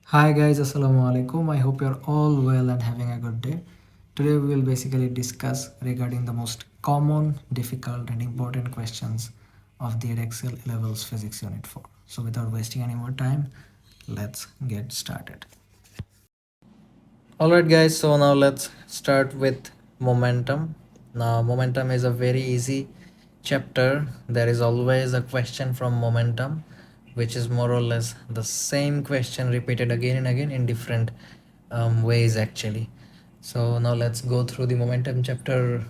Hi guys, Assalamu alaikum. I hope you're all well and having a good day. Today we will basically discuss regarding the most common, difficult and important questions of the Edexcel A-Levels Physics Unit 4. So without wasting any more time, let's get started. Alright guys, so now let's start with momentum. Now momentum is a very easy chapter. There is always a question from momentum, which is more or less the same question repeated again and again in different ways actually. So now let's go through the momentum chapter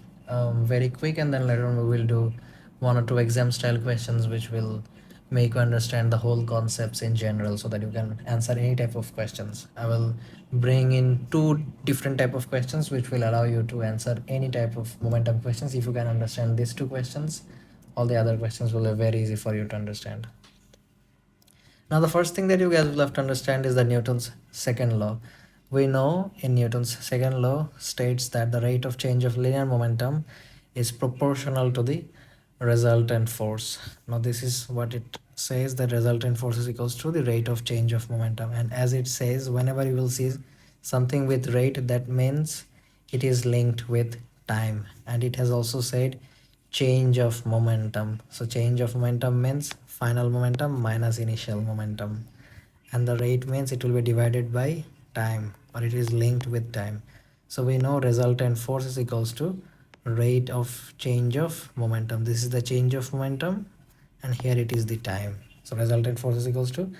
very quick, and then later on we will do one or two exam style questions which will make you understand the whole concepts in general so that you can answer any type of questions. I will bring in two different type of questions which will allow you to answer any type of momentum questions. If you can understand these two questions, all the other questions will be very easy for you to understand. Now the first thing that you guys will have to understand is the Newton's second law. We know in Newton's second law states that the rate of change of linear momentum is proportional to the resultant force. Now this is what it says, that resultant force is equals to the rate of change of momentum. And as it says, whenever you will see something with rate, that means it is linked with time. And it has also said change of momentum. So change of momentum means final momentum minus initial momentum, and the rate means it will be divided by time, or it is linked with time. So we know resultant force is equals to rate of change of momentum. This is the change of momentum, and here it is the time. So resultant force is equals to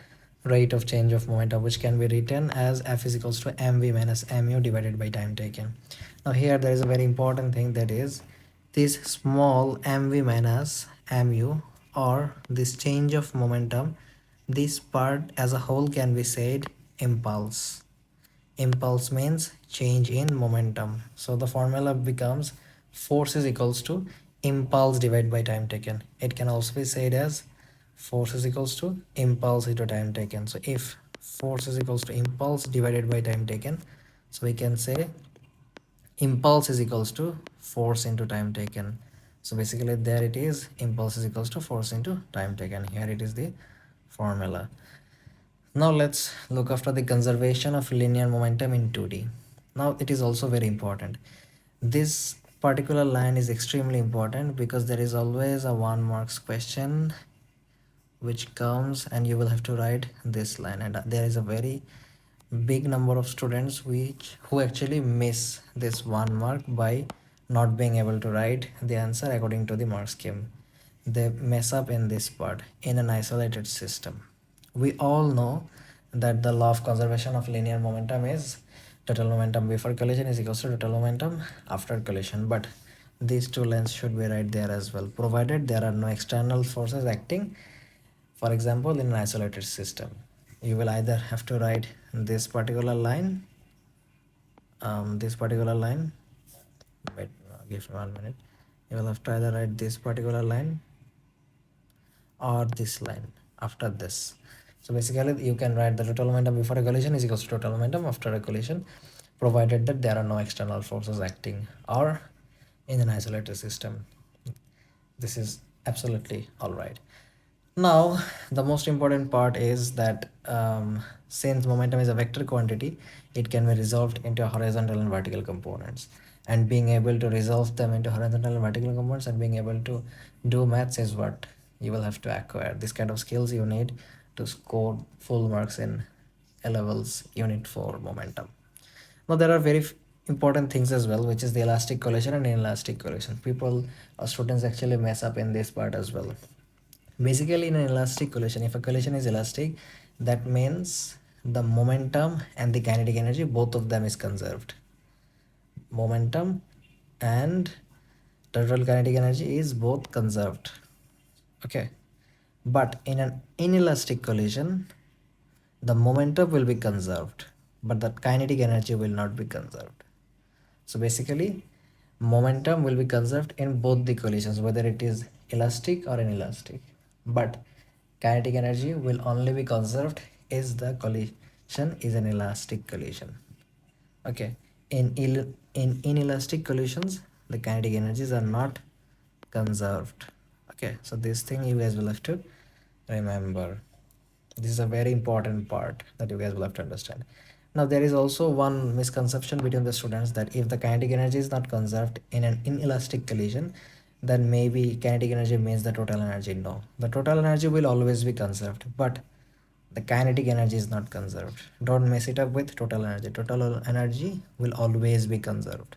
rate of change of momentum, which can be written as F is equals to mv minus mu divided by time taken. Now here there is a very important thing, that is this small mv minus mu, or this change of momentum, this part as a whole can be said impulse. Impulse means change in momentum. So the formula becomes force is equals to impulse divided by time taken. It can also be said as force is equals to impulse into time taken. So if force is equals to impulse divided by time taken, so we can say impulse is equals to force into time taken. So basically there it is, impulse is equals to force into time taken. Here it is the formula. Now let's look after the conservation of linear momentum in 2D. Now it is also very important. This particular line is extremely important because there is always a 1 marks question which comes and you will have to write this line, and there is a very big number of students who actually miss this 1 mark by not being able to write the answer according to the mark scheme. They mess up in this part. In an isolated system, we all know that the law of conservation of linear momentum is total momentum before collision is equals to total momentum after collision, but these two lines should be right there as well, provided there are no external forces acting. For example, in an isolated system, you will either have to write this particular line, wait, give me 1 minute. You will have to either write this particular line or this line after this. So basically you can write the total momentum before a collision is equals to total momentum after a collision, provided that there are no external forces acting, or in an isolated system. This is absolutely all right. Now, the most important part is that since momentum is a vector quantity, it can be resolved into horizontal and vertical components. And being able to resolve them into horizontal and vertical components and being able to do maths is what you will have to acquire. This kind of skills you need to score full marks in A-Levels Unit 4 momentum. Now, there are very important things as well, which is the elastic collision and inelastic collision. People or students actually mess up in this part as well. Basically, in an elastic collision, if a collision is elastic, that means the momentum and the kinetic energy, both of them is conserved. Momentum and total kinetic energy is both conserved. Okay. But in an inelastic collision, the momentum will be conserved, but the kinetic energy will not be conserved. So basically, momentum will be conserved in both the collisions, whether it is elastic or inelastic. But kinetic energy will only be conserved is the collision is an elastic collision. Okay. In inelastic collisions, the kinetic energies are not conserved. Okay. So this thing you guys will have to remember. This is a very important part that you guys will have to understand. Now, there is also one misconception between the students that if the kinetic energy is not conserved in an inelastic collision, then maybe kinetic energy means the total energy. No, the total energy will always be conserved, but the kinetic energy is not conserved. Don't mess it up with total energy. Total energy will always be conserved.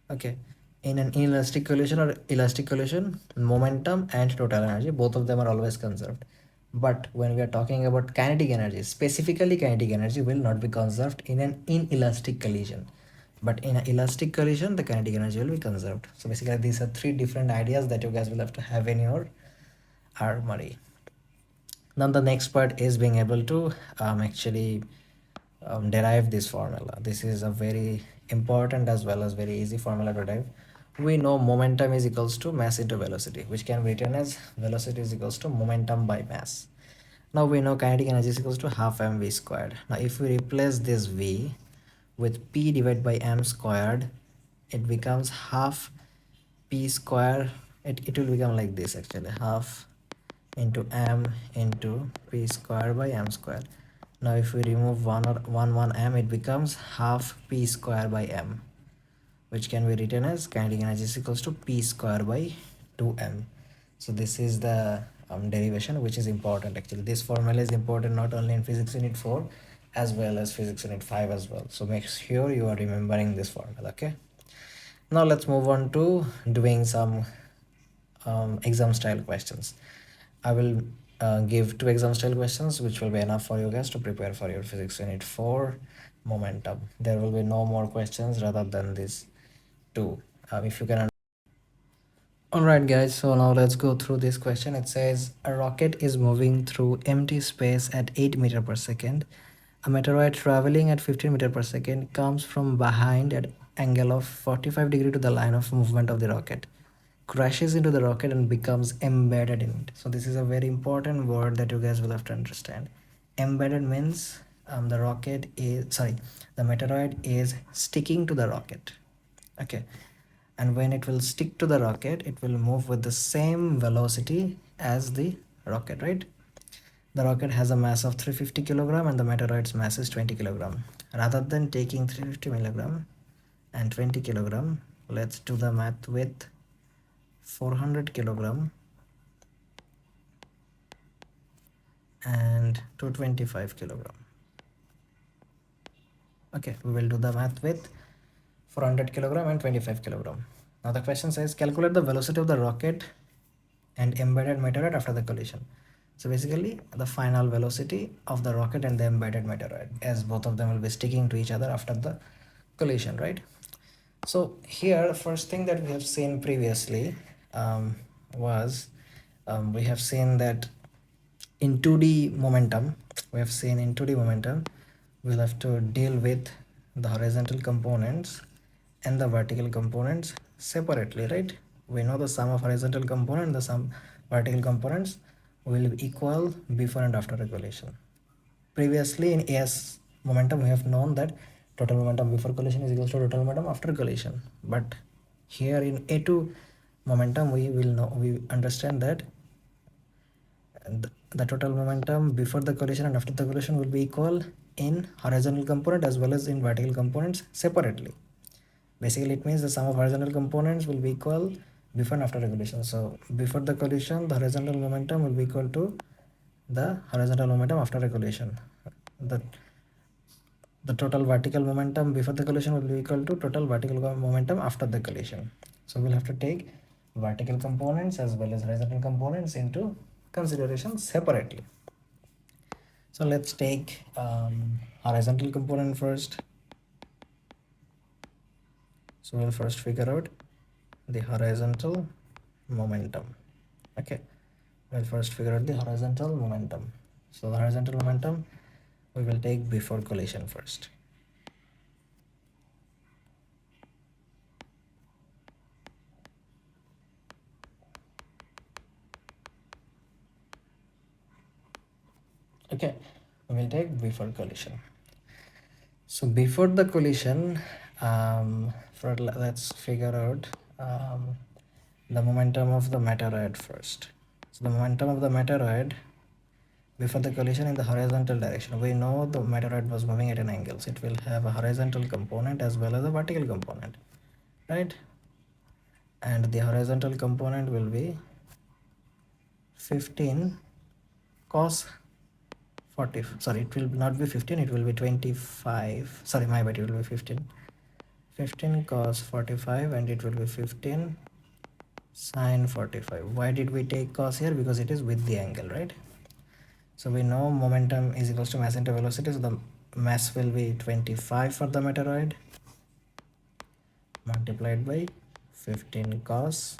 Okay. In an inelastic collision or elastic collision, momentum and total energy, both of them are always conserved. But when we are talking about kinetic energy, specifically kinetic energy will not be conserved in an inelastic collision. But in an elastic collision, the kinetic energy will be conserved. So basically, these are three different ideas that you guys will have to have in your armory. Now the next part is being able to actually derive this formula. This is a very important as well as very easy formula to derive. We know momentum is equals to mass into velocity, which can be written as velocity is equals to momentum by mass. Now we know kinetic energy is equals to half mv squared. Now if we replace this v with p divided by m squared, it becomes half p square. It will become like this actually, half into m into p square by m square. Now if we remove one m, it becomes half p square by m, which can be written as kinetic energy is equals to p square by 2m. So this is the derivation, which is important actually. This formula is important not only in physics unit 4 as well as physics unit 5 as well. So make sure you are remembering this formula. Okay, now let's move on to doing some exam style questions. I will give two exam style questions, which will be enough for you guys to prepare for your physics unit 4 momentum. There will be no more questions rather than this two. If you can. Alright guys, so now let's go through this question. It says a rocket is moving through empty space at 8 meter per second. A meteoroid traveling at 15 meter per second comes from behind at angle of 45 degree to the line of movement of the rocket, crashes into the rocket and becomes embedded in it. So this is a very important word that you guys will have to understand. Embedded means the meteoroid is sticking to the rocket. Okay, and when it will stick to the rocket, it will move with the same velocity as the rocket, right? The rocket has a mass of 350 kilogram and the meteoroid's mass is 20 kilogram. Rather than taking 350 milligram and 20 kilogram, let's do the math with 400 kilogram and 225 kilogram. Okay, we will do the math with 400 kilogram and 25 kilogram. Now the question says calculate the velocity of the rocket and embedded meteoroid after the collision. So basically the final velocity of the rocket and the embedded meteoroid, as both of them will be sticking to each other after the collision, right? So here the first thing that we have seen previously was we have seen that in 2D momentum, we'll have to deal with the horizontal components and the vertical components separately, right? We know the sum of horizontal component and the sum vertical components will be equal before and after a collision. Previously in AS momentum, we have known that total momentum before collision is equal to total momentum after collision. But here in A2 momentum, we understand that the total momentum before the collision and after the collision will be equal in horizontal component as well as in vertical components separately. Basically, it means the sum of horizontal components will be equal before and after the collision. So before the collision, the horizontal momentum will be equal to the horizontal momentum after a collision. The, the total vertical momentum before the collision will be equal to total vertical momentum after the collision. So we'll have to take vertical components as well as horizontal components into consideration separately. So let's take horizontal component first. So we'll first figure out the horizontal momentum. Okay, we'll first figure out the horizontal momentum. So the horizontal momentum we will take before collision first. Okay, we will take before collision. So before the collision, let's figure out the momentum of the meteoroid first. So the momentum of the meteoroid before the collision in the horizontal direction. We know the meteoroid was moving at an angle, so it will have a horizontal component as well as a vertical component, right? And the horizontal component will be 15 cos 40, sorry, it will not be 15, it will be 25, sorry, my bad, it will be 15 cos 45, and it will be 15 sine 45. Why did we take cos here? Because it is with the angle, right? So we know momentum is equals to mass into velocity, so the mass will be 25 for the meteoroid multiplied by 15 cos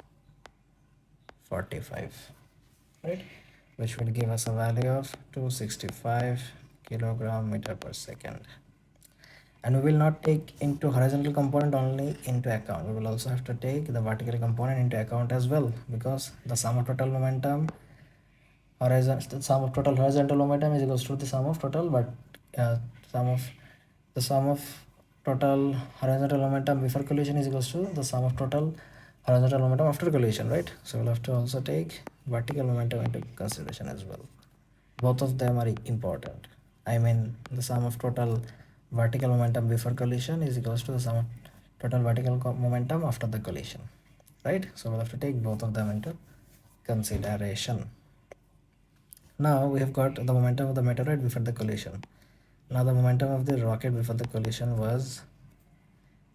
45, right, which will give us a value of 265 kilogram meter per second. And we will not take into horizontal component only into account, we will also have to take the vertical component into account as well, because the sum of total momentum the sum of total horizontal momentum is equals to the sum of total, but sum of the sum of total horizontal momentum before collision is equals to the sum of total horizontal momentum after collision, right? So we'll have to also take vertical momentum into consideration as well. Both of them are important. I mean, the sum of total vertical momentum before collision is equals to the sum of total vertical momentum after the collision, right? So we'll have to take both of them into consideration. Now we have got the momentum of the meteoroid before the collision. Now the momentum of the rocket before the collision was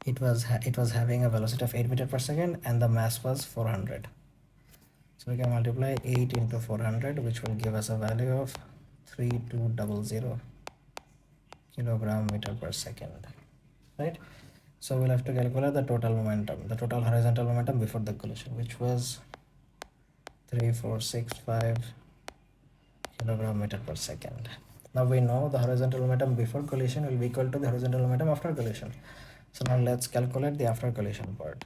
it was having a velocity of 8 meters per second, and the mass was 400. So we can multiply 8 into 400, which will give us a value of 3200 kilogram meter per second, right? So we'll have to calculate the total momentum, the total horizontal momentum before the collision, which was 3465 kilogram meter per second. Now we know the horizontal momentum before collision will be equal to the horizontal momentum after collision. So now let's calculate the after collision part.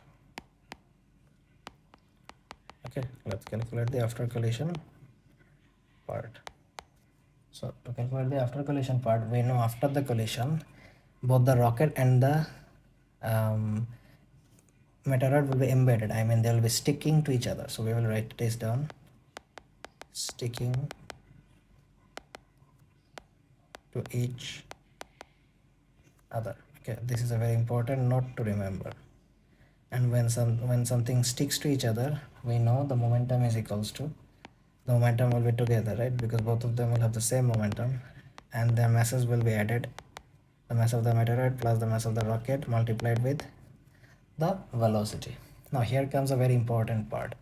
Okay, let's calculate the after collision part. So to calculate the after collision part, we know after the collision, both the rocket and the meteoroid will be embedded. I mean, they will be sticking to each other. So we will write this down: sticking to each other. Okay, this is a very important note to remember. And when something sticks to each other, we know the momentum is equals to the momentum will be together, right? Because both of them will have the same momentum, and their masses will be added, the mass of the meteoroid plus the mass of the rocket multiplied with the velocity. Now here comes a very important part.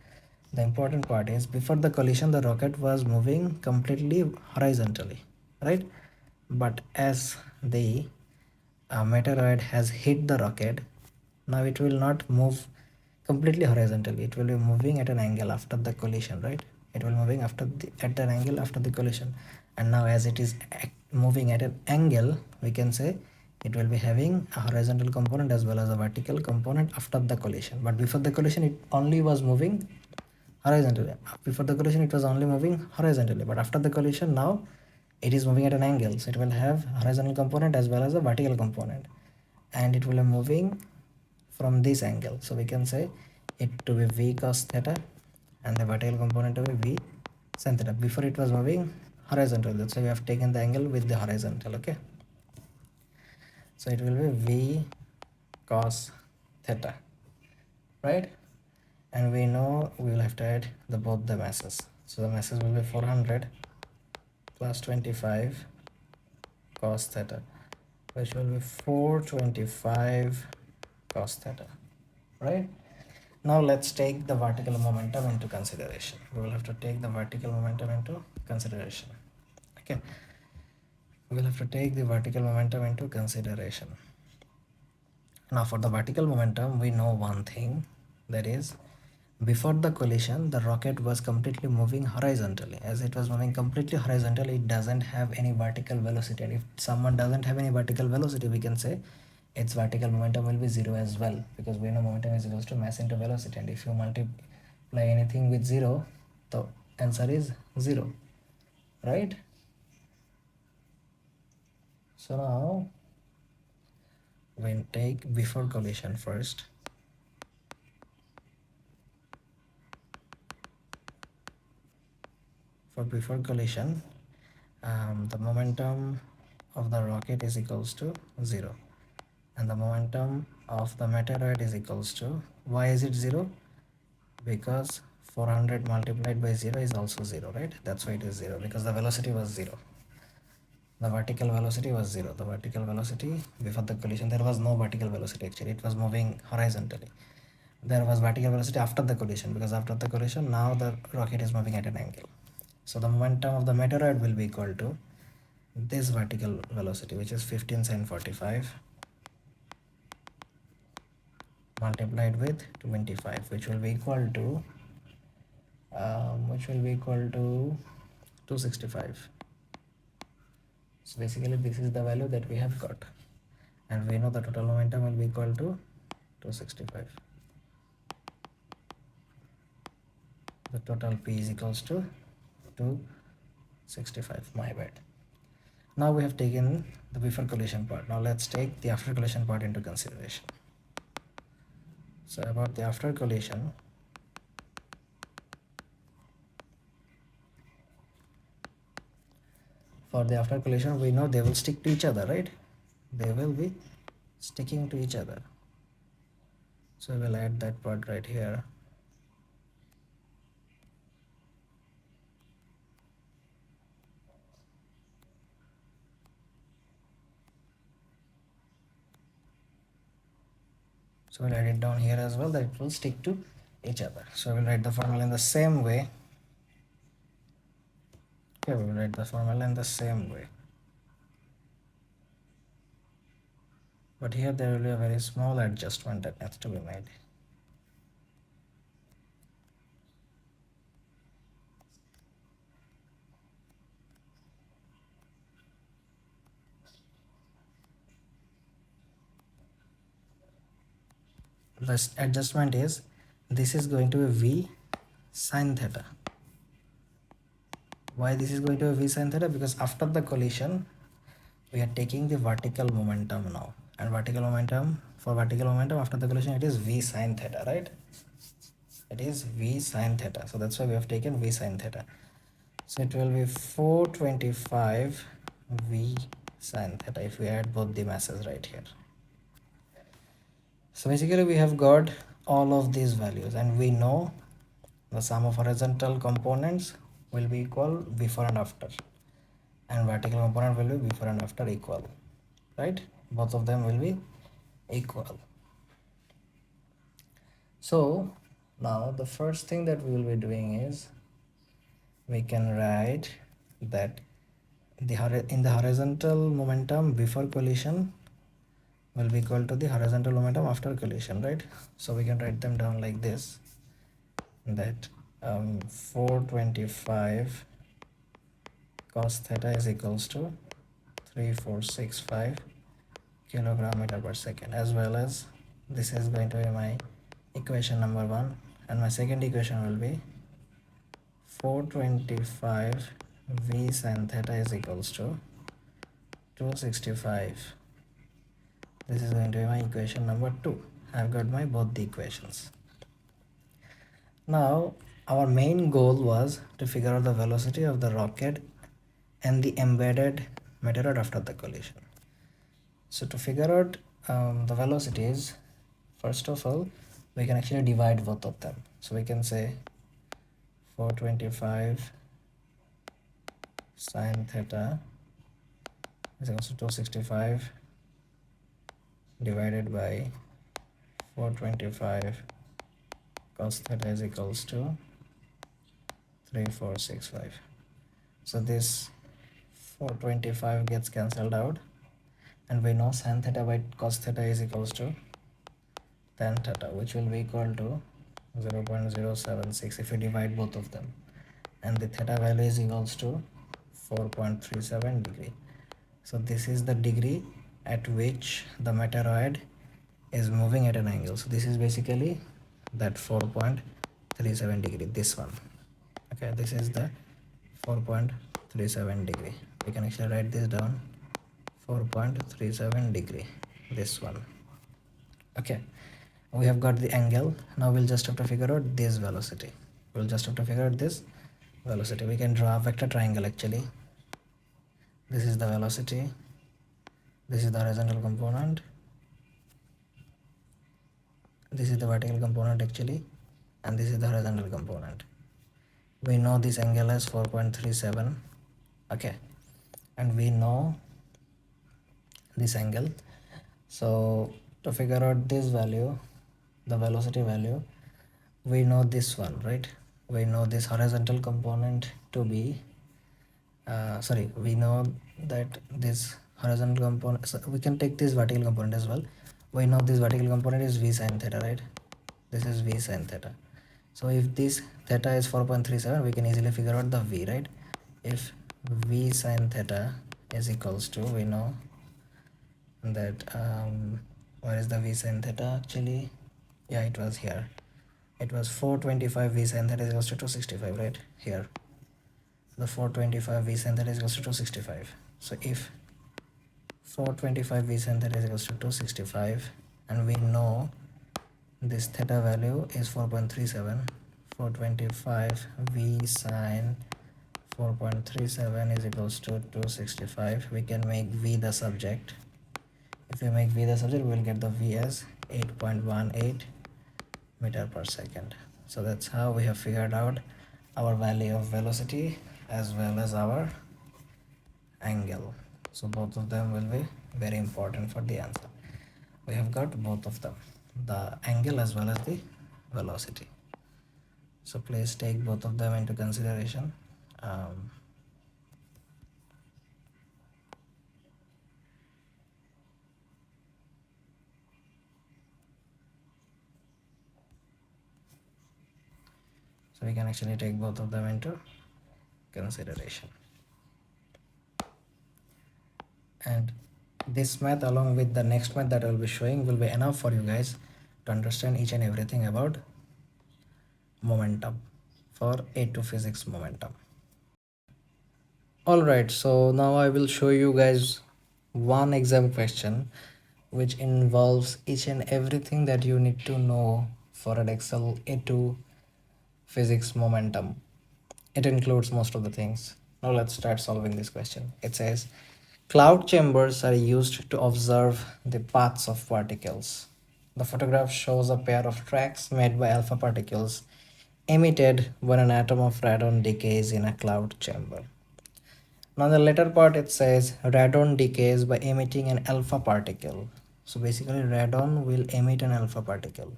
The important part is, before the collision the rocket was moving completely horizontally, right? But as the meteoroid has hit the rocket, now it will not move completely horizontally, it will be moving at an angle after the collision, right? It will moving at an angle after the collision. And now as it is moving at an angle, we can say it will be having a horizontal component as well as a vertical component after the collision. But before the collision it only was moving horizontally. Before the collision it was only moving horizontally, but after the collision now it is moving at an angle, so it will have horizontal component as well as a vertical component, and it will be moving from this angle. So we can say it to be v cos theta and the vertical component to be v sin theta. Before it was moving horizontal, that's why we have taken the angle with the horizontal. Okay, so it will be v cos theta, right? And we know we will have to add the both the masses, so the masses will be 400 plus 25 cos theta, which will be 425 cos theta, right? Now let's take the vertical momentum into consideration. We will have to take the vertical momentum into consideration. Okay, we will have to take the vertical momentum into consideration. Now for the vertical momentum, we know one thing, that is, before the collision the rocket was completely moving horizontally. As it was moving completely horizontally, it doesn't have any vertical velocity, and if someone doesn't have any vertical velocity, we can say its vertical momentum will be zero as well, because we know momentum is equals to mass into velocity, and if you multiply anything with zero, the answer is zero, right? So now we take before collision first. For before collision, the momentum of the rocket is equals to 0, and the momentum of the meteoroid is equals to, why is it 0? Because 400 multiplied by 0 is also 0, right? That's why it is 0, because the velocity was 0. The vertical velocity was 0. The vertical velocity before the collision, there was no vertical velocity actually, it was moving horizontally. There was vertical velocity after the collision, because after the collision now the rocket is moving at an angle. So the momentum of the meteoroid will be equal to this vertical velocity, which is 15 sin 45 multiplied with 25, which will be equal to 265. So basically this is the value that we have got, and we know the total momentum will be equal to 265. The total P is equals to 265. My bad. Now we have taken the before collision part. Now let's take the after collision part into consideration. So about the after collision, for the after collision we know they will stick to each other, right? They will be sticking to each other. So we'll add that part right here. So we'll add it down here as well, that it will stick to each other. So we'll write the formula in the same way. Okay, we will write the formula in the same way. But here there will be a very small adjustment that needs to be made. The adjustment is, this is going to be V sin theta. Why this is going to be V sin theta? Because after the collision we are taking the vertical momentum now, and vertical momentum, for vertical momentum after the collision it is V sin theta, right? It is V sin theta, so that's why we have taken V sin theta. So it will be 425 V sin theta if we add both the masses right here. So basically we have got all of these values, and we know the sum of horizontal components will be equal before and after, and vertical component will be before and after equal, right? Both of them will be equal. So now the first thing that we will be doing is, we can write that in the horizontal momentum before collision will be equal to the horizontal momentum after collision, right? So we can write them down like this, that 425 cos theta is equals to 3465 kilogram meter per second, as well as this is going to be my equation number 1, and my second equation will be 425 V sin theta is equals to 265. This is going to be my equation number 2. I've got my both the equations. Now our main goal was to figure out the velocity of the rocket and the embedded meteoroid after the collision. So to figure out the velocities, first of all we can actually divide both of them. So we can say 425 sin theta is equal to 265 divided by 425 cos theta is equals to 3465. So this 425 gets cancelled out, and we know sin theta by cos theta is equals to tan theta, which will be equal to 0.076 if we divide both of them, and the theta value is equals to 4.37 degree. So this is the degree at which the meteoroid is moving at an angle. So this is basically that 4.37 degree, this one. Okay, this is the 4.37 degree. We can actually write this down, 4.37 degree, this one. Okay, we have got the angle. Now we'll just have to figure out this velocity. We can draw a vector triangle actually. This is the velocity, this is the horizontal component, this is the vertical component actually, and this is the horizontal component. We know this angle as 4.37, okay, and we know this angle. So to figure out this value, the velocity value, we know this one, right? We know this horizontal component to be we know that this horizontal component, so we can take this vertical component as well. We know this vertical component is v sine theta, right? This is v sine theta. So if this theta is 4.37, we can easily figure out the v, right? If v sine theta is equals to, we know that where is the v sine theta actually? Yeah, it was here. It was 425 v sine theta is equals to 265, right? Here the 425 v sine theta is equals to 265. So if 425 v sine theta is equals to 265, and we know this theta value is 4.37, 425 v sine 4.37 is equals to 265. We can make v the subject. If we make v the subject, we will get the v as 8.18 meter per second. So that's how we have figured out our value of velocity as well as our angle. So both of them will be very important for the answer. We have got both of them, the angle as well as the velocity. So please take both of them into consideration. So we can actually take both of them into consideration. And this math along with the next math that I will be showing will be enough for you guys to understand each and everything about momentum for A2 physics momentum. Alright, so now I will show you guys one exam question which involves each and everything that you need to know for Edexcel A2 physics momentum. It includes most of the things. Now let's start solving this question. It says cloud chambers are used to observe the paths of particles. The photograph shows a pair of tracks made by alpha particles emitted when an atom of radon decays in a cloud chamber. Now the later part it says radon decays by emitting an alpha particle. So basically radon will emit an alpha particle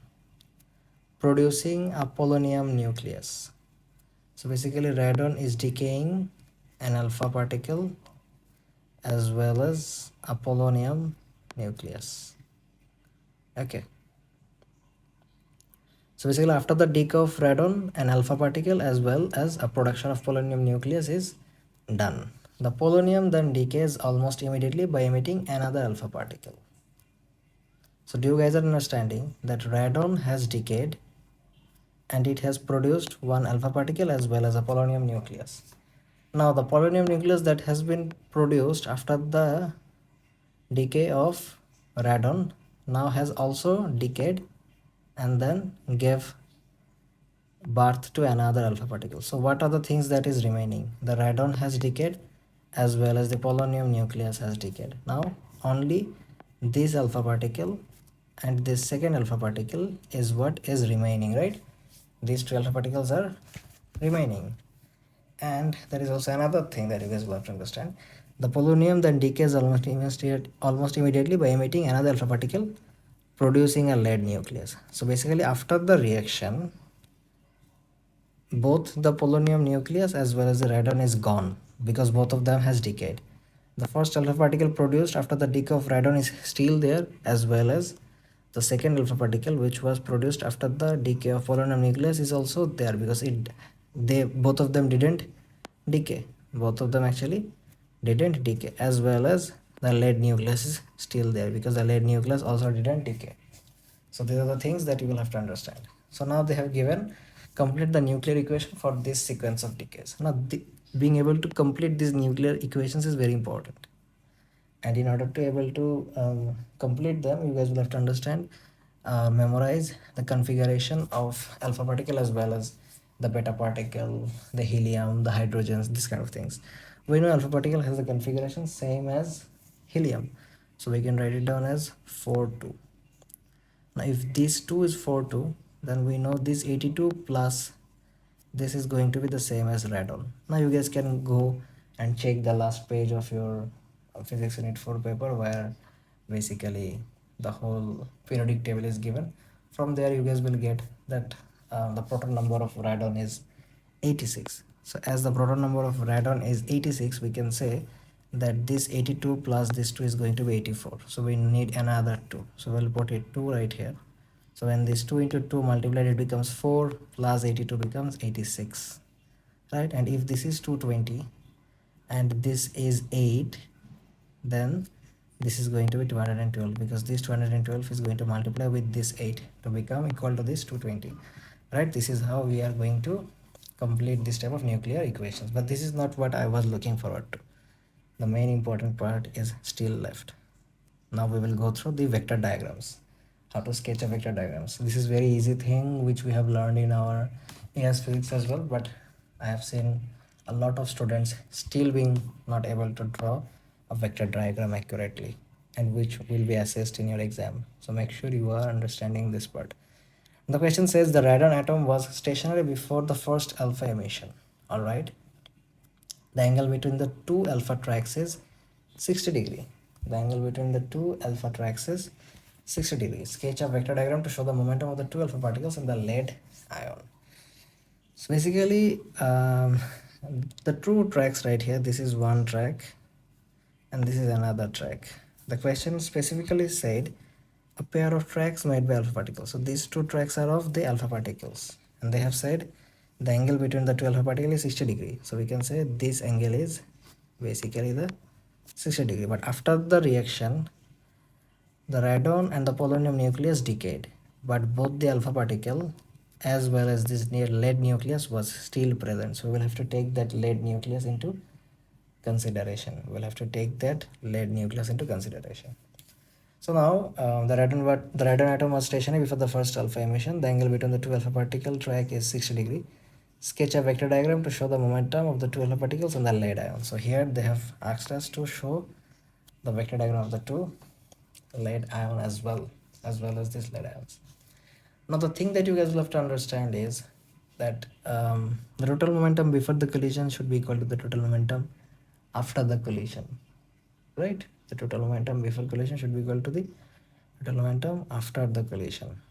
producing a polonium nucleus. So basically radon is decaying an alpha particle as well as a polonium nucleus. Okay. So basically after the decay of radon, an alpha particle as well as a production of polonium nucleus is done. The polonium then decays almost immediately by emitting another alpha particle. So do you guys are understanding that radon has decayed and it has produced one alpha particle as well as a polonium nucleus. Now the polonium nucleus that has been produced after the decay of radon now has also decayed and then gave birth to another alpha particle. So what are the things that is remaining? The radon has decayed as well as the polonium nucleus has decayed. Now only this alpha particle and this second alpha particle is what is remaining, right? These two alpha particles are remaining. And there is also another thing that you guys will have to understand. The polonium then decays almost immediately by emitting another alpha particle producing a lead nucleus. So basically after the reaction, both the polonium nucleus as well as the radon is gone because both of them has decayed. The first alpha particle produced after the decay of radon is still there as well as the second alpha particle which was produced after the decay of polonium nucleus is also there because they both of them didn't decay. Both of them actually didn't decay as well as the lead nucleus is still there because the lead nucleus also didn't decay. So these are the things that you will have to understand. So now they have given complete the nuclear equation for this sequence of decays. Now being able to complete these nuclear equations is very important. And in order to able to complete them, you guys will have to understand, memorize the configuration of alpha particle as well as the beta particle, the helium, the hydrogens, this kind of things. We know alpha particle has the configuration same as helium, so we can write it down as 4 2. Now if this 2 is 4 2, then we know this 82 plus this is going to be the same as radon. Now you guys can go and check the last page of your physics unit 4 paper, where basically the whole periodic table is given. From there you guys will get that the proton number of radon is 86. So as the proton number of radon is 86, we can say that this 82 plus this 2 is going to be 84. So we need another 2, so we'll put it 2 right here. So when this 2 into 2 multiplied, it becomes 4 plus 82 becomes 86, right? And if this is 220 and this is 8, then this is going to be 212, because this 212 is going to multiply with this 8 to become equal to this 220, right? This is how we are going to complete this type of nuclear equations. But this is not what I was looking forward to. The main important part is still left. Now we will go through the vector diagrams, how to sketch a vector diagrams. This is very easy thing which we have learned in our AS physics as well, but I have seen a lot of students still being not able to draw a vector diagram accurately, and which will be assessed in your exam. So make sure you are understanding this part. The question says the radon atom was stationary before the first alpha emission. All right. The angle between the two alpha tracks is 60 degree. The angle between the two alpha tracks is 60 degrees. Sketch a vector diagram to show the momentum of the two alpha particles in the lead ion. So basically, the two tracks right here, this is one track and this is another track. The question specifically said a pair of tracks made by alpha particles. So these two tracks are of the alpha particles, and they have said the angle between the two alpha particles is 60 degree. So we can say this angle is basically the 60 degree. But after the reaction, the radon and the polonium nucleus decayed, but both the alpha particle as well as this near lead nucleus was still present. So we will have to take that lead nucleus into consideration. We'll have to take that lead nucleus into consideration. So now the radon atom was stationary before the first alpha emission. The angle between the two alpha particle track is 60 degree. Sketch a vector diagram to show the momentum of the two alpha particles in the lead ion. So here they have asked us to show the vector diagram of the two lead ion as well as this lead ions. Now the thing that you guys will have to understand is that the total momentum before the collision should be equal to the total momentum after the collision, right? The total momentum before collision should be equal to the total momentum after the collision.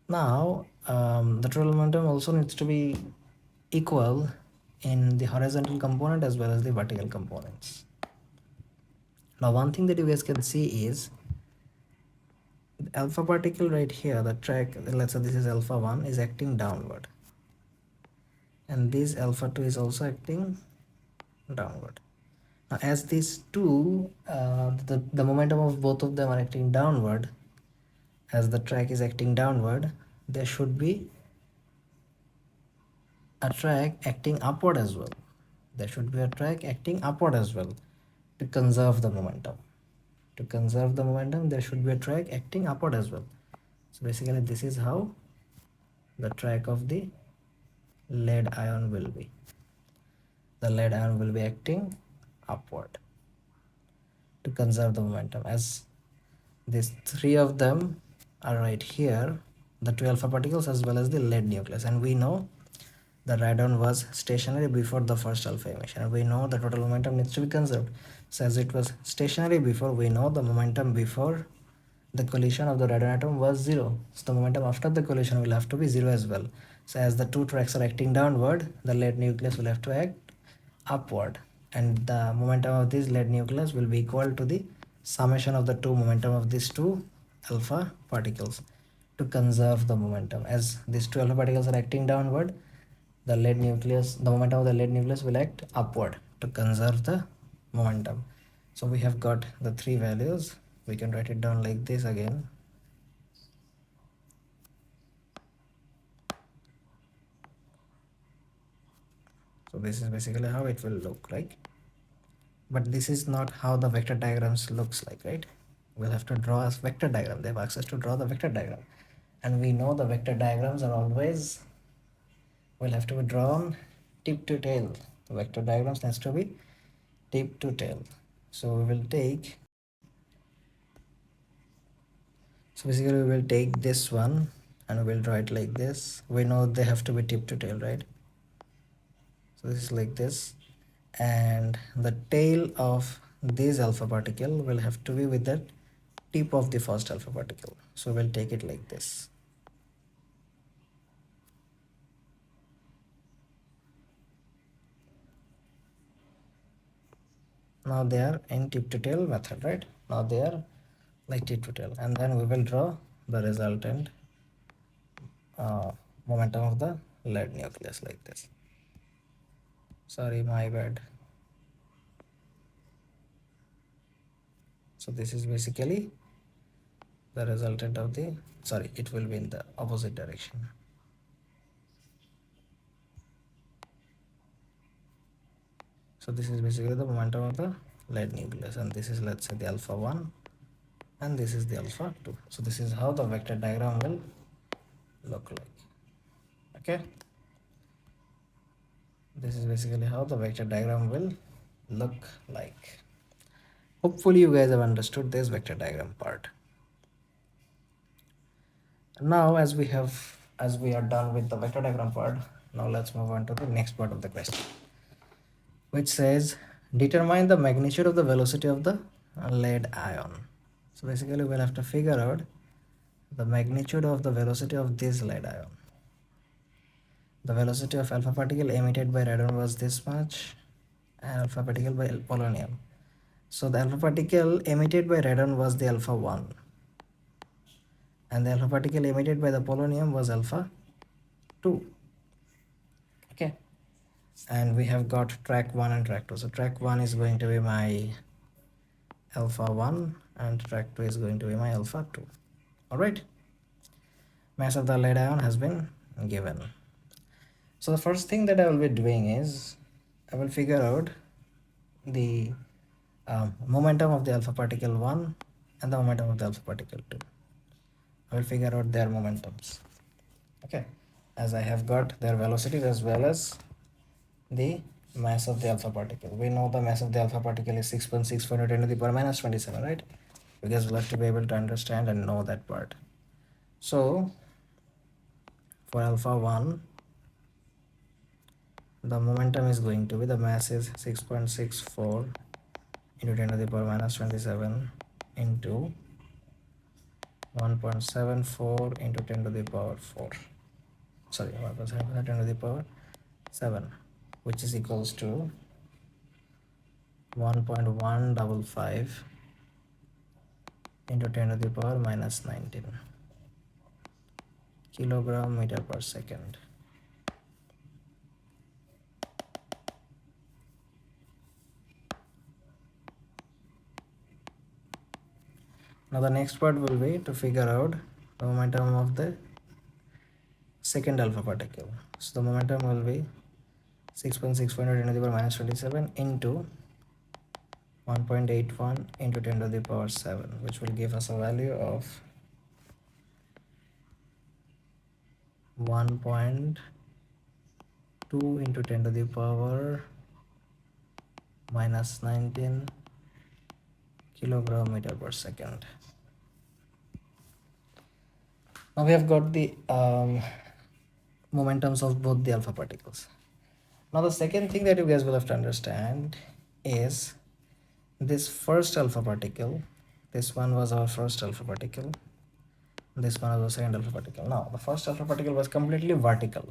Now the total momentum also needs to be equal in the horizontal component as well as the vertical components. Now one thing that you guys can see is the alpha particle right here, the track, let's say this is alpha 1, is acting downward, and this alpha 2 is also acting downward. Now as these two the momentum of both of them are acting downward, as the track is acting downward, there should be a track acting upward as well. There should be a track acting upward as well to conserve the momentum. To conserve the momentum, there should be a track acting upward as well. So basically this is how the track of the lead ion will be. The lead ion will be acting upward to conserve the momentum, as these three of them are right here, the two alpha particles as well as the lead nucleus, and we know the radon was stationary before the first alpha emission, and we know the total momentum needs to be conserved. So as it was stationary before, we know the momentum before the collision of the radon atom was 0. So the momentum after the collision will have to be 0 as well. So as the two tracks are acting downward, the lead nucleus will have to act upward, and the momentum of this lead nucleus will be equal to the summation of the two momentum of these two alpha particles to conserve the momentum. As these two alpha particles are acting downward, the momentum of the lead nucleus will act upward to conserve the momentum. So we have got the three values. We can write it down like this again. So this is basically how it will look like. But this is not how the vector diagrams looks like, right? We'll have to draw a vector diagram. They have asked us to draw the vector diagram. And we know the vector diagrams are always will have to be drawn tip to tail. The vector diagrams needs to be tip to tail. So we will take, so basically we will take this one and we will draw it like this. We know they have to be tip to tail, right? So this is like this, and the tail of this alpha particle will have to be with the tip of the first alpha particle. So we'll take it like this. Now they are in tip to tail method, right? Now they are like tip to tail, and then we will draw the resultant uh, momentum of the lead nucleus like this. Sorry, my bad. So this is basically the resultant of the, sorry, it will be in the opposite direction. So this is basically the momentum of the lead nucleus, and this is, let's say, the alpha 1 and this is the alpha 2. So this is how the vector diagram will look like. Okay, this is basically how the vector diagram will look like. Hopefully you guys have understood this vector diagram part. Now as we are done with the vector diagram part, now let's move on to the next part of the question, which says determine the magnitude of the velocity of the lead ion. So basically we'll have to figure out the magnitude of the velocity of this lead ion. The velocity of alpha particle emitted by radon was this much, and alpha particle by polonium. So the alpha particle emitted by radon was the alpha 1, and the alpha particle emitted by the polonium was alpha 2. Okay, and we have got track 1 and track 2. So track 1 is going to be my alpha 1 and track 2 is going to be my alpha 2. All right, mass of the lead ion has been given. So the first thing that I will be doing is I will figure out the momentum of the alpha particle 1 and the momentum of the alpha particle 2. I will figure out their momentums. Okay, as I have got their velocities as well as the mass of the alpha particle. We know the mass of the alpha particle is 6.64 10 to the power minus 27, right? You guys will have to be able to understand and know that part. So for alpha 1, the momentum is going to be, the mass is 6.64 into 10 to the power minus 27 into 1.74 into 10 to the power 4. Sorry, 1.74 10 to the power 7, which is equals to 1.155 into 10 to the power minus 19 kilogram meter per second. Now the next part will be to figure out the momentum of the second alpha particle. So the momentum will be 6.64 into 10 to the power minus 27 into 1.81 into 10 to the power 7, which will give us a value of 1.2 into 10 to the power minus 19 kilogram meter per second. Now we have got the momentums of both the alpha particles. Now the second thing that you guys will have to understand is this first alpha particle. This one was our first alpha particle. This one was the second alpha particle. Now the first alpha particle was completely vertical,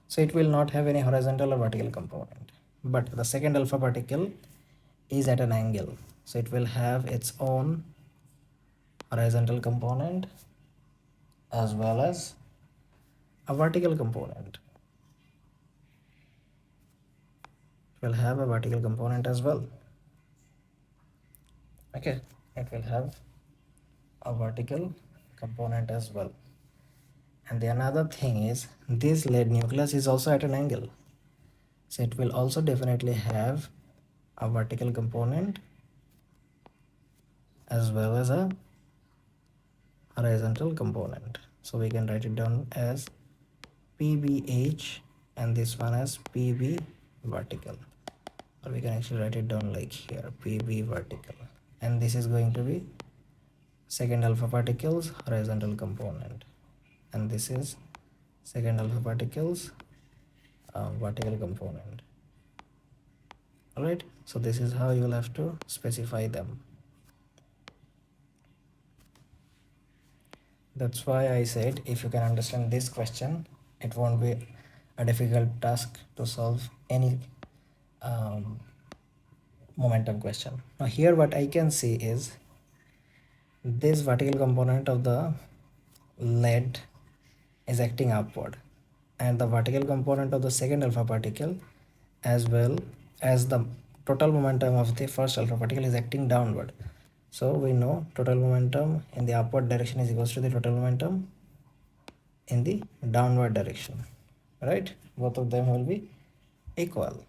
so it will not have any horizontal or vertical component. But the second alpha particle is at an angle, so it will have its own horizontal component as well as a vertical component. It will have a vertical component as well. Okay, it will have a vertical component as well. And the another thing is this lead nucleus is also at an angle, so it will also definitely have a vertical component as well as a horizontal component. So we can write it down as PBH and this one as PB vertical, or we can actually write it down like here, PB vertical, and this is going to be second alpha particles horizontal component, and this is second alpha particles vertical component. All right, so this is how you will have to specify them. That's why I said if you can understand this question, it won't be a difficult task to solve any um, momentum question. Now here what I can see is this vertical component of the lead is acting upward, and the vertical component of the second alpha particle as well as the total momentum of the first alpha particle is acting downward. So we know total momentum in the upward direction is equals to the total momentum in the downward direction, right? Both of them will be equal.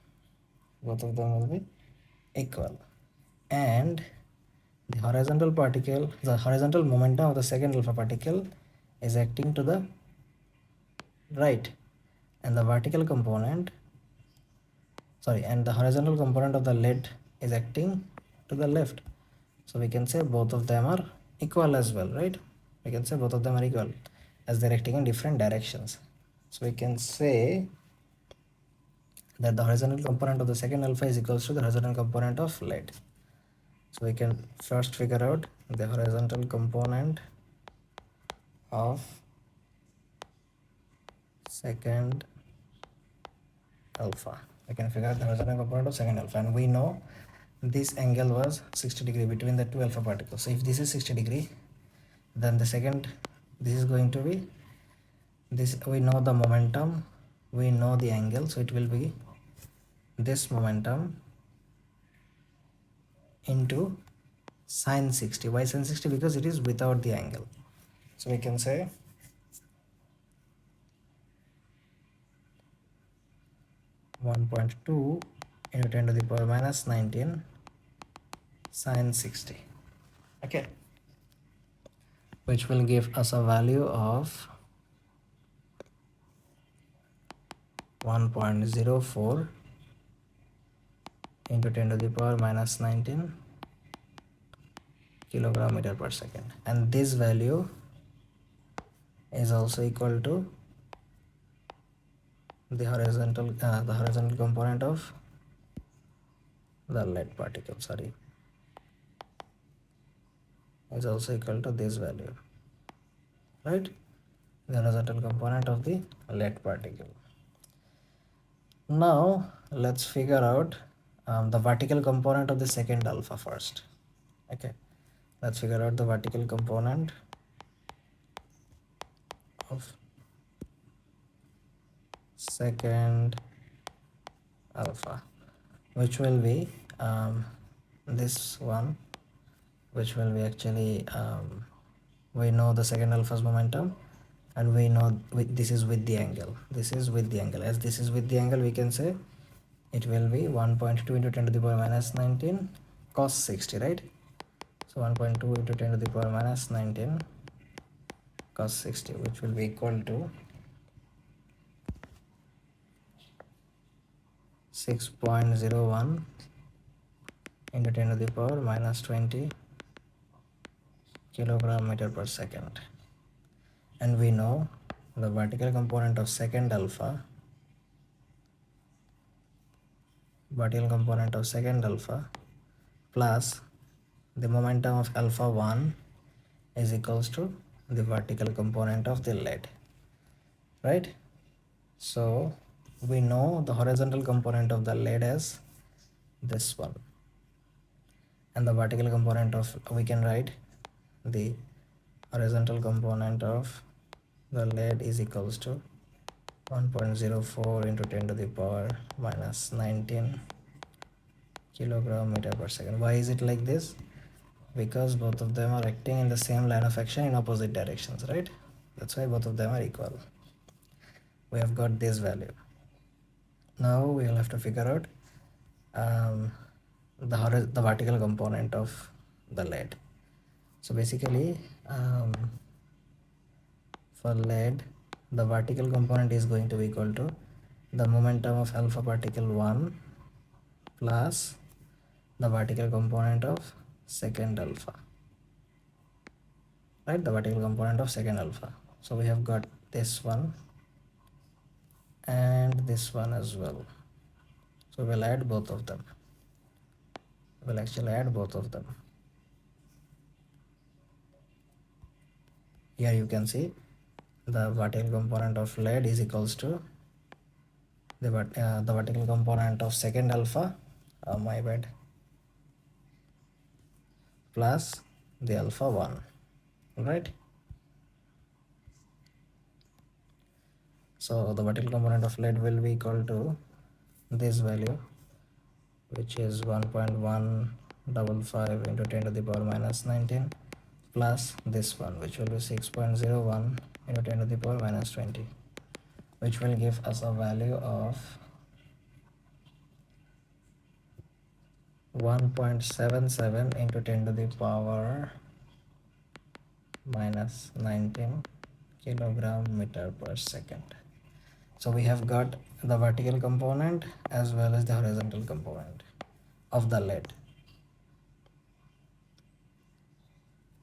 Both of them will be equal. And the horizontal particle, the horizontal momentum of the second alpha particle is acting to the right, and the vertical component, sorry, and the horizontal component of the lead is acting to the left. So we can say both of them are equal as well, right? We can say both of them are equal as they're acting in different directions. So we can say that the horizontal component of the second alpha is equals to the horizontal component of lead. So we can first figure out the horizontal component of second alpha. We can figure out the horizontal component of second alpha, and we know this angle was 60 degree between the two alpha particles. So if this is 60 degree, then the second, this is going to be this, we know the momentum, we know the angle, so it will be this momentum into sine 60. Why sine 60? Because it is without the angle. So we can say 1.2 into 10 to the power minus 19 sine 60, okay, which will give us a value of 1.04 into 10 to the power minus 19 kilogram meter per second, and this value is also equal to the horizontal component of the lead particle, sorry, is also equal to this value, right? The horizontal component of the lead particle. Now let's figure out the vertical component of the second alpha first. Okay, let's figure out the vertical component of second alpha, which will be this one, which will be actually we know the second alpha's momentum, and we know this is with the angle, this is with the angle. As this is with the angle, we can say it will be 1.2 into 10 to the power minus 19 cos 60, right? So 1.2 into 10 to the power minus 19 cos 60, which will be equal to 6.01 into 10 to the power minus 20 kilogram meter per second. And we know the vertical component of second alpha, plus the momentum of alpha 1 is equals to the vertical component of the lead, right? So we know the horizontal component of the lead as this one, and the vertical component of, we can write the horizontal component of the lead is equals to 1.04 into 10 to the power minus 19 kilogram meter per second. Why is it like this? Because both of them are acting in the same line of action in opposite directions, right? That's why both of them are equal. We have got this value. Now we will have to figure out the vertical component of the lead. So basically for lead, the vertical component is going to be equal to the momentum of alpha particle 1 plus the vertical component of second alpha, right? The vertical component of second alpha. So we have got this one and this one as well. So we'll add both of them. We'll actually add both of them. Here you can see the vertical component of lead is equals to the vertical component of second alpha, my bad, plus the alpha 1, right? So the vertical component of lead will be equal to this value, which is 1.155 into 10 to the power minus 19, plus this one, which will be 6.01 into 10 to the power minus 20, which will give us a value of 1.77 into 10 to the power minus 19 kilogram meter per second. So we have got the vertical component as well as the horizontal component of the lead.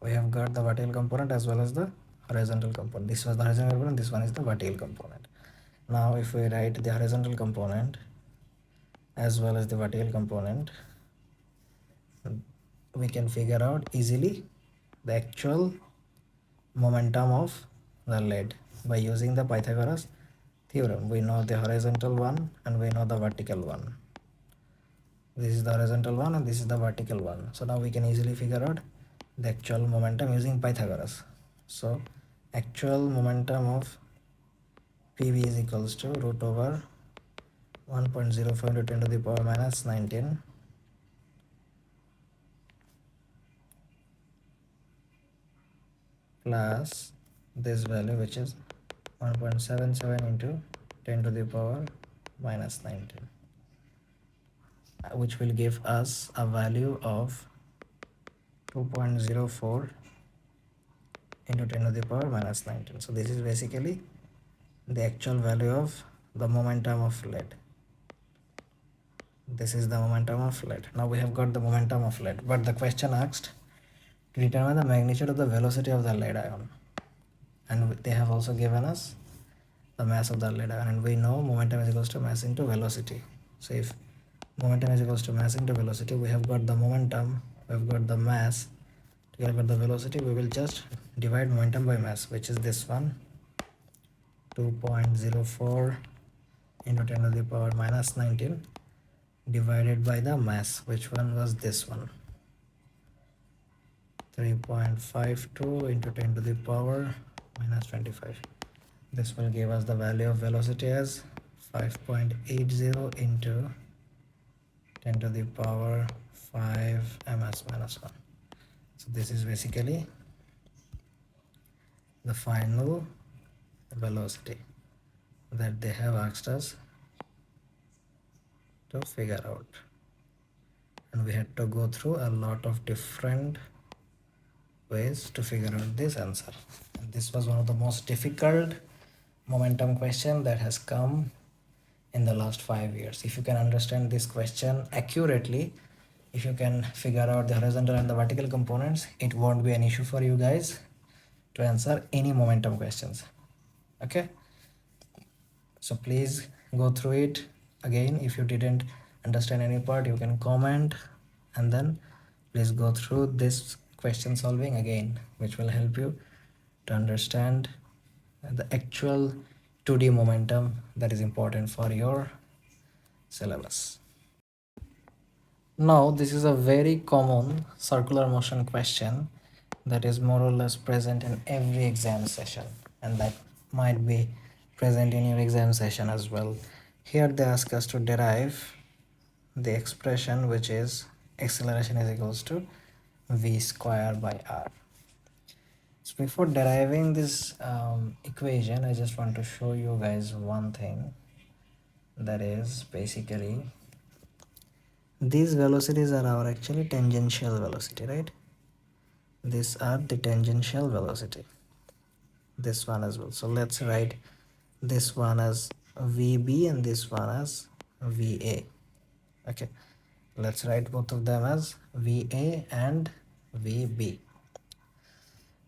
We have got the vertical component as well as the horizontal component. This was the horizontal component, this one is the vertical component. Now if we write the horizontal component as well as the vertical component, we can figure out easily the actual momentum of the lead by using the Pythagoras theorem. We know the horizontal one and we know the vertical one. This is the horizontal one and this is the vertical one. So now we can easily figure out the actual momentum using Pythagoras. So actual momentum of PV is equals to root over 1.04 into 10 to the power minus 19 plus this value, which is 1.77 into 10 to the power minus 19, which will give us a value of 2.04 into 10 to the power minus 19. So this is basically the actual value of the momentum of lead. This is the momentum of lead. Now we have got the momentum of lead, but the question asked to determine the magnitude of the velocity of the lead ion, and they have also given us the mass of the lead ion, and we know momentum is equals to mass into velocity. So if momentum is equals to mass into velocity, we have got the momentum, we have got the mass. To calculate the velocity, we will just divide momentum by mass, which is this one, 2.04 into 10 to the power minus 19 divided by the mass, which one was this one, 3.52 into 10 to the power minus 25. This will give us the value of velocity as 5.80 into 10 to the power 5 ms minus 1. So this is basically the final velocity that they have asked us to figure out, and we had to go through a lot of different ways to figure out this answer. And this was one of the most difficult momentum question that has come in the last 5 years. If you can understand this question accurately, if you can figure out the horizontal and the vertical components, it won't be an issue for you guys to answer any momentum questions. Okay, so please go through it again. If you didn't understand any part, you can comment, and then please go through this question solving again, which will help you to understand the actual 2D momentum that is important for your syllabus. Now this is a very common circular motion question that is more or less present in every exam session, and that might be present in your exam session as well. Here they ask us to derive the expression, which is acceleration is equals to v square by r. So before deriving this equation, I just want to show you guys one thing, that is basically these velocities are our actually tangential velocity, right? These are the tangential velocity, this one as well. So let's write this one as VB and this one as VA. Okay, let's write both of them as VA and VB.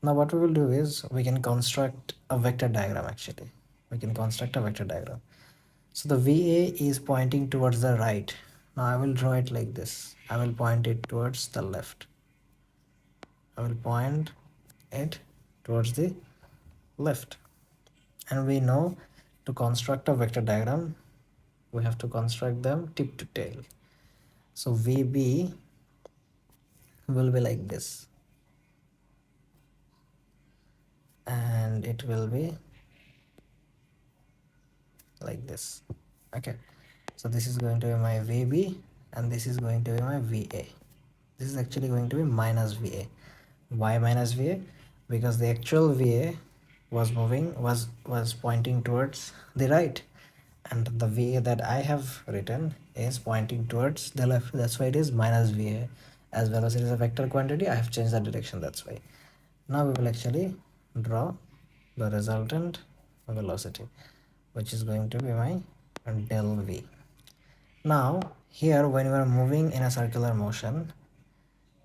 Now what we will do is we can construct a vector diagram actually. We can construct a vector diagram. So the VA is pointing towards the right. Now I will draw it like this. I will point it towards the left. I will point it towards the left. And we know to construct a vector diagram, we have to construct them tip to tail. So VB will be like this. And it will be like this. Okay. So this is going to be my VB and this is going to be my VA. This is actually going to be minus VA. Why minus VA? Because the actual VA was pointing towards the right, and the VA that I have written is pointing towards the left. That's why it is minus VA. As well as it is a vector quantity, I have changed the direction. That's why. Now we will actually draw the resultant velocity, which is going to be my del V. Now here, when you are moving in a circular motion,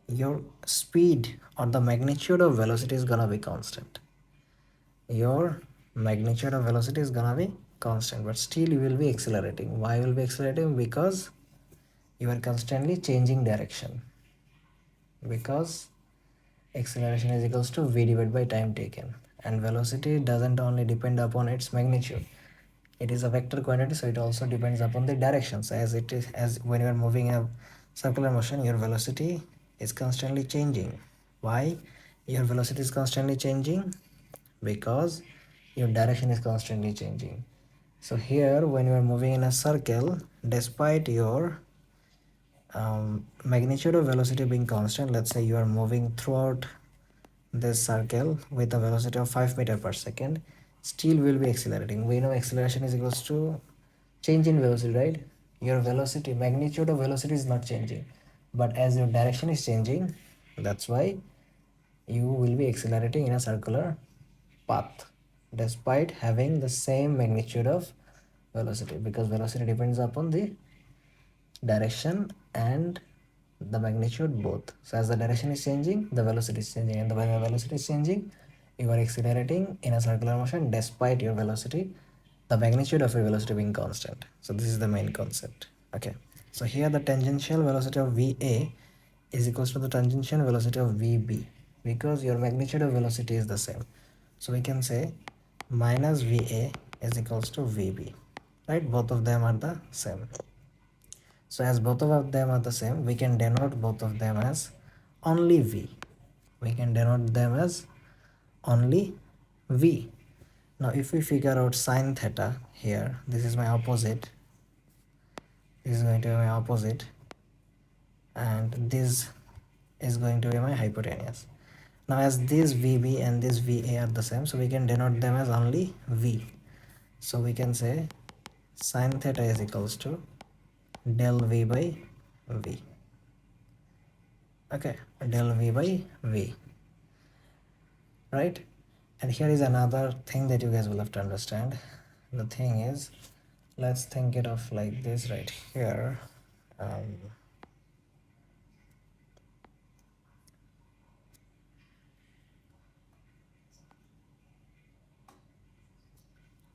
your speed or the magnitude of velocity is gonna be constant. Your magnitude of velocity is gonna be constant, but still you will be accelerating. Why will be accelerating? Because you are constantly changing direction. Because acceleration is equals to v divided by time taken, and velocity doesn't only depend upon its magnitude. It is a vector quantity, so it also depends upon the directions. As when you are moving in a circular motion, your velocity is constantly changing. Why your velocity is constantly changing? Because your direction is constantly changing. So here, when you are moving in a circle, despite your magnitude of velocity being constant, let's say you are moving throughout this circle with a velocity of 5 meter per second, still will be accelerating. We know acceleration is equals to change in velocity, right? Your velocity, magnitude of velocity is not changing, but as your direction is changing, that's why you will be accelerating in a circular path despite having the same magnitude of velocity, because velocity depends upon the direction and the magnitude both. So as the direction is changing, the velocity is changing, and when the velocity is changing, you are accelerating in a circular motion despite your velocity, the magnitude of your velocity being constant. So this is the main concept. Okay, so here the tangential velocity of VA is equals to the tangential velocity of VB, because your magnitude of velocity is the same. So we can say minus VA is equals to VB, right? Both of them are the same. So as both of them are the same, we can denote both of them as only V. We can denote them as only V. Now if we figure out sine theta here, this is my opposite. This is going to be my opposite. And this is going to be my hypotenuse. Now as this VB and this VA are the same, so we can denote them as only V. So we can say sine theta is equals to del V by V. Okay, del V by V, right? And here is another thing that you guys will have to understand. The thing is, let's think it of like this right here.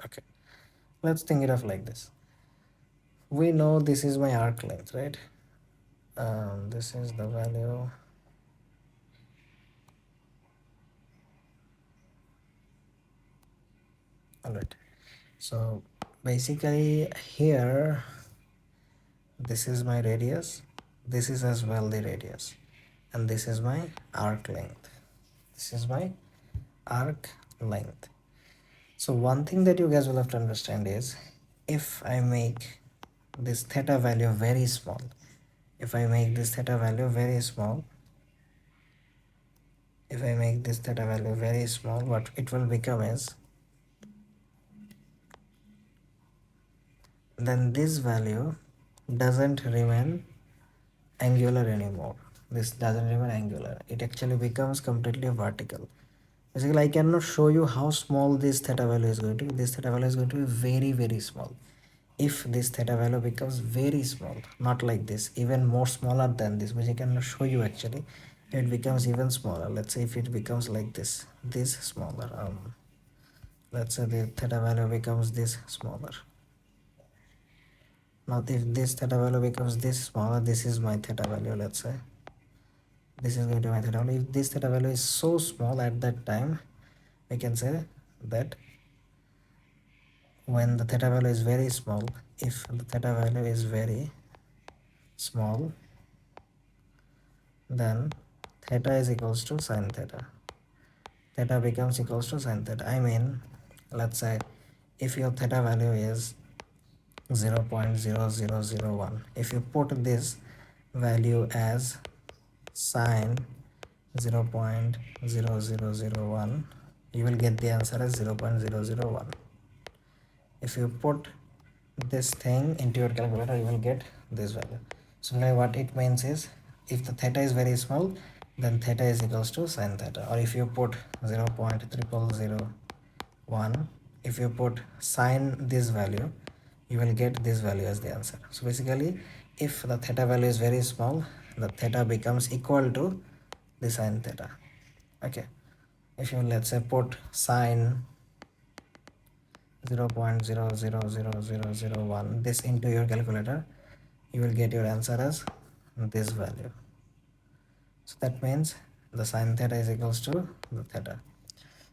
Okay, let's think it of like this. We know this is my arc length, right? This is the value. Alright, so basically here, this is my radius, this is as well the radius, and this is my arc length. This is my arc length. So one thing that you guys will have to understand is, if I make this theta value very small, if I make this theta value very small, if I make this theta value very small, what it will become is, then this value doesn't remain angular anymore. This doesn't remain angular. It actually becomes completely vertical. Basically, I cannot show you how small this theta value is going to be. This theta value is going to be very, very small. If this theta value becomes very small, not like this, even more smaller than this, which I cannot show you actually, it becomes even smaller. Let's say if it becomes like this smaller, let's say the theta value becomes this smaller. Now if this theta value becomes this smaller, this is my theta value, let's say this is going to be my theta value. If this theta value is so small at that time, we can say that when the theta value is very small, if the theta value is very small, then theta is equals to sine theta. Theta becomes equals to sine theta. I mean, let's say if your theta value is 0.0001, if you put this value as sine 0.0001, you will get the answer as 0.001. If you put this thing into your calculator, you will get this value. So now what it means is, if the theta is very small, then theta is equals to sine theta. Or if you put 0.0001, if you put sine this value, you will get this value as the answer. So basically, if the theta value is very small, the theta becomes equal to the sine theta. Okay, if you let's say put sine 0.000001 this into your calculator, you will get your answer as this value. So that means the sine theta is equals to the theta.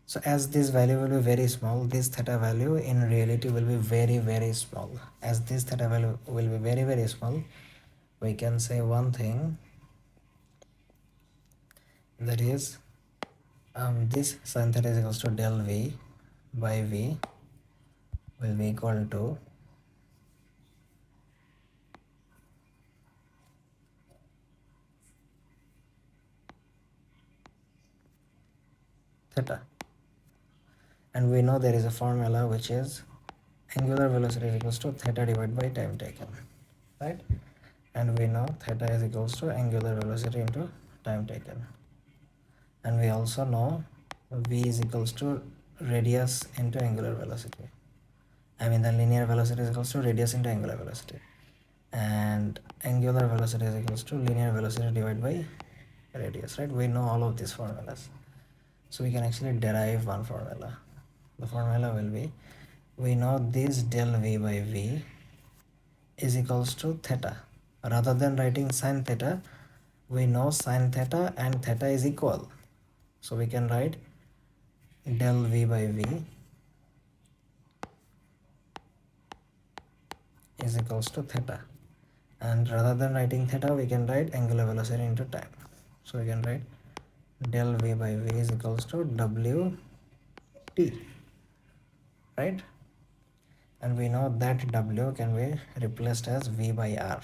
So as this value will be very small, this theta value in reality will be very, very small. As this theta value will be very, very small, we can say one thing, that is this sine theta is equals to del v by v will be equal to theta. And we know there is a formula which is angular velocity is equals to theta divided by time taken, right? And we know theta is equals to angular velocity into time taken. And we also know v is equals to radius into angular velocity. I mean the linear velocity is equals to radius into angular velocity. And angular velocity is equals to linear velocity divided by radius, right? We know all of these formulas. So we can actually derive one formula. The formula will be, we know this del v by v is equals to theta. Rather than writing sine theta, we know sine theta and theta is equal. So we can write del v by v is equals to theta. And rather than writing theta, we can write angular velocity into time. So we can write del v by v is equals to wt, right? And we know that w can be replaced as v by r.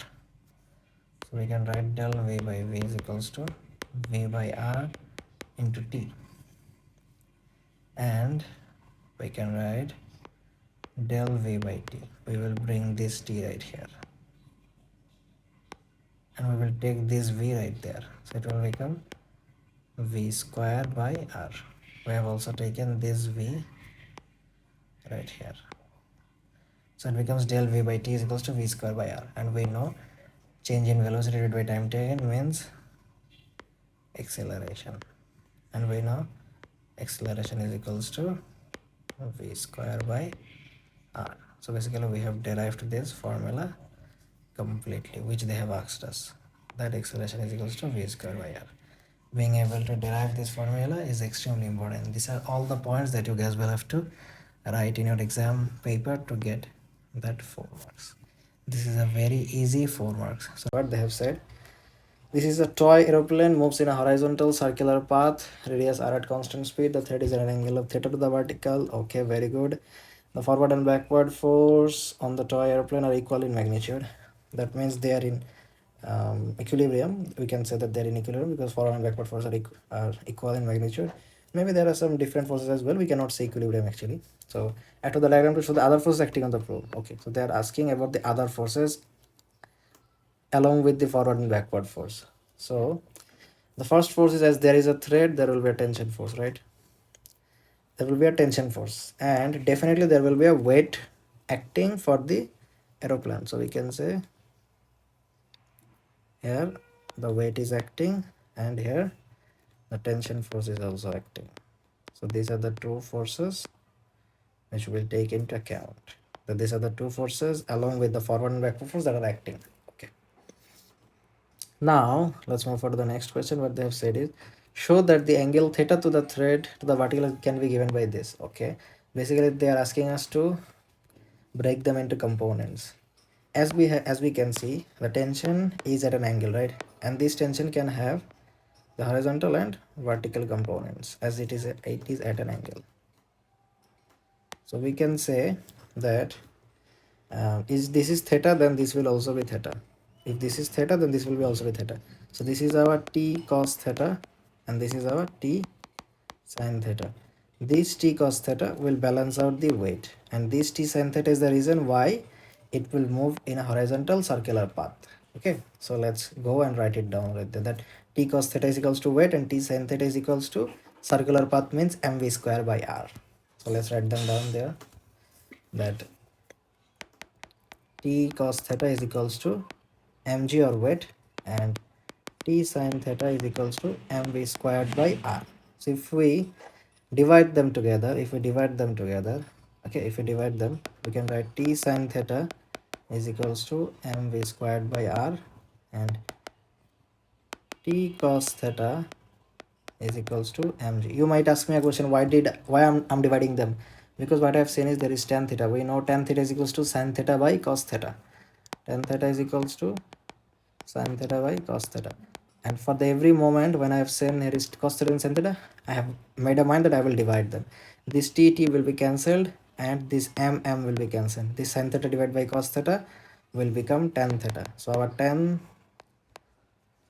So we can write del v by v is equals to v by r into t. And we can write del v by t. We will bring this t right here. And we will take this v right there. So it will become v square by r. We have also taken this v right here. So it becomes del v by t is equals to v square by r. And we know change in velocity divided by time taken means acceleration. And we know acceleration is equals to v square by r. So basically we have derived this formula completely, which they have asked us, that acceleration is equals to v square by r. Being able to derive this formula is extremely important. These are all the points that you guys will have to write in your exam paper to get that 4 marks. This is a very easy 4 marks. So what they have said, this is a toy aeroplane, moves in a horizontal circular path, radius r at constant speed, the thread is at an angle of theta to the vertical. Okay, very good. The forward and backward force on the toy aeroplane are equal in magnitude. That means they are in equilibrium. We can say that they're in equilibrium because forward and backward force are equal in magnitude. Maybe there are some different forces as well. We cannot say equilibrium actually. So add to the diagram to show the other forces acting on the probe. Okay, so they are asking about the other forces along with the forward and backward force. So the first force is, as there is a thread, there will be a tension force, right? there will be a tension force, and definitely there will be a weight acting for the aeroplane. So we can say here the weight is acting, and here the tension force is also acting. So these are the two forces which we'll take into account. So these are the two forces along with the forward and backward force that are acting. Okay. Now let's move on to the next question. What they have said is, show that the angle theta to the thread to the vertical can be given by this. Okay. Basically they are asking us to break them into components. As we can see, the tension is at an angle, right? And this tension can have the horizontal and vertical components, as it is at an angle. So we can say that is this is theta, then this will also be theta. If this is theta, then this will be also be theta. So this is our t cos theta, and this is our t sin theta. This t cos theta will balance out the weight, and this t sin theta is the reason why it will move in a horizontal circular path. Okay, so let's go and write it down right there, that t cos theta is equals to weight and t sin theta is equals to circular path, means mv square by r. So let's write them down there, that t cos theta is equals to mg or weight, and t sin theta is equals to mv squared by r. So if we divide them together, okay, if we divide them, we can write t sin theta is equals to mv squared by r, and t cos theta is equals to mg. You might ask me a question, why I'm dividing them? Because what I have seen is there is tan theta. We know tan theta is equals to sin theta by cos theta. Tan theta is equals to sin theta by cos theta. And for the every moment when I have seen here is cos theta and sin theta, I have made a mind that I will divide them. This t will be cancelled, and this m will be cancelled. This sin theta divided by cos theta will become tan theta. So our tan,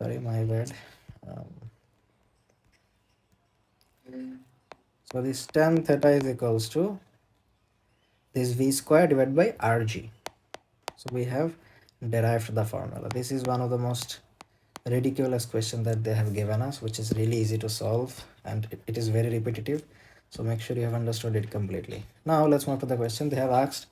sorry, my bad. Um, so this tan theta is equals to this v square divided by rg. So we have derived the formula. This is one of the most ridiculous question that they have given us, which is really easy to solve, and it is very repetitive. So make sure you have understood it completely. Now let's move to the question. They have asked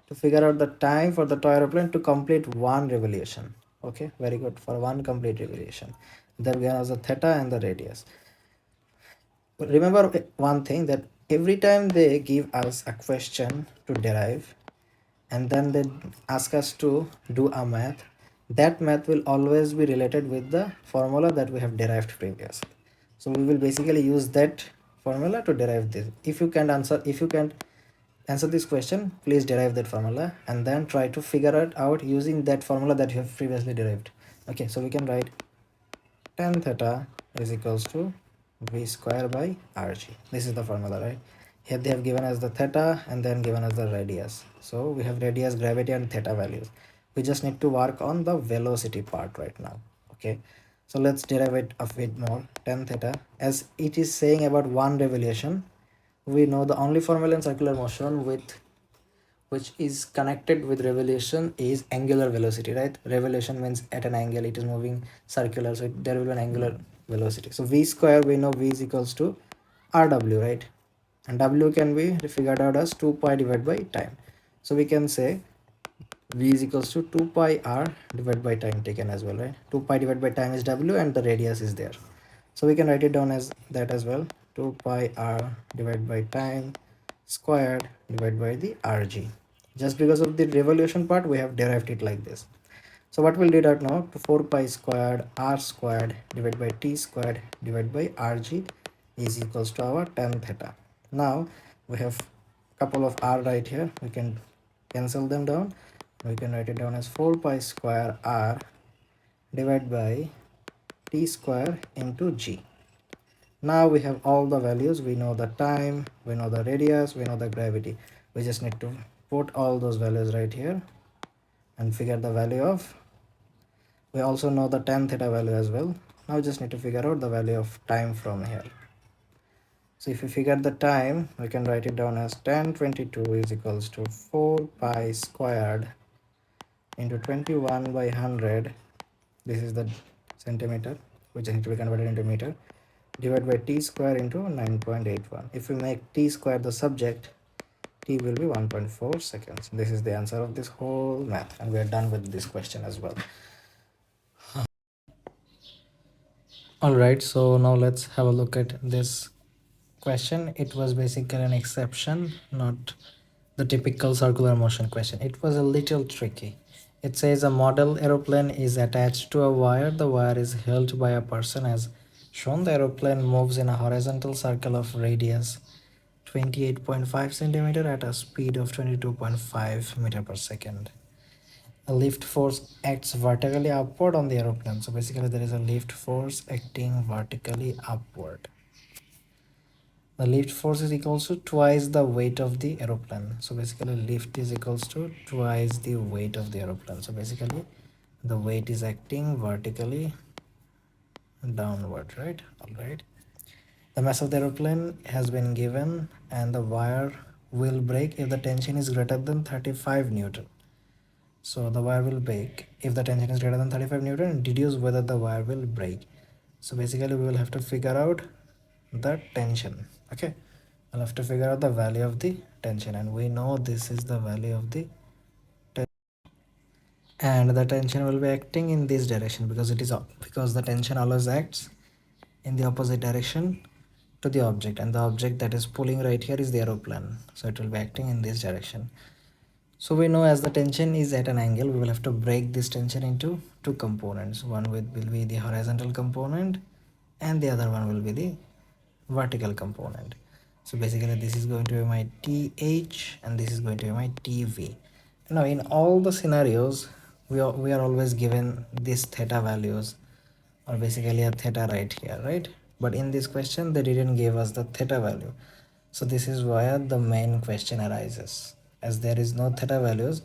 to figure out the time for the toy aeroplane to complete one revolution. Okay, very good. For one complete revolution, they've given us the theta and the radius. But remember one thing, that every time they give us a question to derive, and then they ask us to do a math, that math will always be related with the formula that we have derived previously. So we will basically use that formula to derive this. If you can't answer this question, please derive that formula and then try to figure it out using that formula that you have previously derived. Okay, so we can write tan theta is equals to v square by rg. This is the formula, right? Here they have given us the theta and then given us the radius. So we have radius, gravity, and theta values. We just need to work on the velocity part right now. Okay, so let's derive it a bit more. Tan theta, as it is saying about one revolution, we know the only formula in circular motion with which is connected with revolution is angular velocity, right? Revolution means at an angle, it is moving circular, so there will be an angular velocity. So v square, we know v is equals to rw, right? And w can be figured out as 2 pi divided by time. So we can say v is equals to 2 pi r divided by time taken as well, right? 2 pi divided by time is w, and the radius is there. So we can write it down as that as well. 2 pi r divided by time squared divided by the rg. Just because of the revolution part, we have derived it like this. So what we'll do that now, to 4 pi squared r squared divided by t squared divided by rg is equals to our tan theta. Now we have couple of r right here. We can cancel them down. We can write it down as 4 pi square r divided by t square into g. Now we have all the values. We know the time, we know the radius, we know the gravity. We just need to put all those values right here and figure the value of, we also know the tan theta value as well. Now we just need to figure out the value of time from here. So if we figure the time, we can write it down as tan 22 is equals to 4 pi squared into 21 by 100. This is the centimeter, which need to be converted into meter. divided by t square into 9.81. If we make t square the subject, t will be 1.4 seconds. This is the answer of this whole math, and we are done with this question as well. All right, so now let's have a look at this question. It was basically an exception, not the typical circular motion question. It was a little tricky. It says a model aeroplane is attached to a wire. The wire is held by a person as shown. The aeroplane moves in a horizontal circle of radius 28.5 centimeter at a speed of 22.5 meter per second. A lift force acts vertically upward on the aeroplane. So basically there is a lift force acting vertically upward. The lift force is equals to twice the weight of the aeroplane. So basically lift is equals to twice the weight of the aeroplane. So basically the weight is acting vertically downward, right? All right. The mass of the aeroplane has been given and the wire will break if the tension is greater than 35 Newton. So the wire will break if the tension is greater than 35 Newton and deduce whether the wire will break. So basically we will have to figure out the tension. Okay, I'll have to figure out the value of the tension, and we know this is the value of the tension, and the tension will be acting in this direction because it is because the tension always acts in the opposite direction to the object, and the object that is pulling right here is the aeroplane, so it will be acting in this direction. So we know as the tension is at an angle, we will have to break this tension into two components. One will be the horizontal component and the other one will be the vertical component. So basically this is going to be my TH and this is going to be my TV. Now in all the scenarios, we are always given these theta values, or basically a theta right here, right? But in this question they didn't give us the theta value. So this is why the main question arises. As there is no theta values,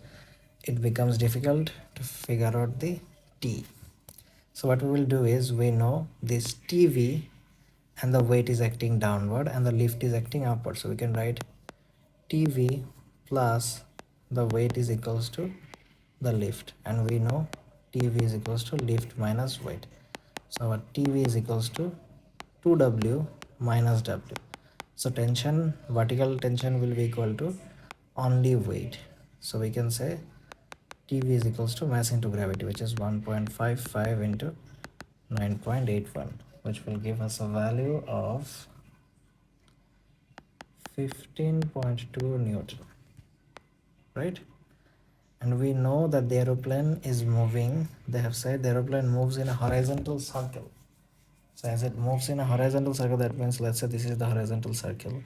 it becomes difficult to figure out the T. So what we will do is, we know this TV and the weight is acting downward and the lift is acting upward. So we can write TV plus the weight is equals to the lift, and we know TV is equals to lift minus weight. So our TV is equals to 2W minus W. So tension, vertical tension will be equal to only weight. So we can say TV is equals to mass into gravity, which is 1.55 into 9.81, which will give us a value of 15.2 Newton, right? And we know that the aeroplane is moving. They have said the aeroplane moves in a horizontal circle. So as it moves in a horizontal circle, that means let's say this is the horizontal circle.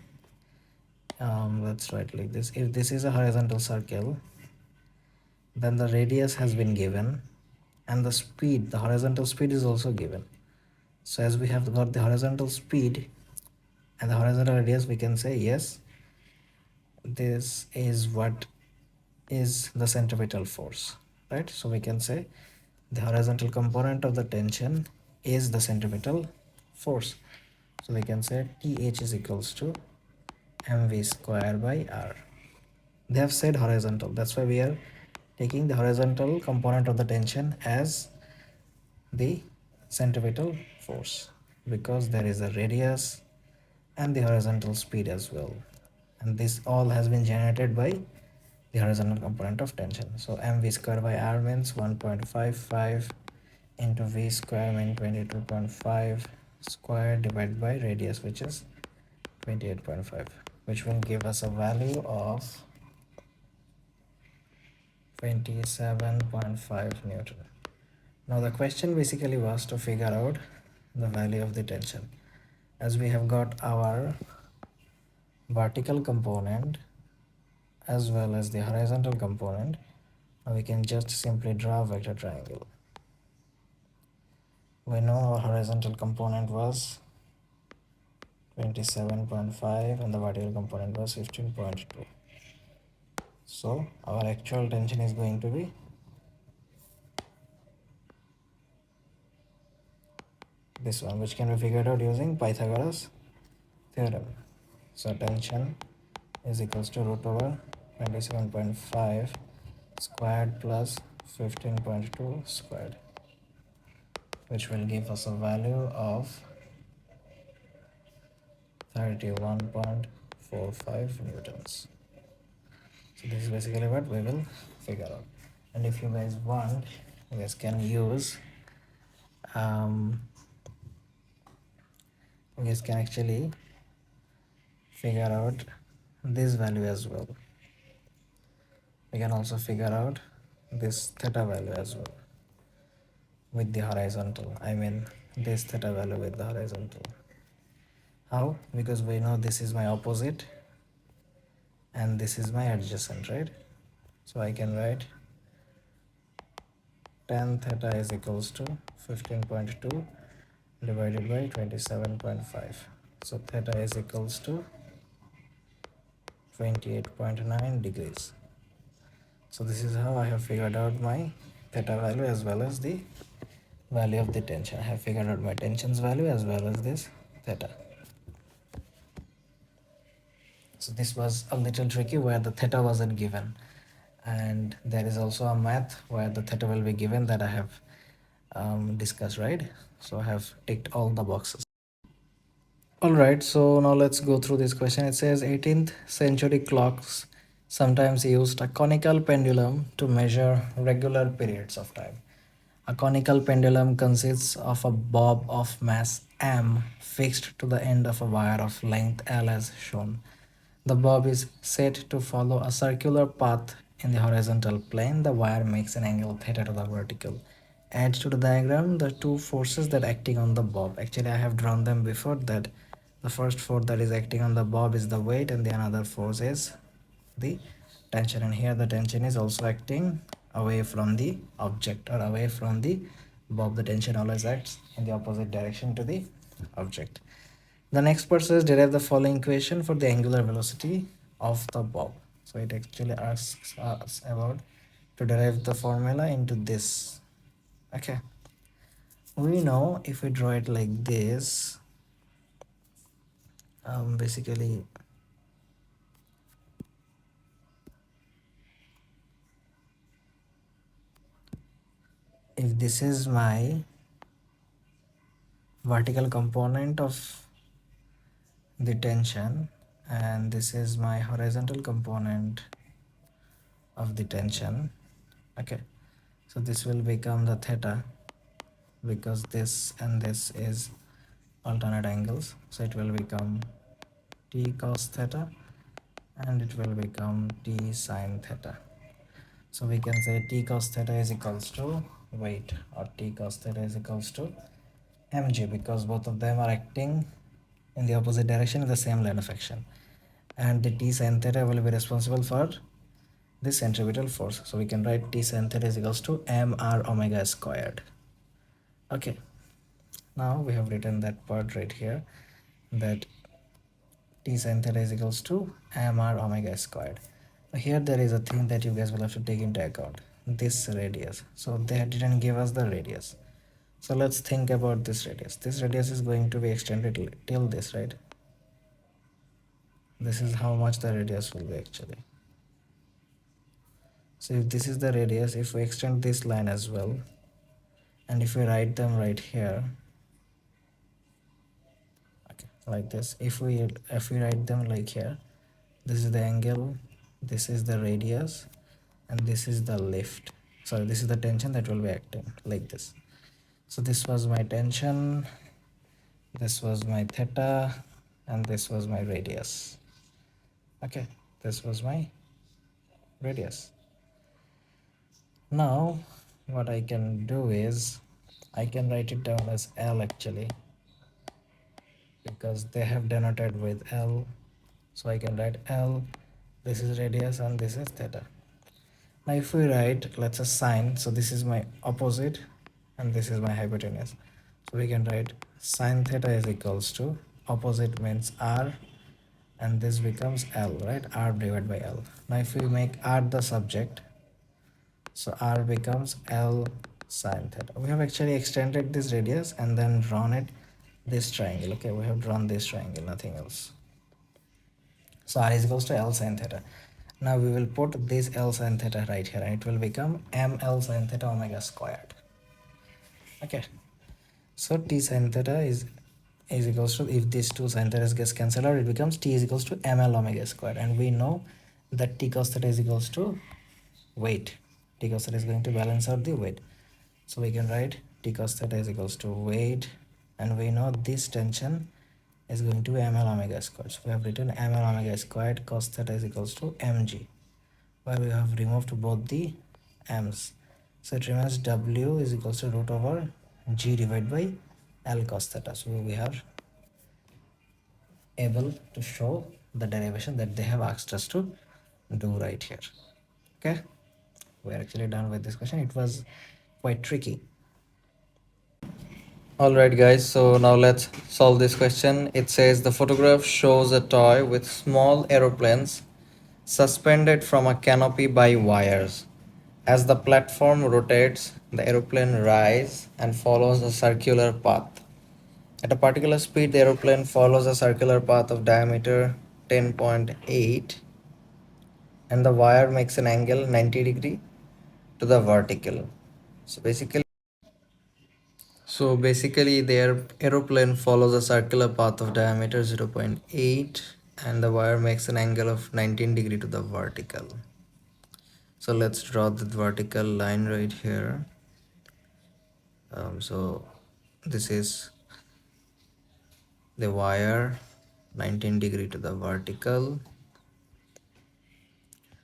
Let's write like this. If this is a horizontal circle, then the radius has been given and the speed, the horizontal speed is also given. So as we have got the horizontal speed and the horizontal radius, we can say yes, this is what is the centripetal force, right? So we can say the horizontal component of the tension is the centripetal force. So we can say TH is equals to mv square by r. They have said horizontal, that's why we are taking the horizontal component of the tension as the centripetal force, because there is a radius and the horizontal speed as well, and this all has been generated by the horizontal component of tension. So mv square by r means 1.55 into v square means 22.5 square divided by radius, which is 28.5, which will give us a value of 27.5 Newton. Now the question basically was to figure out the value of the tension. As we have got our vertical component as well as the horizontal component, now we can just simply draw a vector triangle. We know our horizontal component was 27.5 and the vertical component was 15.2. So our actual tension is going to be this one, which can be figured out using Pythagoras theorem. So tension is equals to root over 27.5 squared plus 15.2 squared, which will give us a value of 31.45 newtons. So this is basically what we will figure out. And if you guys want, you guys can use um, you guys can actually figure out this value as well. We can also figure out this theta value as well with the horizontal. I mean this theta value with the horizontal. How? Because we know this is my opposite and this is my adjacent, right? So I can write tan theta is equals to 15.2 divided by 27.5. So theta is equals to 28.9 degrees. So this is how I have figured out my theta value as well as the value of the tension. I have figured out my tension's value as well as this theta. So this was a little tricky where the theta wasn't given, and there is also a math where the theta will be given that I have discussed, right? So I have ticked all the boxes. All right, so now let's go through this question. It says 18th century clocks sometimes used a conical pendulum to measure regular periods of time. A conical pendulum consists of a bob of mass m fixed to the end of a wire of length l as shown. The bob is set to follow a circular path in the horizontal plane. The wire makes an angle theta to the vertical. Add to the diagram the two forces that acting on the bob. Actually, I have drawn them before that. The first force that is acting on the bob is the weight, and the another force is the tension. And here the tension is also acting away from the object or away from the bob. The tension always acts in the opposite direction to the object. The next part says derive the following equation for the angular velocity of the bob. So it actually asks us about to derive the formula into this. Okay. We know if we draw it like this, basically if this is my vertical component of the tension and this is my horizontal component of the tension, okay, so this will become the theta because this and this is alternate angles, so it will become t cos theta and it will become t sin theta. So we can say t cos theta is equals to weight, or t cos theta is equals to mg, because both of them are acting in the opposite direction in the same line of action, and the t sin theta will be responsible for this centripetal force. So we can write t sin theta is equals to mr omega squared. Okay, now we have written that part right here, that t sin theta is equals to mr omega squared. Here there is a thing that you guys will have to take into account, this radius. So they didn't give us the radius, so let's think about this radius. This radius is going to be extended till this, right? This is how much the radius will be actually. So if this is the radius, if we extend this line as well, and if we write them right here, okay, like this, if we write them like here, this is the angle, this is the radius, and this is the lift, sorry, this is the tension that will be acting like this. So this was my tension, this was my theta, and this was my radius. Okay, this was my radius. Now what I can do is I can write it down as L actually, because they have denoted with L. So I can write L, this is radius and this is theta. Now if we write, let's say sine, so this is my opposite and this is my hypotenuse. So we can write sine theta is equals to, opposite means R, and this becomes L, right? R divided by L. Now if we make R the subject, so R becomes L sine theta. We have actually extended this radius and then drawn it this triangle. Okay, we have drawn this triangle, nothing else. So R is equals to L sine theta. Now we will put this L sine theta right here and it will become ML sine theta omega squared. Okay, so T sine theta is is equals to, if these two sin theta gets cancelled out, it becomes t is equals to ml omega squared, and we know that t cos theta is equals to weight. T cos theta is going to balance out the weight, so we can write t cos theta is equals to weight, and we know this tension is going to be ml omega squared, so we have written ml omega squared cos theta is equals to mg, where we have removed both the m's, so it remains w is equals to root over g divided by l cos theta. So we are able to show the derivation that they have asked us to do right here. Okay, we are actually done with this question. It was quite tricky. Alright guys, so now let's solve this question. It says the photograph shows a toy with small aeroplanes suspended from a canopy by wires. As the platform rotates, the aeroplane rises and follows a circular path. At a particular speed, the aeroplane follows a circular path of diameter 10.8, and the wire makes an angle 90 degree to the vertical. So basically their aeroplane follows a circular path of diameter 0.8, and the wire makes an angle of 19 degree to the vertical. So let's draw the vertical line right here. So this is the wire, 19 degree to the vertical.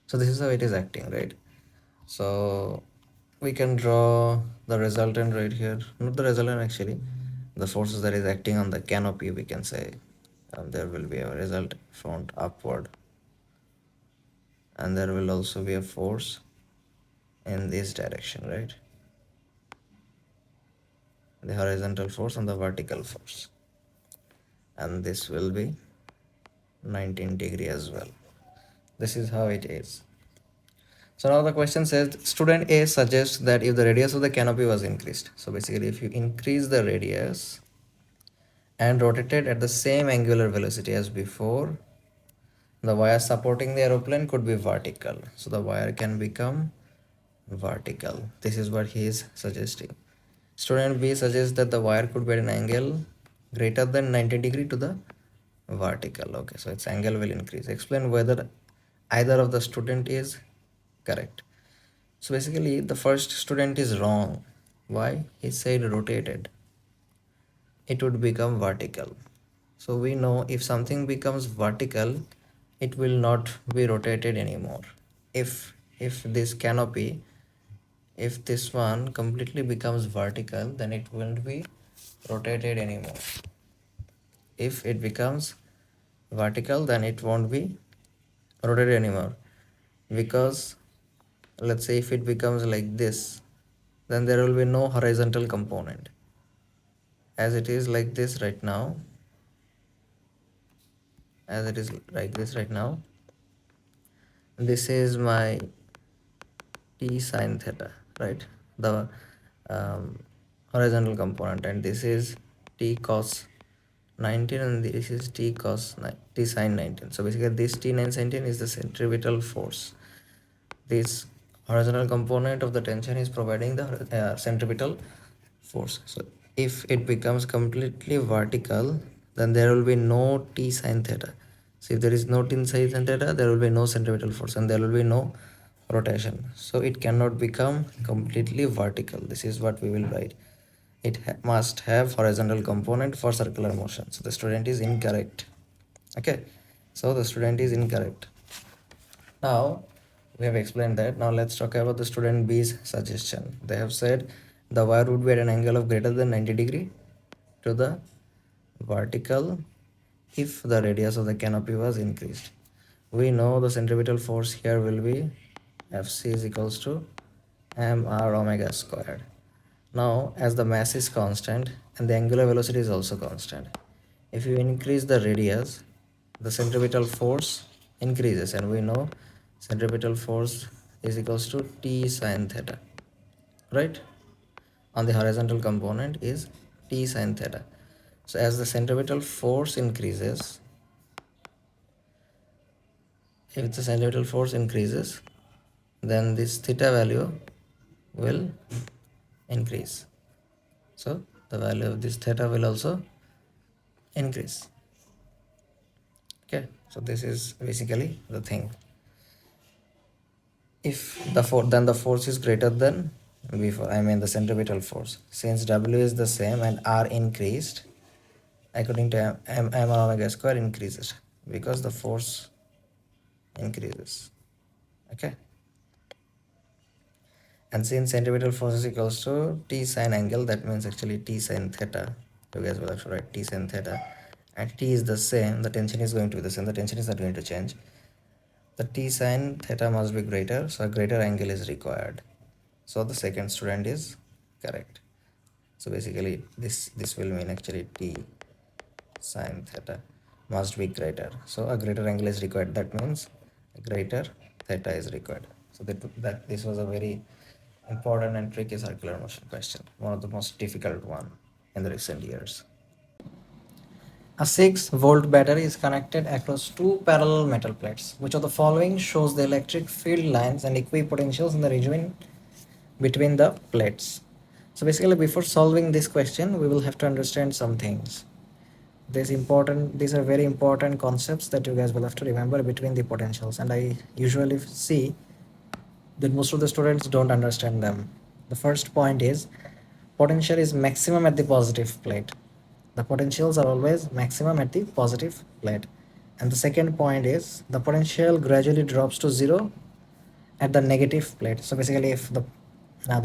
So this is how it is acting, right? So we can draw the resultant right here, not the resultant actually, the forces that is acting on the canopy, we can say. There will be a result front upward, and there will also be a force in this direction, right? The horizontal force and the vertical force, and this will be 19 degree as well. This is how it is. So now the question says student A suggests that if the radius of the canopy was increased, so basically if you increase the radius and rotated at the same angular velocity as before, the wire supporting the aeroplane could be vertical. So the wire can become vertical. This is what he is suggesting. Student B suggests that the wire could be at an angle greater than 90 degree to the vertical. Okay, so its angle will increase. Explain whether either of the student is correct. So basically the first student is wrong. Why? He said rotated. It would become vertical. So we know if something becomes vertical, it will not be rotated anymore. If this canopy, if this one completely becomes vertical, then it won't be rotated anymore. If it becomes vertical, then it won't be rotated anymore, because let's say if it becomes like this, then there will be no horizontal component. As it is like this right now, as it is like this right now, this is my t sine theta, right? The horizontal component, and this is t cos 19, and this is t cos t sine 19. So basically this t 19 is the centripetal force. This horizontal component of the tension is providing the centripetal force. So if it becomes completely vertical, then there will be no t sine theta. So if there is no t sine theta, there will be no centripetal force, and there will be no rotation. So it cannot become completely vertical. This is what we will write. It must have horizontal component for circular motion. So the student is incorrect. Okay, so the student is incorrect. Now we have explained that. Now let's talk about the student B's suggestion. They have said the wire would be at an angle of greater than 90 degree to the vertical if the radius of the canopy was increased. We know the centripetal force here will be Fc is equals to mr omega squared. Now as the mass is constant and the angular velocity is also constant, if you increase the radius, the centripetal force increases, and we know centripetal force is equals to t sine theta, right? On the horizontal component is t sine theta. So as the centripetal force increases, if the centripetal force increases, then this theta value will increase. So the value of this theta will also increase. Okay, so this is basically the thing. If then the force is greater than before, I mean the centripetal force, since W is the same and R increased according to m omega square increases because the force increases. Okay, and since centripetal force is equals to T sine angle, that means actually T sine theta. You guys will have to write T sine theta, and T is the same, the tension is going to be the same, the tension is not going to change. The T sine theta must be greater, so a greater angle is required. So the second student is correct. So basically this will mean actually T sine theta must be greater. So a greater angle is required. That means a greater theta is required. So that this was a very important and tricky circular motion question. One of the most difficult one in the recent years. A 6-volt battery is connected across two parallel metal plates. Which of the following shows the electric field lines and equipotentials in the region between the plates? So basically, before solving this question, we will have to understand some things. These are very important concepts that you guys will have to remember between the potentials, and I usually see that most of the students don't understand them. The first point is potential is maximum at the positive plate. The potentials are always maximum at the positive plate. And the second point is the potential gradually drops to zero at the negative plate. So basically, if the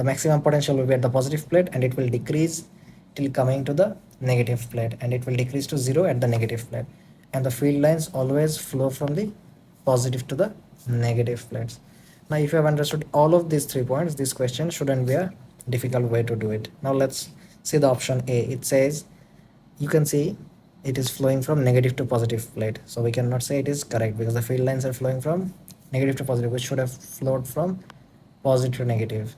maximum potential will be at the positive plate, and it will decrease till coming to the negative plate, and it will decrease to zero at the negative plate. And the field lines always flow from the positive to the negative plates. Now, if you have understood all of these 3 points, this question shouldn't be a difficult way to do it. Now, let's see the option A. It says, you can see it is flowing from negative to positive plate. So we cannot say it is correct because the field lines are flowing from negative to positive, which should have flowed from positive to negative.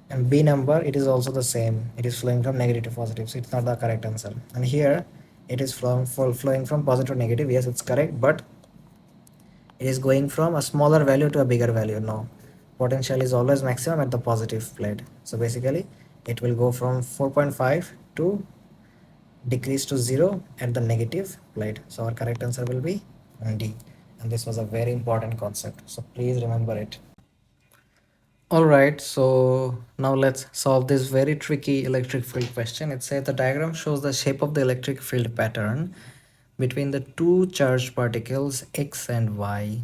And B number, it is also the same. It is flowing from negative to positive. So it's not the correct answer. And here it is flowing from positive to negative. Yes, it's correct, but it is going from a smaller value to a bigger value. No, potential is always maximum at the positive plate. So basically it will go from 4.5 to decrease to 0 at the negative plate. So our correct answer will be D. And this was a very important concept. So please remember it. Alright, so now let's solve this very tricky electric field question. It says the diagram shows the shape of the electric field pattern between the two charged particles X and Y.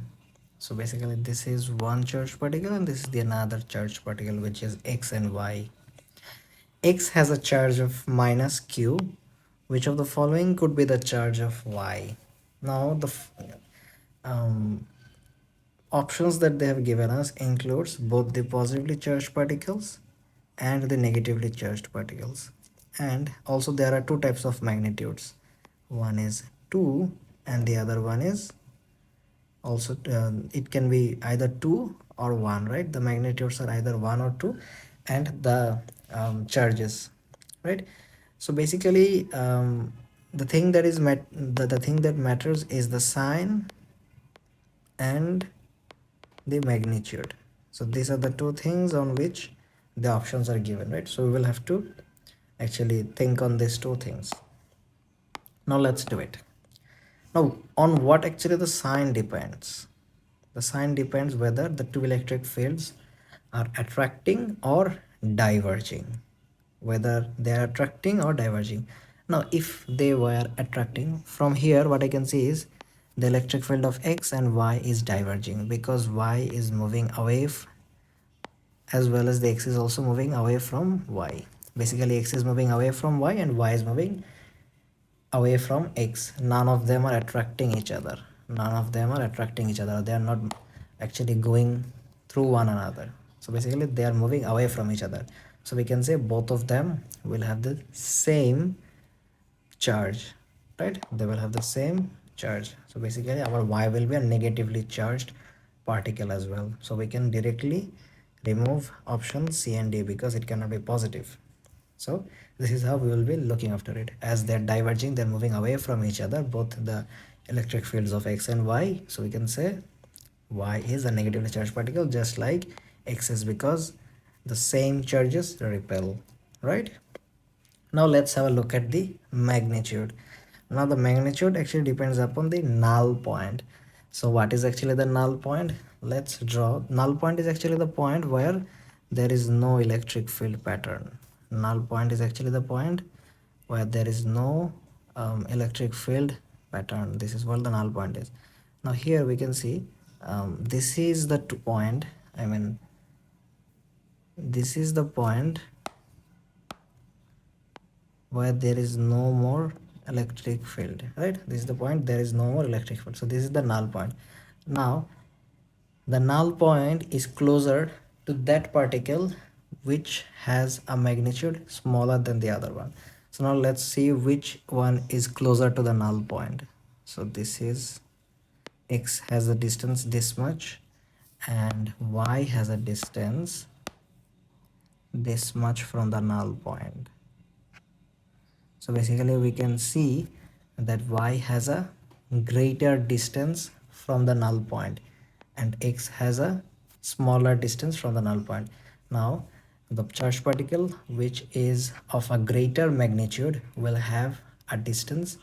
So basically this is one charged particle and this is the another charged particle, which is X and Y. X has a charge of minus Q. Which of the following could be the charge of Y? Now the options that they have given us includes both the positively charged particles and the negatively charged particles. And also there are two types of magnitudes. One is 2 and the other one is also it can be either 2 or 1, right? The magnitudes are either 1 or 2, and the charges, right? So basically the thing that is the thing that matters is the sign and the magnitude. So these are the two things on which the options are given, right? So we will have to actually think on these two things. Now let's do it. Now, on what actually the sign depends? The sign depends whether the two electric fields are attracting or diverging. Whether they are attracting or diverging. Now, if they were attracting, from here what I can see is the electric field of X and Y is diverging because Y is moving away as well as the X is also moving away from Y. Basically, X is moving away from Y and Y is moving away from X. None of them are attracting each other. None of them are attracting each other. They are not actually going through one another. So basically they are moving away from each other. So we can say both of them will have the same charge, right? They will have the same charge. So basically our Y will be a negatively charged particle as well. So we can directly remove option C and D because it cannot be positive. So this is how we will be looking after it. As they're diverging, they're moving away from each other, both the electric fields of X and Y. So we can say Y is a negatively charged particle, just like X is, because the same charges repel, right? Now let's have a look at the magnitude. Now the magnitude actually depends upon the null point. So what is actually the null point? Let's draw. Null point is actually the point where there is no electric field pattern. Null point is actually the point where there is no electric field pattern. This is what the null point is. Now here we can see this is the point. I mean, this is the point where there is no more electric field, right? This is the point, there is no more electric field. So this is the null point. Now the null point is closer to that particle which has a magnitude smaller than the other one. So now let's see which one is closer to the null point. So this is x has a distance this much and y has a distance this much from the null point. So basically we can see that y has a greater distance from the null point and x has a smaller distance from the null point. Now the charged particle which is of a greater magnitude will have a distance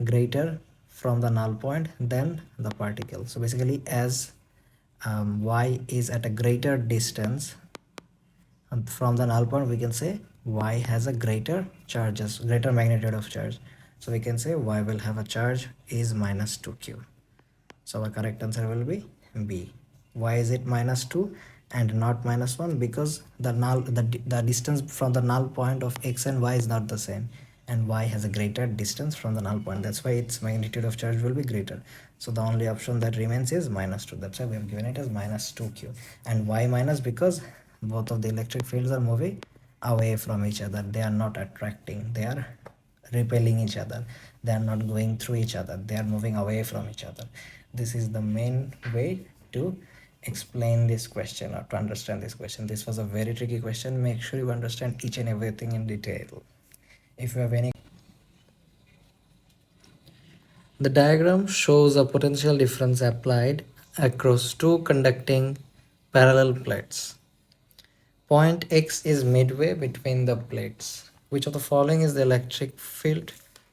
greater from the null point than the particle. So basically as y is at a greater distance from the null point, we can say y has a greater magnitude of charge. So we can say y will have a charge is minus 2q. So our correct answer will be B. Why is it minus 2 and not minus 1? Because the distance from the null point of x and y is not the same, and y has a greater distance from the null point. That's why its magnitude of charge will be greater. So the only option that remains is minus 2. That's why we have given it as minus 2q. And why minus? Because both of the electric fields are moving away from each other. They are not attracting. They are repelling each other. They are not going through each other. They are moving away from each other. This is the main way to explain this question or to understand this question. This was a very tricky question. Make sure you understand each and everything in detail. If you have any, the diagram shows a potential difference applied across two conducting parallel plates. Point X is midway between the plates. Which of the following is the electric field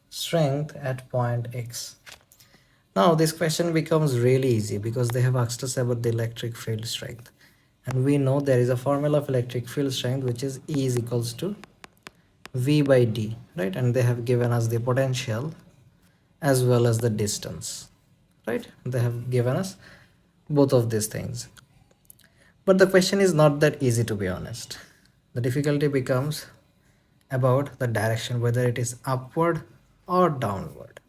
strength at point X? Now this question becomes really easy because they have asked us about the electric field strength. And we know there is a formula of electric field strength which is E is equals to V by D, right? And they have given us the potential as well as the distance, right? They have given us both of these things. But the question is not that easy, to be honest. The difficulty becomes about the direction, whether it is upward or downward.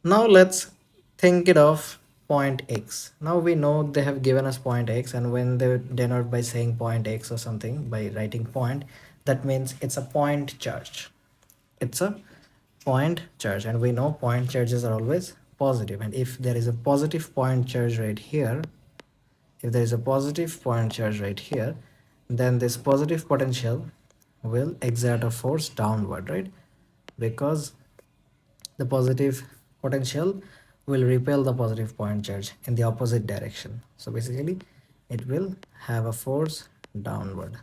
Now let's think it of point X. Now we know they have given us point X, and when they denote by saying point X or something by writing point, that means it's a point charge. It's a point charge, and we know point charges are always positive. And if there is a positive point charge right here, if there is a positive point charge right here, then this positive potential will exert a force downward, right? Because the positive potential will repel the positive point charge in the opposite direction. So basically it will have a force downward.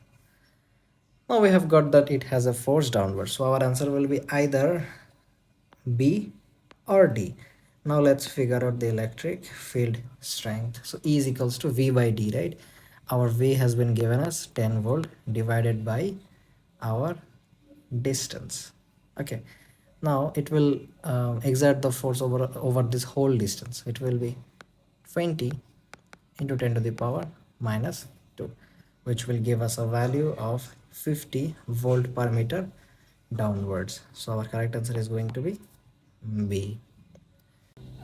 Now we have got that it has a force downward, so our answer will be either B or D. Now let's figure out the electric field strength. So E is equals to V by D, right? Our V has been given us 10 volt divided by our distance. Okay, now it will exert the force over this whole distance. It will be 20 into 10 to the power minus 2, which will give us a value of 50 volt per meter downwards. So our correct answer is going to be B.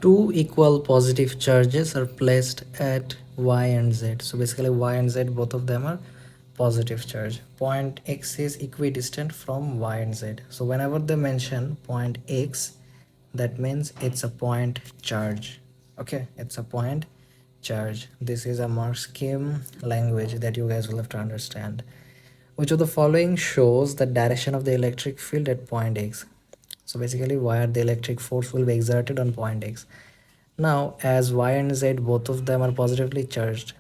Two equal positive charges are placed at y and z. So basically y and z, both of them are positive charge. Point X is equidistant from y and z. So whenever they mention point X, that means it's a point charge. Okay, it's a point charge. This is a mark scheme language that you guys will have to understand. Which of the following shows the direction of the electric field at point X? So basically where the electric force will be exerted on point X. Now as y and z, both of them are positively charged,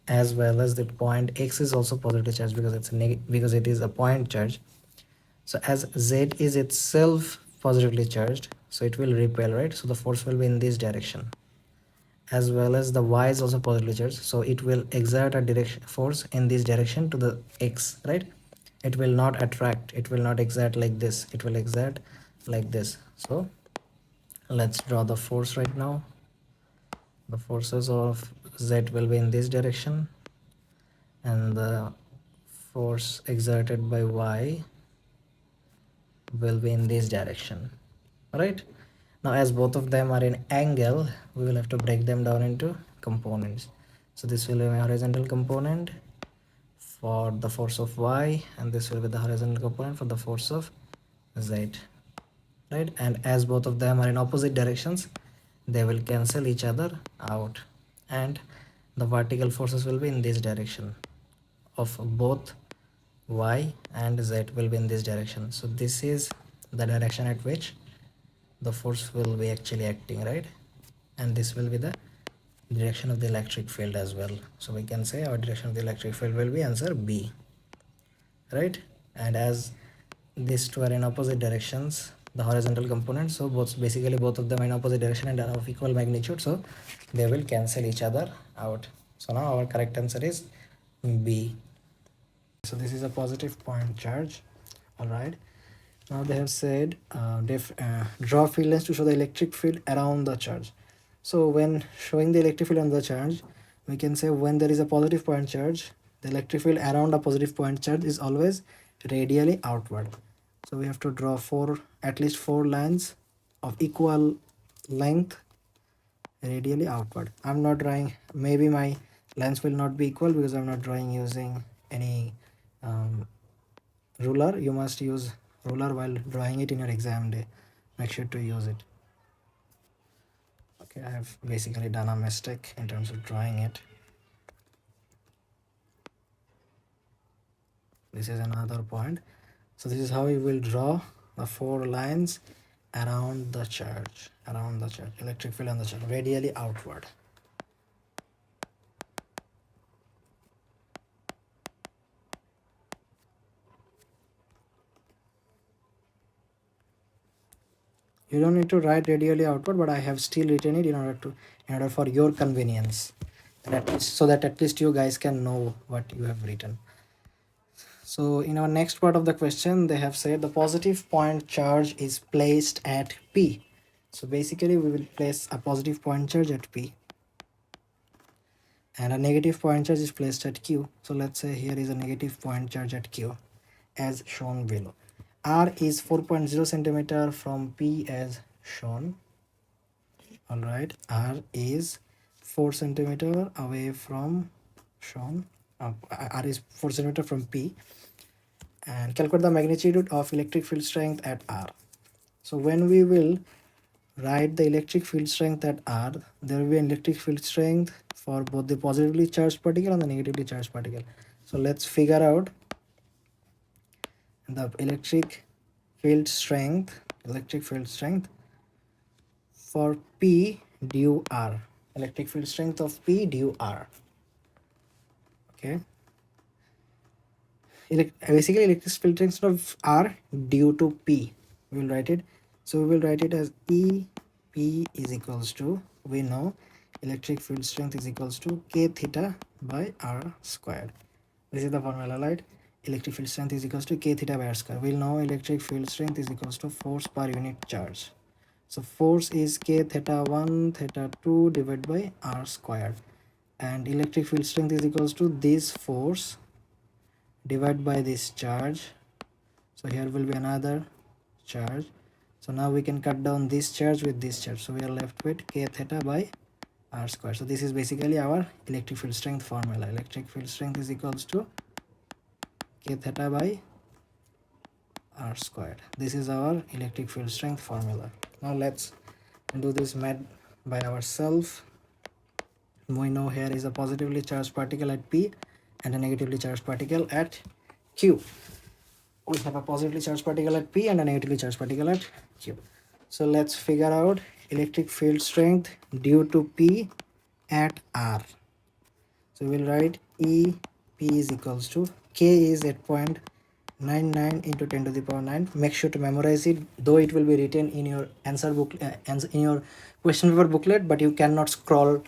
as well as the point X is also positively charged because it's because it is a point charge. So as z is itself positively charged, so it will repel, right? So the force will be in this direction, as well as the y is also positively charged, so it will exert a direction force in this direction to the x, right? It will not attract, it will not exert like this, it will exert like this. So let's draw the force right now. The forces of z will be in this direction, and the force exerted by y will be in this direction, right? Now as both of them are in angle, we will have to break them down into components. So this will be a horizontal component for the force of y, and this will be the horizontal component for the force of z, right? And as both of them are in opposite directions, they will cancel each other out, and the vertical forces will be in this direction of both y and z will be in this direction. So this is the direction at which the force will be actually acting, right? And this will be the direction of the electric field as well. So we can say our direction of the electric field will be answer B, right? And as these two are in opposite directions, the horizontal components, so basically both of them are in opposite direction and are of equal magnitude, so they will cancel each other out. So now our correct answer is B. So this is a positive point charge. All right, now they have said draw field lines to show the electric field around the charge. So when showing the electric field on the charge, we can say when there is a positive point charge, the electric field around a positive point charge is always radially outward. So we have to draw at least four lines of equal length radially outward. I'm not drawing, maybe my lines will not be equal because I'm not drawing using any ruler. You must use ruler while drawing it in your exam day. Make sure to use it. Okay, I have basically done a mistake in terms of drawing it. This is another point. So this is how you will draw the four lines around the charge, electric field on the charge, radially outward. You don't need to write radially outward, but I have still written it in order for your convenience, so that at least you guys can know what you have written. So in our next part of the question, they have said the positive point charge is placed at P. So basically we will place a positive point charge at P, and a negative point charge is placed at Q. So let's say here is a negative point charge at Q as shown below. R is 4.0 centimeter from P as shown. All right, R is 4 centimeter away from shown. R is 4 centimeter from P, and calculate the magnitude of electric field strength at R. So when we will write the electric field strength at R, there will be an electric field strength for both the positively charged particle and the negatively charged particle. So let's figure out the electric field strength for P due R. Electric field strength of P due R. Okay. Basically electric field strength of R due to P. We will write it. So we will write it as EP is equals to, we know electric field strength is equals to K theta by R squared. This is the formula, right? Electric field strength is equals to K theta by R squared. We'll know electric field strength is equals to force per unit charge. So force is K theta 1 theta 2 divided by R squared, and electric field strength is equals to this force divided by this charge. So here will be another charge. So now we can cut down this charge with this charge. So we are left with K theta by R squared. So this is basically our electric field strength formula. Electric field strength is equals to K theta by R squared. This is our electric field strength formula. Now let's do this math by ourselves. We know here is a positively charged particle at P and a negatively charged particle at Q. We have a positively charged particle at P and a negatively charged particle at Q. So let's figure out electric field strength due to P at R. So we'll write EP is equals to K is 8.9 99 into 10 to the power 9. Make sure to memorize it, though it will be written in your answer book, in your question paper booklet, but you cannot scroll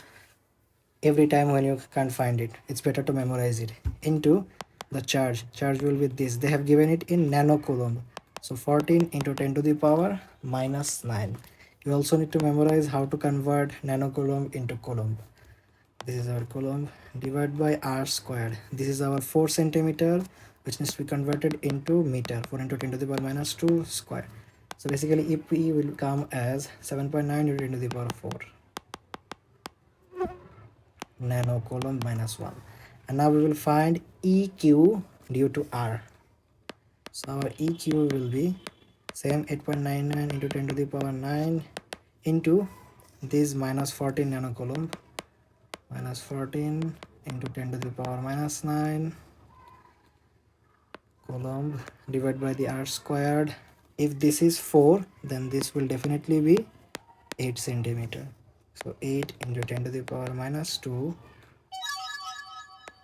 every time when you can't find it. It's better to memorize it. Into the charge will be this. They have given it in nanocoulomb, so 14 into 10 to the power minus 9. You also need to memorize how to convert nanocoulomb into coulomb. This is our coulomb, divided by r squared. This is our 4 centimeter, which needs to be converted into meter. 4 into 10 to the power minus 2 square. So basically EP will come as 7.9 into 10 to the power 4 nanocoulomb minus 1. And now we will find EQ due to R. So our EQ will be same 8.99 into 10 to the power 9 into this minus 14 nanocoulomb, minus 14 into 10 to the power minus 9 coulomb divided by the r squared. If this is 4, then this will definitely be 8 centimeter. So 8 into 10 to the power minus 2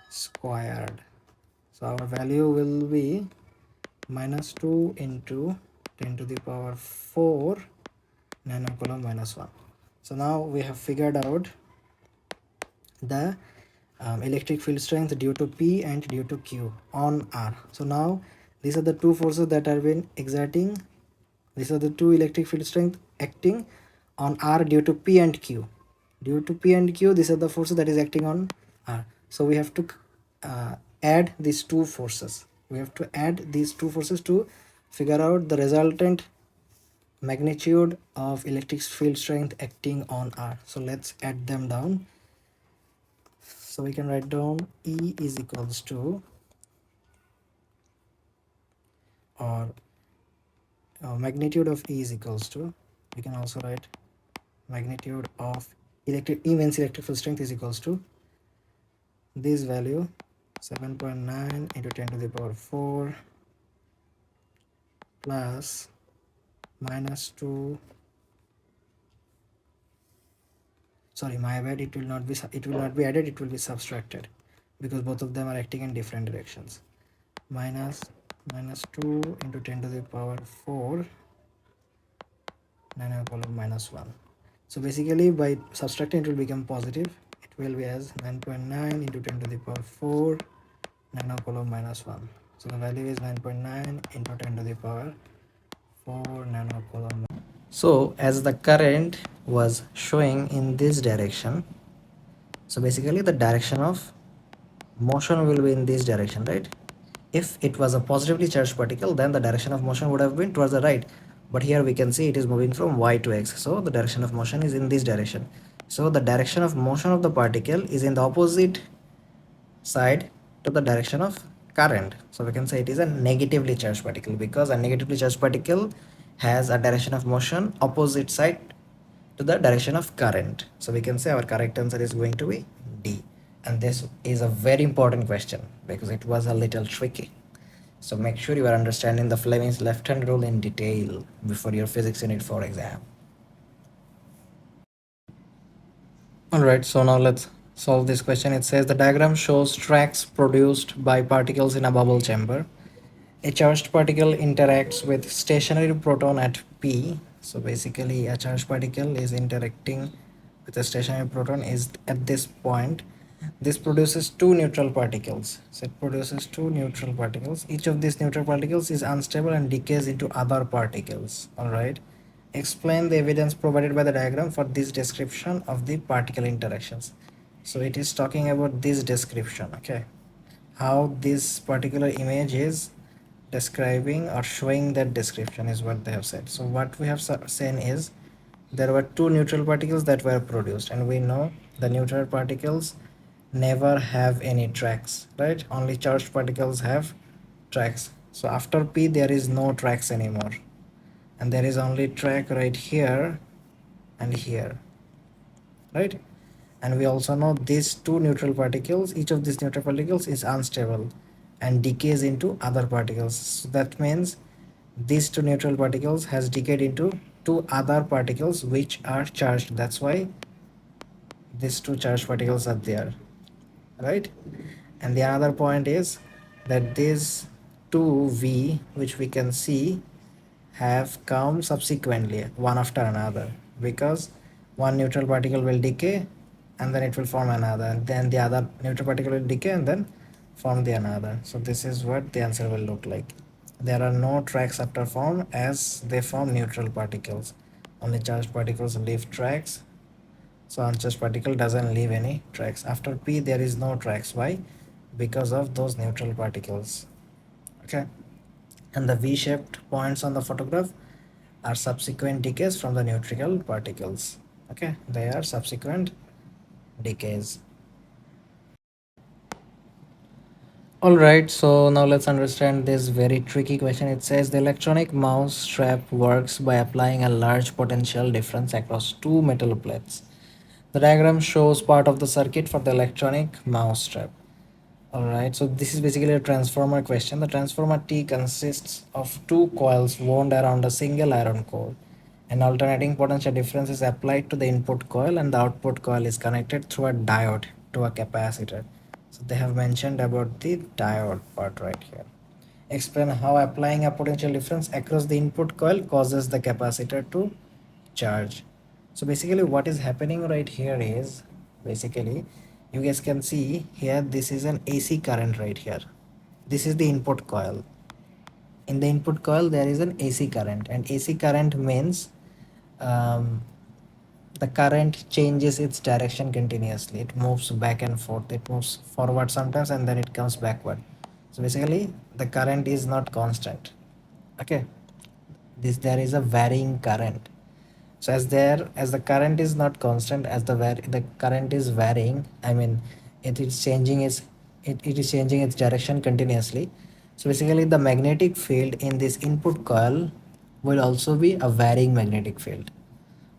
squared. So our value will be minus 2 into 10 to the power 4 nanocoulomb minus 1. So now we have figured out the electric field strength due to P and due to Q on R. So now these are the two forces that are been exerting. These are the two electric field strength acting on R due to P and Q. Due to P and Q, these are the forces that is acting on R. So we have to add these two forces. We have to add these two forces to figure out the resultant magnitude of electric field strength acting on R. So let's add them down. So we can write down E is equals to, or magnitude of E is equals to, we can also write magnitude of E means electric field strength is equals to this value 7.9 into 10 to the power 4 plus minus 2, sorry, my bad, it will not be added, it will be subtracted, because both of them are acting in different directions. Minus 2 into 10 to the power 4 nanocoulomb minus 1. So basically by subtracting it will become positive. It will be as 9.9 into 10 to the power 4 nanocoulomb minus 1. So the value is 9.9 into 10 to the power 4 nanocoulomb. So as the current was showing in this direction, so basically the direction of motion will be in this direction, right? If it was a positively charged particle, then the direction of motion would have been towards the right, but here we can see it is moving from y to x, so the direction of motion is in this direction. So the direction of motion of the particle is in the opposite side to the direction of current. So we can say it is a negatively charged particle, because a negatively charged particle has a direction of motion opposite side to the direction of current. So we can say our correct answer is going to be D. And this is a very important question because it was a little tricky. So make sure you are understanding the Fleming's left-hand rule in detail before your physics unit 4 exam. Alright, so now let's solve this question. It says the diagram shows tracks produced by particles in a bubble chamber. A charged particle interacts with stationary proton at P. So basically a charged particle is interacting with a stationary proton is at this point. This produces two neutral particles. So it produces two neutral particles. Each of these neutral particles is unstable and decays into other particles. Alright. Explain the evidence provided by the diagram for this description of the particle interactions. So it is talking about this description, okay, how this particular image is describing or showing that description is what they have said. So what we have seen is there were two neutral particles that were produced, and we know the neutral particles never have any tracks, right? Only charged particles have tracks. So after P there is no tracks anymore, and there is only track right here and here, right? And we also know these two neutral particles, each of these neutral particles is unstable and decays into other particles. So that means these two neutral particles has decayed into two other particles which are charged. That's why these two charged particles are there, right? And the other point is that these 2V, which we can see have come subsequently one after another, because one neutral particle will decay and then it will form another, and then the other neutral particle will decay and then form the another. So this is what the answer will look like. There are no tracks after form as they form neutral particles. Only charged particles leave tracks. So uncharged particle doesn't leave any tracks. After P there is no tracks. Why? Because of those neutral particles. Okay. And the V-shaped points on the photograph are subsequent decays from the neutral particles. Okay, they are subsequent decays. All right, so now let's understand this very tricky question. It says the electronic mouse strap works by applying a large potential difference across two metal plates. The diagram shows part of the circuit for the electronic mouse strap. Alright, so this is basically a transformer question. The transformer T consists of two coils wound around a single iron core. An alternating potential difference is applied to the input coil and the output coil is connected through a diode to a capacitor. So they have mentioned about the diode part right here. Explain how applying a potential difference across the input coil causes the capacitor to charge. So basically what is happening right here is, basically you guys can see here, this is an AC current right here. This is the input coil. In the input coil there is an AC current, and AC current means um, the current changes its direction continuously. It moves back and forth. It moves forward sometimes and then it comes backward. So basically the current is not constant. Okay, this, there is a varying current. So as the current is not constant, as the current is varying, I mean it is changing it is changing its direction continuously. So basically the magnetic field in this input coil will also be a varying magnetic field,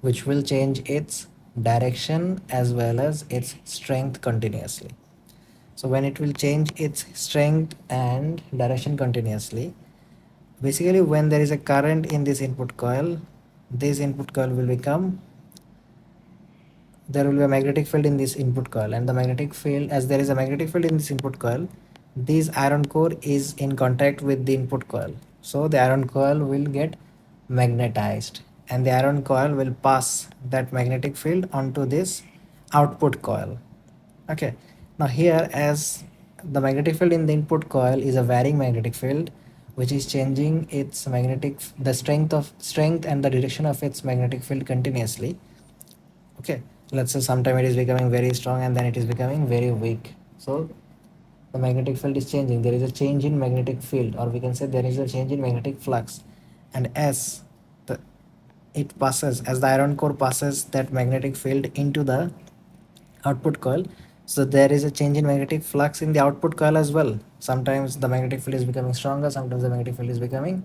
which will change its direction as well as its strength continuously. So when it will change its strength and direction continuously, basically when there is a current in this input coil will become, there will be a magnetic field in this input coil, and the magnetic field, as there is a magnetic field in this input coil, this iron core is in contact with the input coil, so the iron coil will get magnetized and the iron coil will pass that magnetic field onto this output coil. Okay, now here, as the magnetic field in the input coil is a varying magnetic field which is changing its the strength and the direction of its magnetic field continuously. Okay, let's say sometime it is becoming very strong and then it is becoming very weak. So the magnetic field is changing. There is a change in magnetic field, or we can say there is a change in magnetic flux. And as the it passes, as the iron core passes that magnetic field into the output coil, so there is a change in magnetic flux in the output coil as well. Sometimes the magnetic field is becoming stronger, sometimes the magnetic field is becoming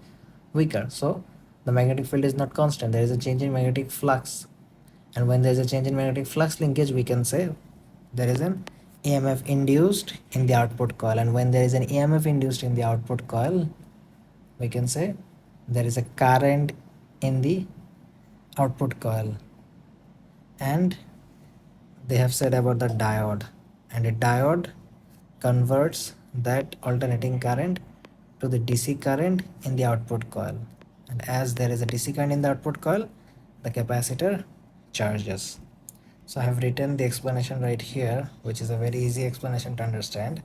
weaker. So the magnetic field is not constant. There is a change in magnetic flux, and when there is a change in magnetic flux linkage, we can say there is an EMF induced in the output coil. And when there is an EMF induced in the output coil, we can say there is a current in the output coil. And they have said about the diode, and a diode converts that alternating current to the DC current in the output coil. And as there is a DC current in the output coil, the capacitor charges. So I have written the explanation right here, which is a very easy explanation to understand.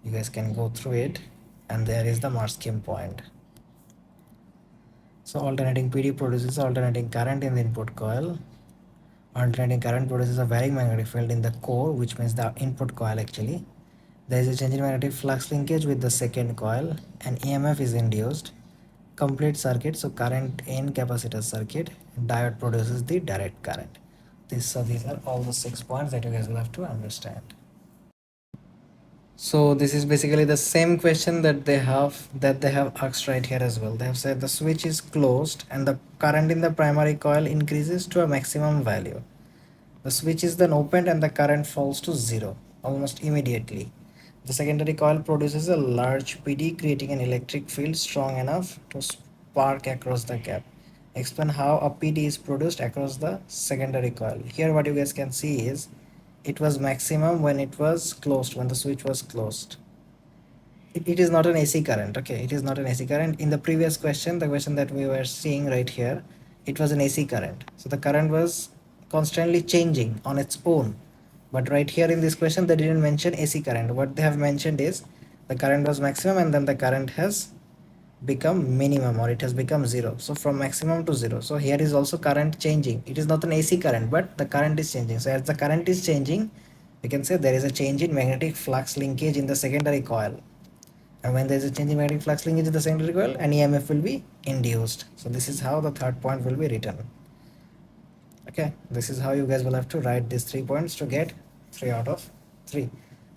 You guys can go through it, and there is the mark scheme point. So alternating PD produces alternating current in the input coil. Alternating current produces a varying magnetic field in the core, which means the input coil actually. There is a change in magnetic flux linkage with the second coil, and EMF is induced. Complete circuit, so current in capacitor circuit, diode produces the direct current. So these are all the 6 points that you guys will have to understand. So this is basically the same question that they have asked right here as well. They have said the switch is closed and the current in the primary coil increases to a maximum value. The switch is then opened and the current falls to zero almost immediately. The secondary coil produces a large PD, creating an electric field strong enough to spark across the gap. Explain how a PD is produced across the secondary coil. Here what you guys can see is it was maximum when it was closed, when the switch was closed. it is not an AC current. Okay, it is not an AC current. In the previous question, the question that we were seeing right here, it was an AC current. So the current was constantly changing on its own. But right here in this question, they didn't mention AC current. What they have mentioned is the current was maximum and then the current has become minimum, or it has become zero. So from maximum to zero. So here is also current changing. It is not an AC current, but the current is changing. So as the current is changing, we can say there is a change in magnetic flux linkage in the secondary coil. And when there is a change in magnetic flux linkage in the secondary coil, an EMF will be induced. So this is how the third point will be written. Okay, this is how you guys will have to write these 3 points to get 3 out of 3.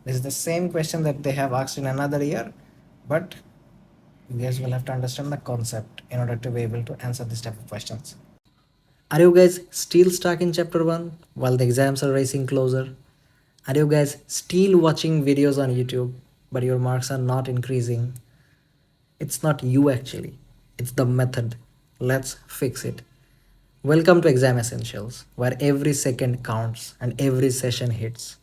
This is the same question that they have asked in another year, but you guys will have to understand the concept in order to be able to answer this type of questions. Are you guys still stuck in chapter 1 while the exams are racing closer? Are you guys still watching videos on YouTube but your marks are not increasing? It's not you actually, it's the method. Let's fix it. Welcome to Exam Essentials, where every second counts and every session hits.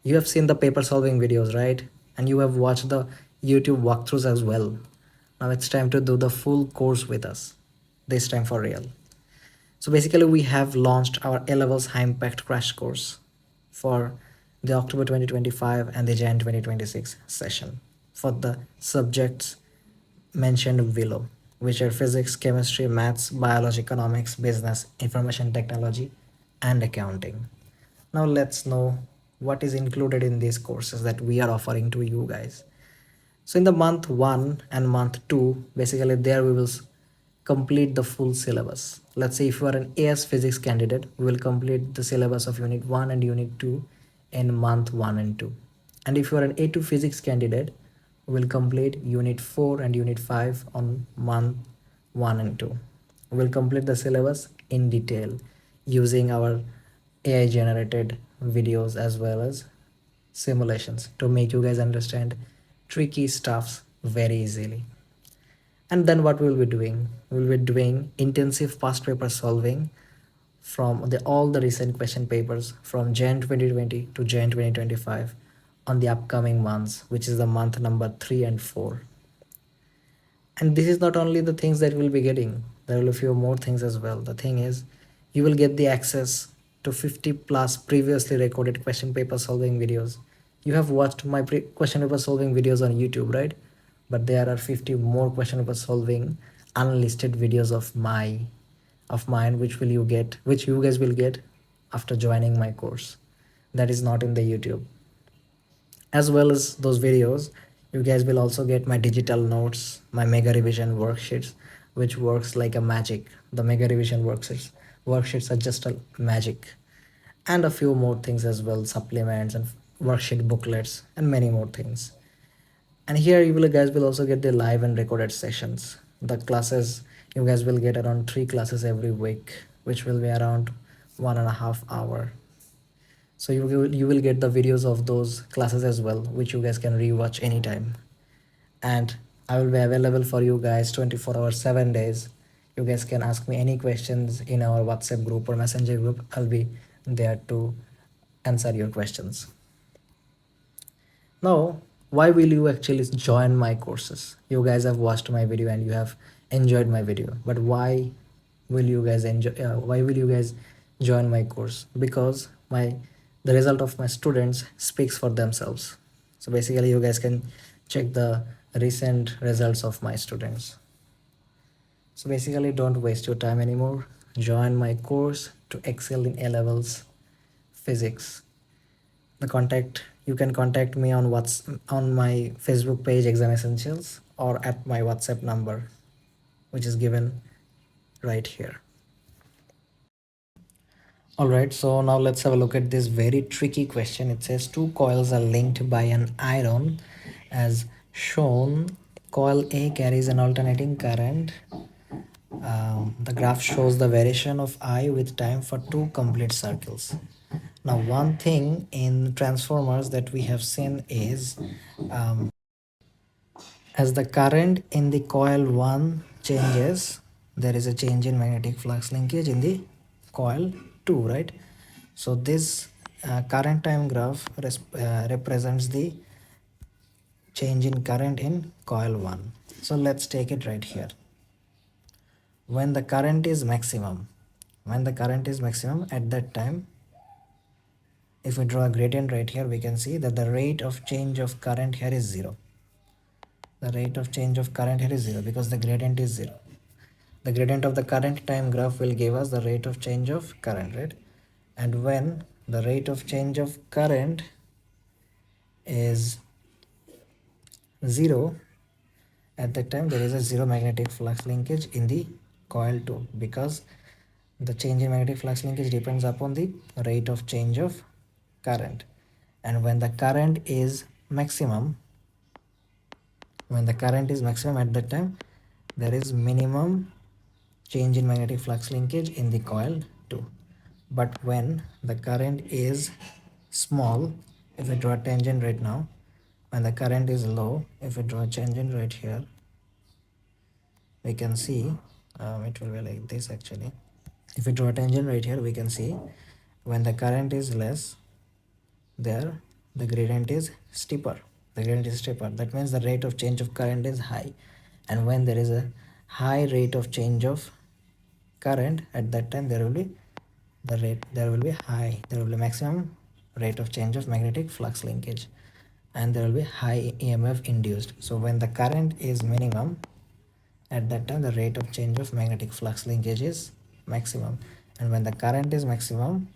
You have seen the paper solving videos, right? And you have watched the YouTube walkthroughs as well. Now it's time to do the full course with us, this time for real. So basically, we have launched our A-Levels High Impact Crash Course for the October 2025 and the Jan 2026 session for the subjects mentioned below, which are physics, chemistry, maths, biology, economics, business, information technology, and accounting. Now let's know what is included in these courses that we are offering to you guys. So in the month 1 and month 2, basically there we will complete the full syllabus. Let's say if you are an AS physics candidate, we will complete the syllabus of unit 1 and unit 2 in month 1 and 2. And if you are an A2 physics candidate, we will complete unit 4 and unit 5 on month 1 and 2. We will complete the syllabus in detail using our AI generated videos as well as simulations to make you guys understand tricky stuffs very easily. And then what we'll be doing? We'll be doing intensive past paper solving from all the recent question papers from Jan 2020 to Jan 2025 on the upcoming months, which is the month number 3 and 4. And this is not only the things that we'll be getting, there will be a few more things as well. The thing is, you will get the access to 50 plus previously recorded question paper solving videos. You have watched my question paper solving videos on YouTube, right? But there are 50 more question paper solving unlisted videos of mine, which you guys will get after joining my course. That is not in the YouTube. As well as those videos, you guys will also get my digital notes, my mega revision worksheets, which works like a magic. The mega revision worksheets are just a magic, and a few more things as well, supplements and worksheet booklets and many more things. And here guys will also get the live and recorded sessions. The classes, you guys will get around 3 classes every week, which will be around 1.5 hours. So you will get the videos of those classes as well, which you guys can rewatch anytime. And I will be available for you guys 24 hours 7 days. You guys can ask me any questions in our WhatsApp group or Messenger group. I'll be there to answer your questions. Now, why will you actually join my courses? You guys have watched my video and you have enjoyed my video, but why will you guys join my course? Because the result of my students speaks for themselves. So basically you guys can check the recent results of my students. So basically don't waste your time anymore. Join my course to excel in A-Levels Physics. You can contact me on my Facebook page Exam Essentials, or at my WhatsApp number, which is given right here. Alright, so now let's have a look at this very tricky question. It says 2 coils are linked by an iron as shown. Coil A carries an alternating current. The graph shows the variation of I with time for 2 complete circles. Now, one thing in transformers that we have seen is as the current in the coil 1 changes, there is a change in magnetic flux linkage in the coil 2, right? So this current time graph represents the change in current in coil 1. So let's take it right here. When the current is maximum, at that time, if we draw a gradient right here, we can see that the rate of change of current here is 0. The rate of change of current here is 0 because the gradient is 0. The gradient of the current time graph will give us the rate of change of current, right? And when the rate of change of current is 0, at that time there is a zero magnetic flux linkage in the coil 2 because the change in magnetic flux linkage depends upon the rate of change of current. And when the current is maximum, at that time there is minimum change in magnetic flux linkage in the coil 2. But when the current is small, if we draw a tangent right now, when the current is low, if we draw a tangent right here, we can see it will be like this actually. If we draw a tangent right here, we can see when the current is less, there the gradient is steeper. That means the rate of change of current is high. And when there is a high rate of change of current, at that time there will be maximum rate of change of magnetic flux linkage, and there will be high EMF induced. So when the current is minimum, at that time the rate of change of magnetic flux linkage is maximum. And when the current is maximum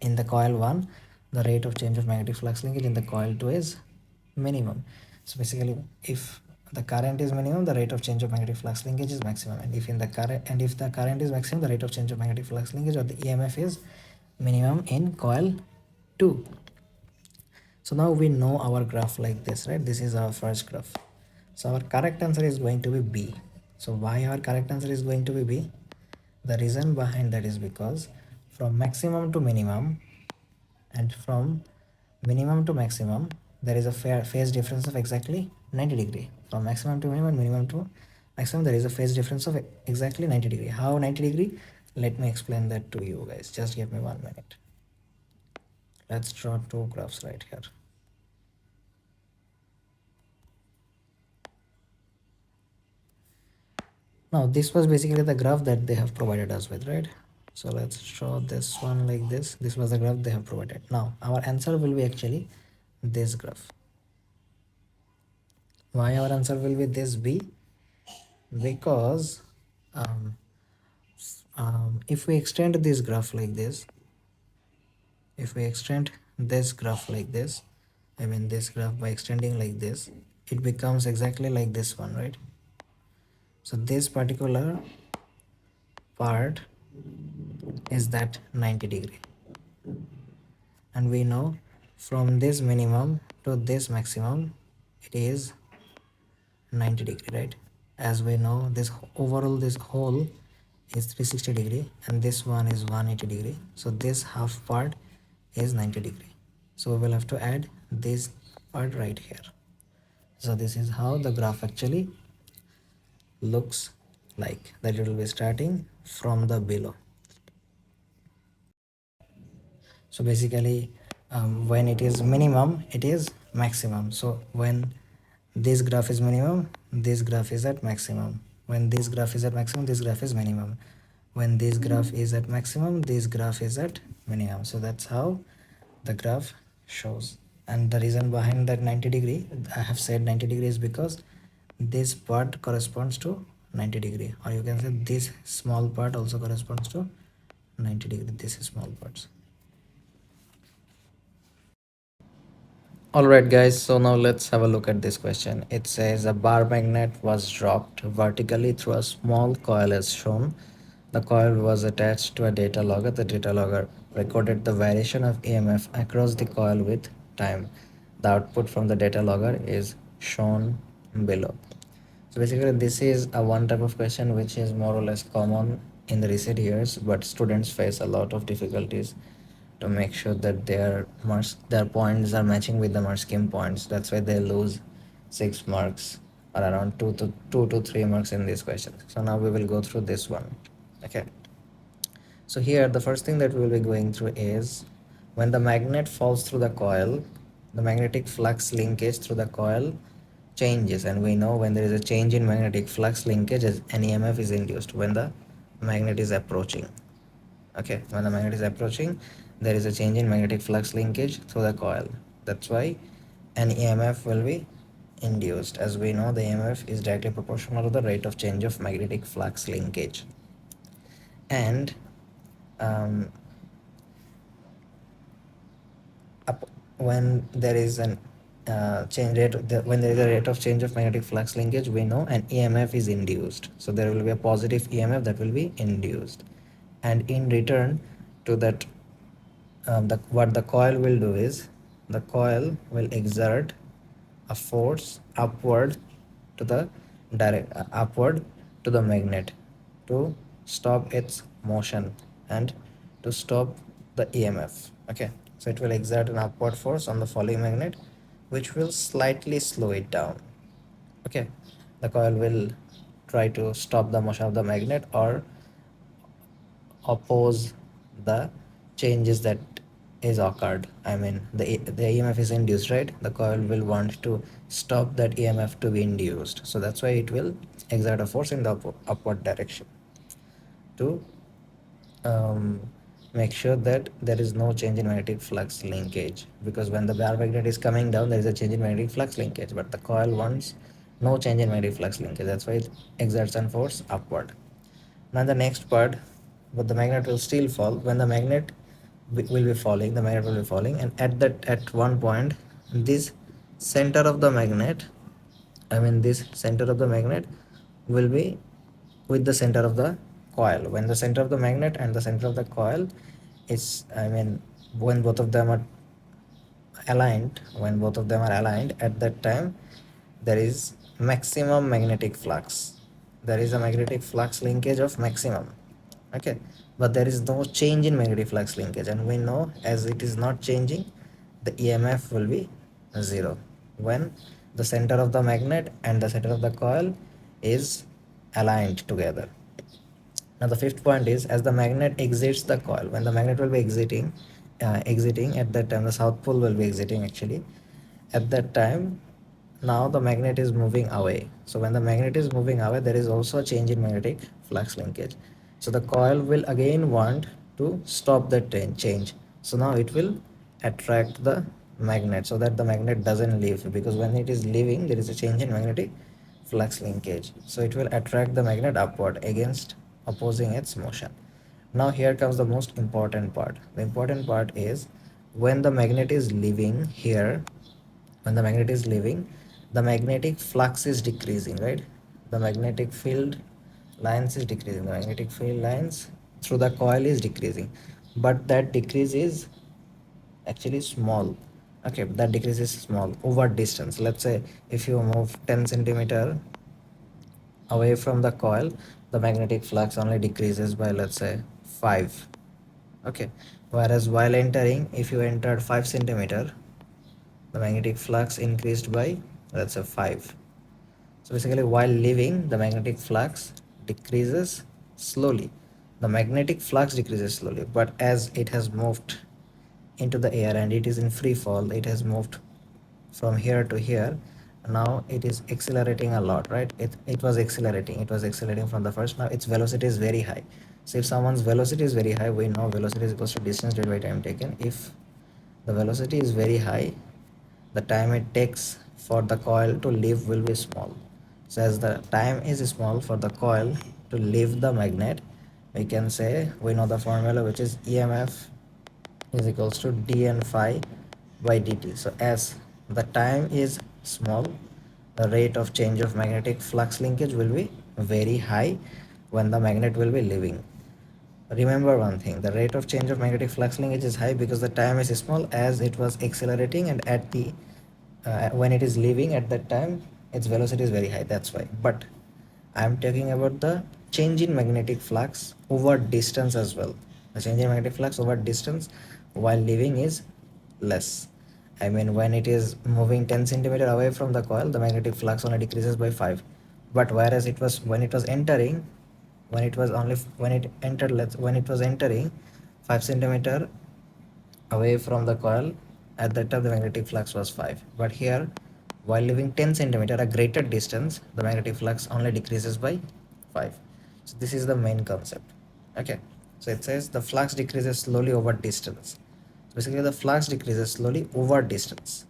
in the coil 1, the rate of change of magnetic flux linkage in the coil 2 is minimum. So basically, if the current is minimum, the rate of change of magnetic flux linkage is maximum. And if the current is maximum, the rate of change of magnetic flux linkage or the EMF is minimum in coil 2. So now we know our graph like this, right? This is our first graph. So our correct answer is going to be B. So why our correct answer is going to be B? The reason behind that is because from maximum to minimum and from minimum to maximum, there is a phase difference of exactly 90 degree. From maximum to minimum and minimum to maximum, there is a phase difference of exactly 90 degree. How 90 degree? Let me explain that to you guys. Just give me 1 minute. Let's draw two graphs right here. Now this was basically the graph that they have provided us with, right? So let's draw this one like this. This was the graph they have provided. Now our answer will be actually this graph. Why our answer will be this B? Because if we extend this graph like this, I mean this graph by extending like this, it becomes exactly like this one, right? So this particular part is that 90 degree. And we know from this minimum to this maximum, it is 90 degree, right? As we know, this overall, this whole is 360 degree and this one is 180 degree. So this half part is 90 degree. So we will have to add this part right here. So this is how the graph actually looks like, that it will be starting from the below. So basically when it is minimum, it is maximum. So when this graph is minimum, this graph is at maximum. When this graph is at maximum, this graph is minimum. When this graph is at maximum, this graph is at minimum. So that's how the graph shows. And the reason behind that 90 degree, I have said 90 degree, is because this part corresponds to 90 degree, or you can say this small part also corresponds to 90 degree. This is small parts. Alright guys, so now let's have a look at this question. It says a bar magnet was dropped vertically through a small coil as shown. The coil was attached to a data logger. The data logger recorded the variation of EMF across the coil with time. The output from the data logger is shown below. So basically this is a one type of question which is more or less common in the recent years, but students face a lot of difficulties to make sure that their points are matching with the mark scheme points. That's why they lose 6 marks or around 2 to 3 marks in this question. So now we will go through this one. Okay. So here the first thing that we will be going through is when the magnet falls through the coil, the magnetic flux linkage through the coil changes, and we know when there is a change in magnetic flux linkage, an EMF is induced when the magnet is approaching. Okay, when the magnet is approaching, there is a change in magnetic flux linkage through the coil. That's why an EMF will be induced. As we know, the EMF is directly proportional to the rate of change of magnetic flux linkage. And um, when there is an when there is a rate of change of magnetic flux linkage, we know an EMF is induced. So there will be a positive EMF that will be induced, and in return to that, what the coil will do is the coil will exert a force upward to the upward to the magnet to stop its motion and to stop the EMF. Okay, so it will exert an upward force on the falling magnet, which will slightly slow it down. Okay, the coil will try to stop the motion of the magnet or oppose the changes that is occurred. I mean, the EMF is induced, right? The coil will want to stop that EMF to be induced, so that's why it will exert a force in the upward direction to um, make sure that there is no change in magnetic flux linkage, because when the bar magnet is coming down, there is a change in magnetic flux linkage, but the coil wants no change in magnetic flux linkage. That's why it exerts a force upward. Now the next part, but the magnet will still fall. When the magnet will be falling, the magnet will be falling, and at one point, this center of the magnet, I mean this center of the magnet will be with the center of the coil. When the center of the magnet and the center of the coil is, I mean, when both of them are aligned, at that time there is maximum magnetic flux. There is a magnetic flux linkage of maximum. Okay, but there is no change in magnetic flux linkage, and we know as it is not changing, the EMF will be 0 when the center of the magnet and the center of the coil is aligned together. Now the fifth point is, as the magnet exits the coil, when the magnet will be exiting at that time, the south pole will be exiting actually. At that time, now the magnet is moving away. So when the magnet is moving away, there is also a change in magnetic flux linkage. So the coil will again want to stop that change. So now it will attract the magnet so that the magnet doesn't leave, because when it is leaving, there is a change in magnetic flux linkage. So it will attract the magnet upward against opposing its motion. Now here comes the most important part. The important part is when the magnet is leaving here, when the magnet is leaving, the magnetic flux is decreasing, right? The magnetic field lines is decreasing. The magnetic field lines through the coil is decreasing, but that decrease is actually small. Okay, that decrease is small over distance. Let's say if you move 10 centimeter away from the coil, the magnetic flux only decreases by, let's say, 5. Okay, whereas while entering, if you entered 5 centimeter, the magnetic flux increased by, let's say, 5. So basically while leaving, the magnetic flux decreases slowly. The magnetic flux decreases slowly, but as it has moved into the air and it is in free fall, it has moved from here to here. Now it is accelerating a lot, right? It was accelerating from the first. Now its velocity is very high. So if someone's velocity is very high, we know velocity is equals to distance divided by time taken. If the velocity is very high, the time it takes for the coil to leave will be small. So as the time is small for the coil to leave the magnet, we can say, we know the formula, which is EMF is equals to dn phi by dt. So as the time is small, the rate of change of magnetic flux linkage will be very high when the magnet will be leaving. Remember one thing, the rate of change of magnetic flux linkage is high because the time is small as it was accelerating, and at the when it is leaving, at that time its velocity is very high, that's why. But I am talking about the change in magnetic flux over distance as well. The change in magnetic flux over distance while leaving is less. I mean, when it is moving 10 centimeter away from the coil, the magnetic flux only decreases by 5. But whereas it was when it was entering, when it entered, when it was entering 5 centimeter away from the coil, at that time the magnetic flux was 5. But here, while leaving 10 centimeter a greater distance, the magnetic flux only decreases by 5. So this is the main concept. Okay, so it says the flux decreases slowly over distance. So basically the flux decreases slowly over distance,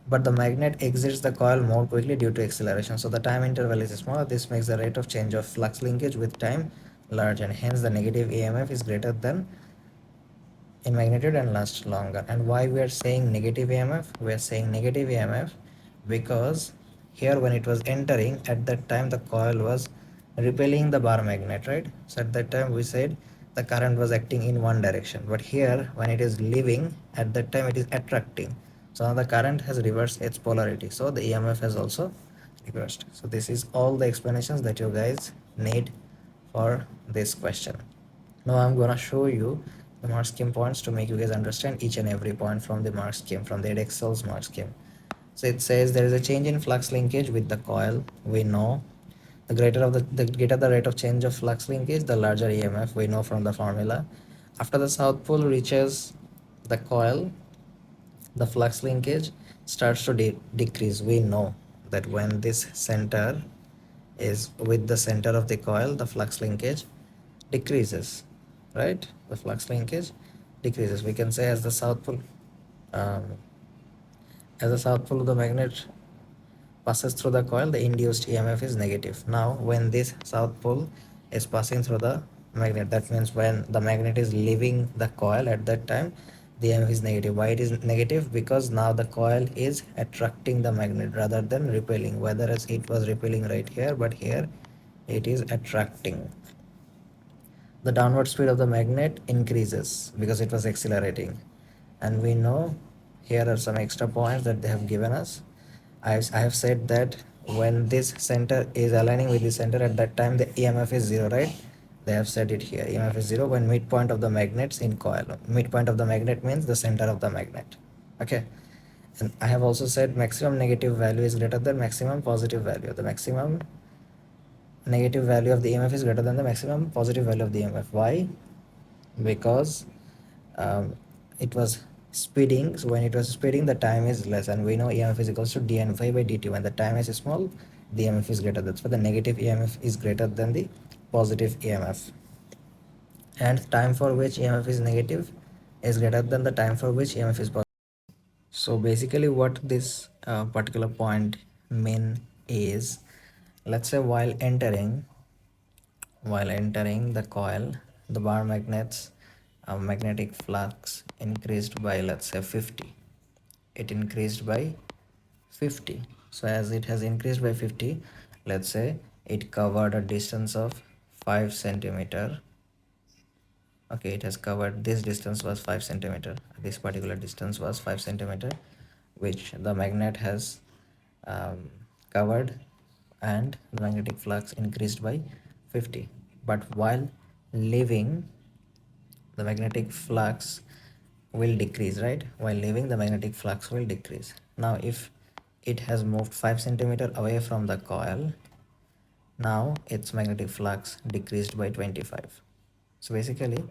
but the magnet exits the coil more quickly due to acceleration. So the time interval is smaller. This makes the rate of change of flux linkage with time large, and hence the negative EMF is greater than in magnitude and lasts longer. And why we are saying negative EMF? We are saying negative EMF because here when it was entering, at that time the coil was repelling the bar magnet, right? So at that time we said the current was acting in one direction, but here when it is leaving, at that time it is attracting. So now the current has reversed its polarity, so the EMF has also reversed. So this is all the explanations that you guys need for this question. Now I'm gonna show you the mark scheme points to make you guys understand each and every point from the mark scheme, from the Edexcel's mark scheme. So it says there is a change in flux linkage with the coil. We know the greater the rate of change of flux linkage, the larger EMF. We know from the formula. After the south pole reaches the coil, the flux linkage starts to decrease. We know that when this center is with the center of the coil, the flux linkage decreases, right? The flux linkage decreases. We can say um, as the south pole of the magnet passes through the coil, the induced EMF is negative. Now when this south pole is passing through the magnet, that means when the magnet is leaving the coil, at that time the EMF is negative. Why it is negative? Because now the coil is attracting the magnet rather than repelling, whereas it was repelling right here, but here it is attracting. The downward speed of the magnet increases because it was accelerating, and we know here are some extra points that they have given us. I have said that when this center is aligning with the center, at that time the EMF is 0, right? They have said it here, EMF is 0 when midpoint of the magnets in coil. Midpoint of the magnet means the center of the magnet. Okay, and I have also said maximum negative value is greater than maximum positive value. The maximum negative value of the EMF is greater than the maximum positive value of the EMF. Why? Because um, it was speeding. So when it was speeding, the time is less, and we know EMF is equals to dn phi by dt. When the time is small, the EMF is greater. That's why the negative EMF is greater than the positive EMF, and time for which EMF is negative is greater than the time for which EMF is positive. So basically what this particular point mean is, let's say while entering the coil, the bar magnet's magnetic flux increased by, let's say, 50. It increased by 50. So as it has increased by 50, let's say it covered a distance of 5 centimeter. Okay, it has covered, this distance was 5 centimeter. This particular distance was 5 centimeter, which the magnet has covered, and the magnetic flux increased by 50. But while leaving, the magnetic flux will decrease, right? While leaving, the magnetic flux will decrease. Now if it has moved 5 centimeter away from the coil, now its magnetic flux decreased by 25. So basically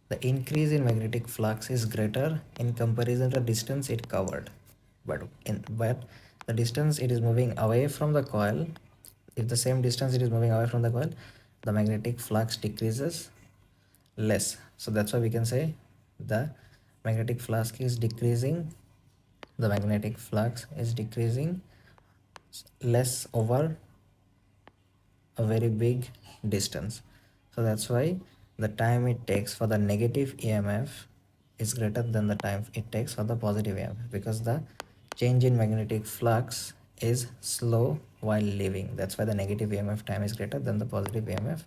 the increase in magnetic flux is greater in comparison to the distance it covered. But the distance it is moving away from the coil, if the same distance it is moving away from the coil, the magnetic flux decreases less. So that's why we can say the magnetic flux is decreasing, the magnetic flux is decreasing less over a very big distance. So that's why the time it takes for the negative EMF is greater than the time it takes for the positive EMF, because the change in magnetic flux is slow while leaving. That's why the negative EMF time is greater than the positive EMF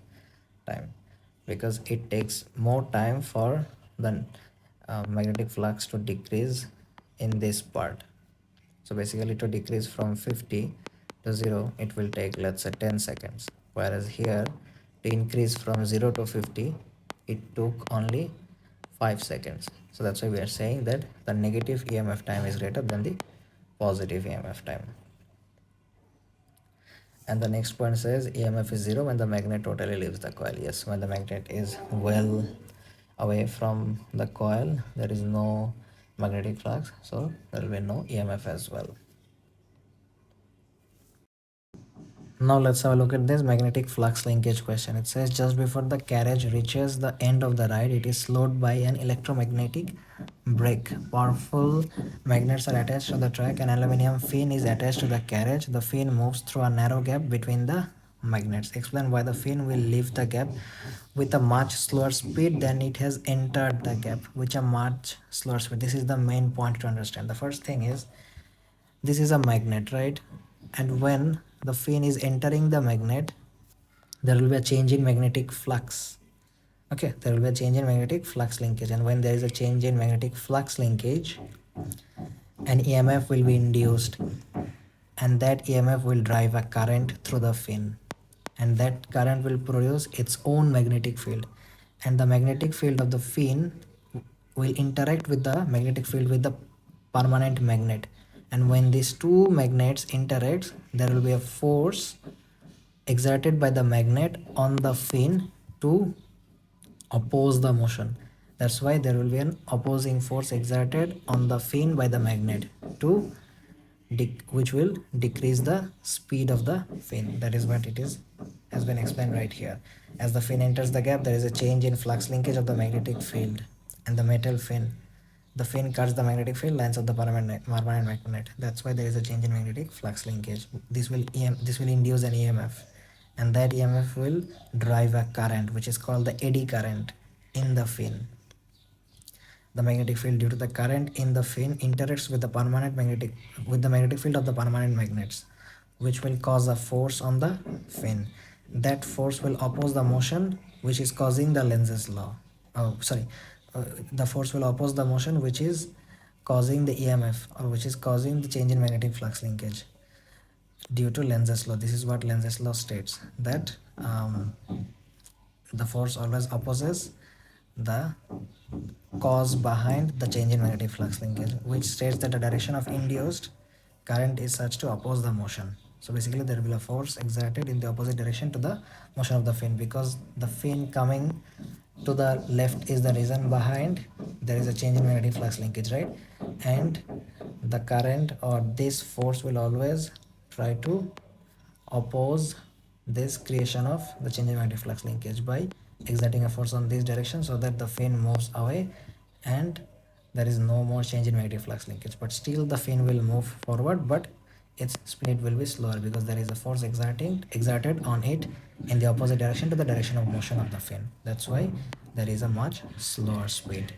time, because it takes more time for the magnetic flux to decrease in this part. So basically to decrease from 50 to 0, it will take, let's say, 10 seconds. Whereas here to increase from 0 to 50, it took only 5 seconds. So that's why we are saying that the negative EMF time is greater than the positive EMF time. And the next point says EMF is 0 when the magnet totally leaves the coil. Yes, when the magnet is well away from the coil, there is no magnetic flux, so there will be no EMF as well. Now let's have a look at this magnetic flux linkage question. It says just before the carriage reaches the end of the ride, it is slowed by an electromagnetic brake. Powerful magnets are attached to the track. An aluminium fin is attached to the carriage. The fin moves through a narrow gap between the magnets. Explain why the fin will leave the gap with a much slower speed than it has entered the gap, which a much slower speed. This is the main point to understand. The first thing is, this is a magnet, right? And when the fin is entering the magnet, there will be a change in magnetic flux. Okay, there will be a change in magnetic flux linkage, and when there is a change in magnetic flux linkage, an EMF will be induced, and that EMF will drive a current through the fin, and that current will produce its own magnetic field, and the magnetic field of the fin will interact with the magnetic field with the permanent magnet. And when these two magnets interact, there will be a force exerted by the magnet on the fin to oppose the motion. That's why there will be an opposing force exerted on the fin by the magnet to which will decrease the speed of the fin. That is what it is has been explained right here. As the fin enters the gap, there is a change in flux linkage of the magnetic field and the metal fin. The fin cuts the magnetic field lines of the permanent magnet. That's why there is a change in magnetic flux linkage. This will induce an EMF, and that EMF will drive a current which is called the eddy current in the fin. The magnetic field due to the current in the fin interacts with the magnetic field of the permanent magnets, which will cause a force on the fin. That force will oppose the motion which is causing the Lenz's law. Oh, sorry. The force will oppose the motion which is causing the EMF, or which is causing the change in magnetic flux linkage due to Lenz's law. This is what Lenz's law states, that the force always opposes the cause behind the change in magnetic flux linkage, which states that the direction of induced current is such to oppose the motion. So basically there will be a force exerted in the opposite direction to the motion of the fin, because the fin coming to the left is the reason behind there is a change in magnetic flux linkage, right? And the current or this force will always try to oppose this creation of the change in magnetic flux linkage by exerting a force on this direction, so that the fin moves away and there is no more change in magnetic flux linkage. But still the fin will move forward, but its speed will be slower because there is a force exerted on it in the opposite direction to the direction of motion of the fin. That's why there is a much slower speed.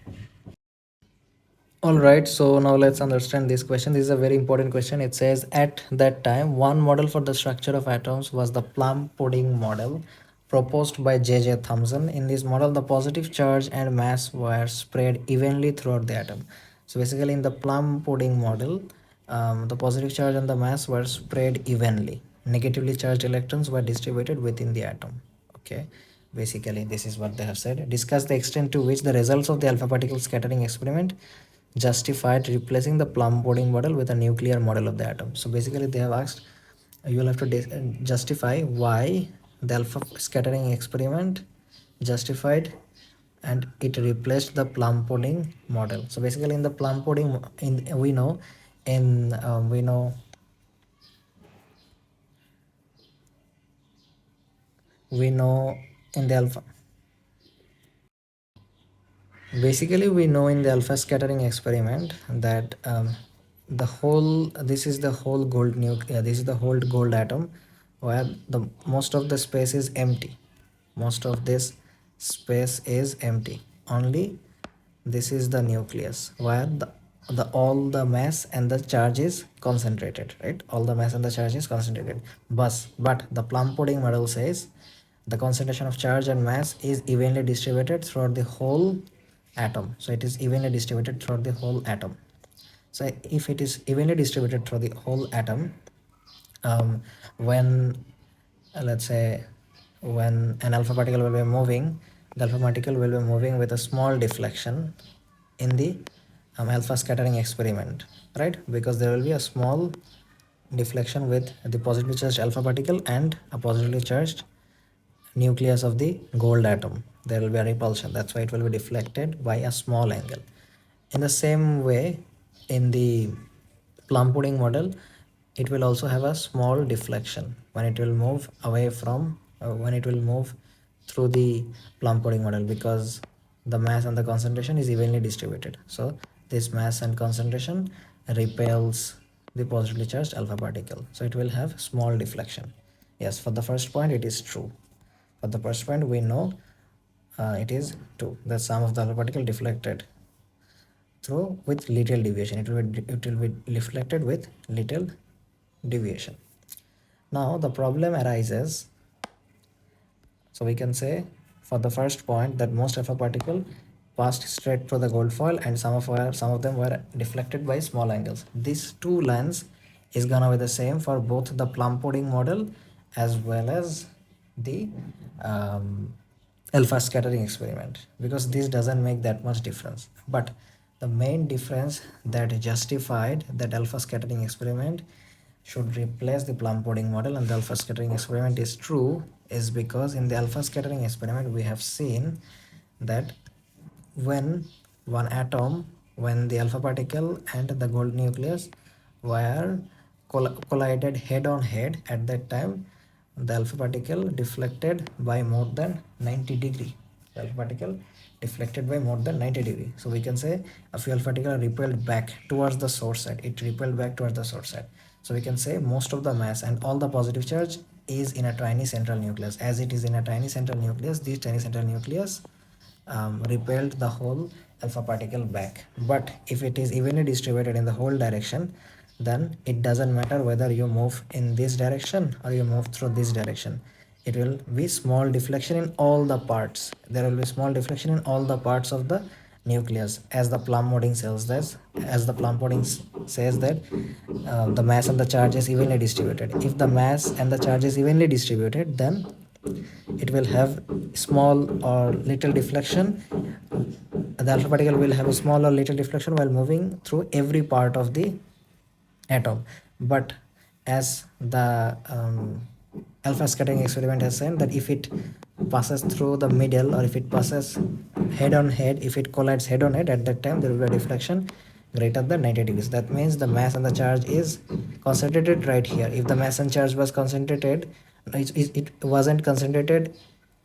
All right, so now let's understand this question. This is a very important question. It says, at that time, one model for the structure of atoms was the plum pudding model proposed by J.J. Thomson. In this model, the positive charge and mass were spread evenly throughout the atom. So basically, in the plum pudding model, the positive charge and the mass were spread evenly. Negatively charged electrons were distributed within the atom. Okay, basically, this is what they have said. Discuss the extent to which the results of the alpha particle scattering experiment justified replacing the plum pudding model with a nuclear model of the atom. So basically they have asked, you will have to justify why the alpha scattering experiment justified and it replaced the plum pudding model. So basically in the plum pudding, we know in we know in the alpha basically we know in the alpha scattering experiment that the whole this is the whole gold nucleus, this is the whole gold atom, where the most of the space is empty. Most of this space is empty. Only this is the nucleus where the all the mass and the charge is concentrated, right? All the mass and the charge is concentrated. But the plum pudding model says the concentration of charge and mass is evenly distributed throughout the whole atom. So it is evenly distributed throughout the whole atom. So if it is evenly distributed through the whole atom, when let's say when an alpha particle will be moving, the alpha particle will be moving with a small deflection in the alpha scattering experiment, right? Because there will be a small deflection with the positively charged alpha particle and a positively charged nucleus of the gold atom. There will be a repulsion. That's why it will be deflected by a small angle. In the same way, in the plum pudding model, it will also have a small deflection when it will move away from when it will move through the plum pudding model, because the mass and the concentration is evenly distributed. So this mass and concentration repels the positively charged alpha particle, so it will have small deflection. Yes, for the first point it is true. For the first point we know it is true that some of the alpha particle deflected through with little deviation. It will be reflected with little deviation. Now the problem arises. So we can say for the first point that most alpha particle passed straight through the gold foil, and some of them were deflected by small angles. These two lines is gonna be the same for both the plum pudding model as well as the um, alpha scattering experiment, because this doesn't make that much difference. But the main difference that justified that alpha scattering experiment should replace the plum pudding model and the alpha scattering experiment is true is because in the alpha scattering experiment we have seen that when one atom, when the alpha particle and the gold nucleus were collided head on head, at that time the alpha particle deflected by more than 90 degree. The alpha particle deflected by more than 90 degree. So we can say a few alpha particle repelled back towards the source side. It repelled back towards the source side. So we can say most of the mass and all the positive charge is in a tiny central nucleus. As it is in a tiny central nucleus, this tiny central nucleus repelled the whole alpha particle back. But if it is evenly distributed in the whole direction, then it doesn't matter whether you move in this direction or you move through this direction. It will be small deflection in all the parts. There will be small deflection in all the parts of the nucleus, as the plum pudding says that. As the plum pudding says that the mass and the charge is evenly distributed. If the mass and the charge is evenly distributed, then it will have small or little deflection. The alpha particle will have a small or little deflection while moving through every part of the atom. But as the alpha scattering experiment has said that if it passes through the middle, or if it passes head on head, if it collides head on head, at that time there will be a deflection greater than 90 degrees. That means the mass and the charge is concentrated right here. If the mass and charge was concentrated, it wasn't concentrated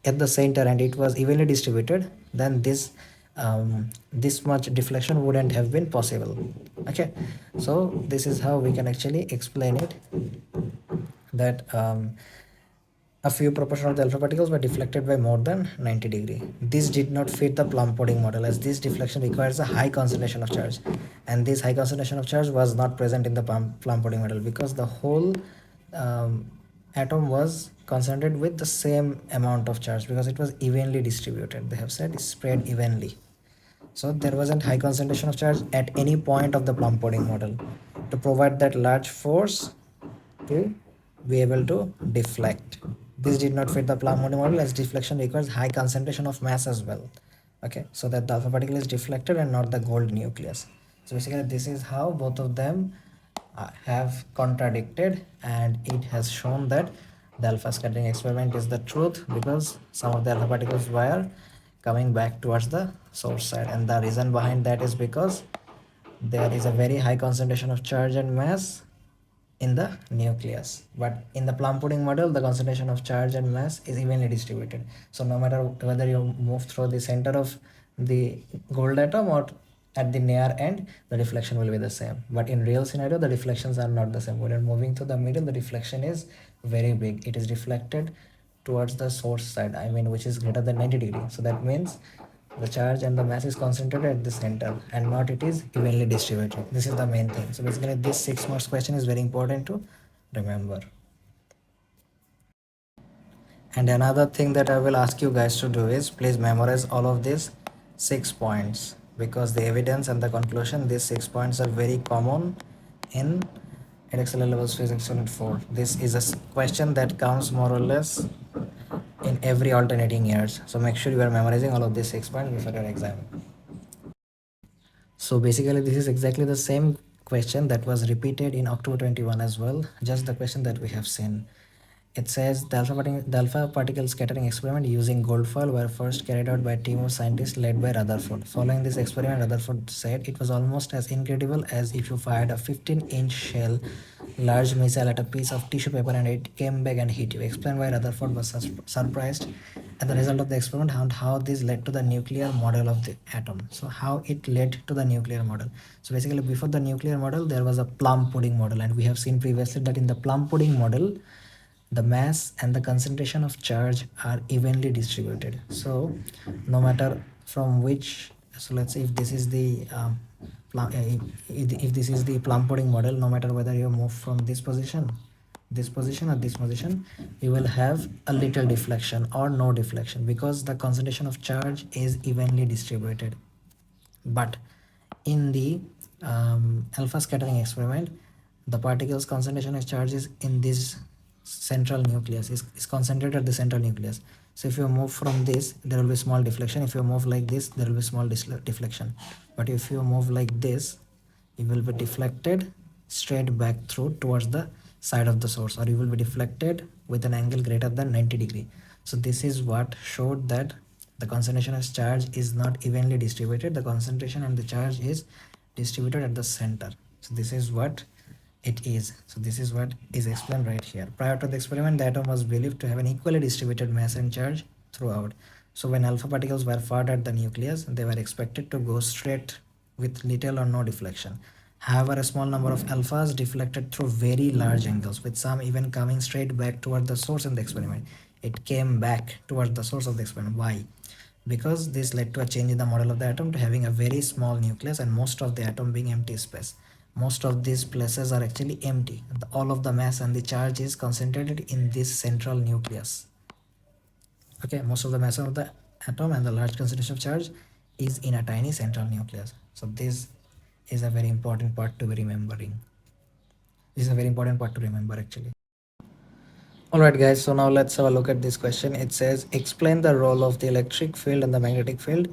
at the center and it was evenly distributed, then this much deflection wouldn't have been possible. Okay, so this is how we can actually explain it, that a few proportion of the alpha particles were deflected by more than 90 degree. This did not fit the plum pudding model, as this deflection requires a high concentration of charge, and this high concentration of charge was not present in the plum pudding model, because the whole atom was concentrated with the same amount of charge, because it was evenly distributed. They have said spread evenly. So there wasn't high concentration of charge at any point of the plum pudding model to provide that large force to be able to deflect. This did not fit the plum pudding model, as deflection requires high concentration of mass as well. Okay, so that the alpha particle is deflected and not the gold nucleus. So basically this is how both of them have contradicted, and it has shown that the alpha scattering experiment is the truth, because some of the alpha particles were coming back towards the source side, and the reason behind that is because there is a very high concentration of charge and mass in the nucleus. But in the plum pudding model, the concentration of charge and mass is evenly distributed. So no matter whether you move through the center of the gold atom or at the near end, the deflection will be the same. But in real scenario, the deflections are not the same. When you're moving through the middle, the deflection is very big. It is reflected towards the source side, I mean, which is greater than 90 degrees. So that means the charge and the mass is concentrated at the center and not it is evenly distributed. This is the main thing. So basically this 6 marks question is very important to remember. And another thing that I will ask you guys to do is please memorize all of these 6 points, because the evidence and the conclusion, these 6 points are very common in Edexcel A-Levels Physics Unit 4. This is a question that comes more or less in every alternating years. So make sure you are memorizing all of these 6 points before your exam. So basically this is exactly the same question that was repeated in October 21 as well, just the question that we have seen. It says the alpha particle scattering experiment using gold foil were first carried out by a team of scientists led by Rutherford. Following this experiment, Rutherford said it was almost as incredible as if you fired a 15-inch shell large missile at a piece of tissue paper and it came back and hit you. Explain why Rutherford was surprised at the result of the experiment and how this led to the nuclear model of the atom. So how it led to the nuclear model. So basically before the nuclear model there was a plum pudding model, and we have seen previously that in the plum pudding model the mass and the concentration of charge are evenly distributed. So no matter from which, so let's say if this is the if this is the plum pudding model, no matter whether you move from this position or this position, you will have a little deflection or no deflection because the concentration of charge is evenly distributed. But in the alpha scattering experiment, the particles concentration of charge is in this central nucleus, is concentrated at the central nucleus. So if you move from this, there will be small deflection. If you move like this, there will be small deflection. But if you move like this, you will be deflected straight back through towards the side of the source, or you will be deflected with an angle greater than 90 degree. So this is what showed that the concentration of charge is not evenly distributed. The concentration and the charge is distributed at the center. So this is what it is. So this is what is explained right here. Prior to the experiment, the atom was believed to have an equally distributed mass and charge throughout. So when alpha particles were fired at the nucleus, they were expected to go straight with little or no deflection. However, a small number of alphas deflected through very large angles, with some even coming straight back toward the source in the experiment. It came back towards the source of the experiment. Why? Because this led to a change in the model of the atom to having a very small nucleus and most of the atom being empty space. Most of these places are actually empty. All of the mass and the charge is concentrated in this central nucleus. Okay, most of the mass of the atom and the large concentration of charge is in a tiny central nucleus. So this is a very important part to be remembering. This is a very important part to remember actually. Alright guys, so now let's have a look at this question. It says, explain the role of the electric field and the magnetic field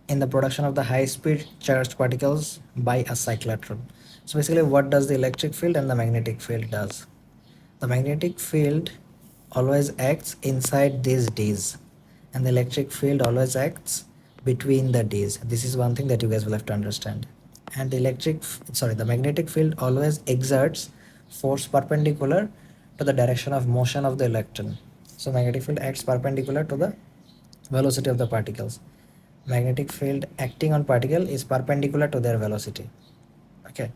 in the production of the high-speed charged particles by a cyclotron. So basically what does the electric field and the magnetic field does? The magnetic field always acts inside these Ds and the electric field always acts between the Ds. This is one thing that you guys will have to understand. And the magnetic field always exerts force perpendicular to the direction of motion of the electron. So magnetic field acts perpendicular to the velocity of the particles. Magnetic field acting on particle is perpendicular to their velocity. Okay,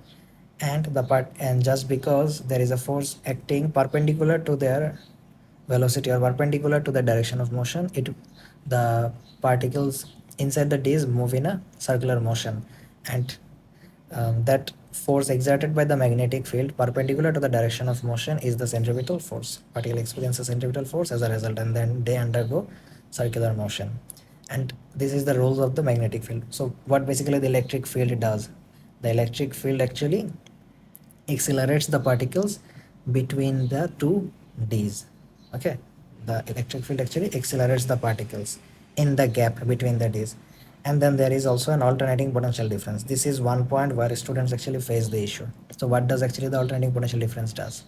and just because there is a force acting perpendicular to their velocity or perpendicular to the direction of motion, the particles inside the Ds move in a circular motion, and that force exerted by the magnetic field perpendicular to the direction of motion is the centripetal force. Particle experiences centripetal force as a result, and then they undergo circular motion. And this is the rules of the magnetic field. So what basically the electric field does? The electric field actually accelerates the particles between the two Ds. Okay, the electric field actually accelerates the particles in the gap between the Ds. And then there is also an alternating potential difference. This is one point where students actually face the issue. So what does actually the alternating potential difference does?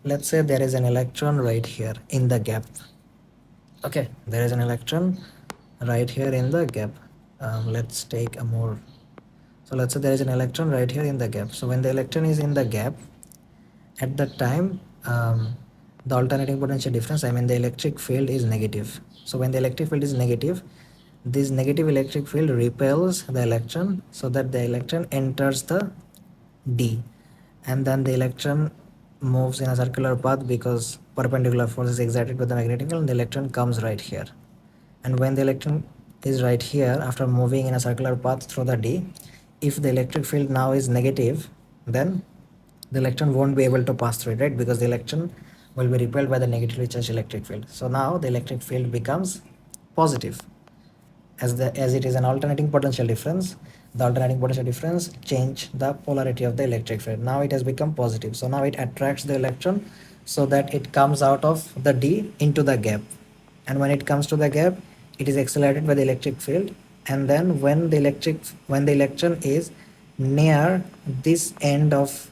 Let's say there is an electron right here in the gap. Okay, there is an electron right here in the gap. Let's take a more. So let's say there is an electron right here in the gap. So when the electron is in the gap, at that time, the alternating potential difference, I mean the electric field is negative. So when the electric field is negative, this negative electric field repels the electron so that the electron enters the D, and then the electron moves in a circular path because perpendicular force is exerted by the magnetic field, and the electron comes right here. And when the electron is right here after moving in a circular path through the D, if the electric field now is negative, then the electron won't be able to pass through it, right? Because the electron will be repelled by the negatively charged electric field. So now the electric field becomes positive. As it is an alternating potential difference, the alternating potential difference change the polarity of the electric field. Now it has become positive. So now it attracts the electron so that it comes out of the D into the gap. And when it comes to the gap, it is accelerated by the electric field. And then when the electron is near this end of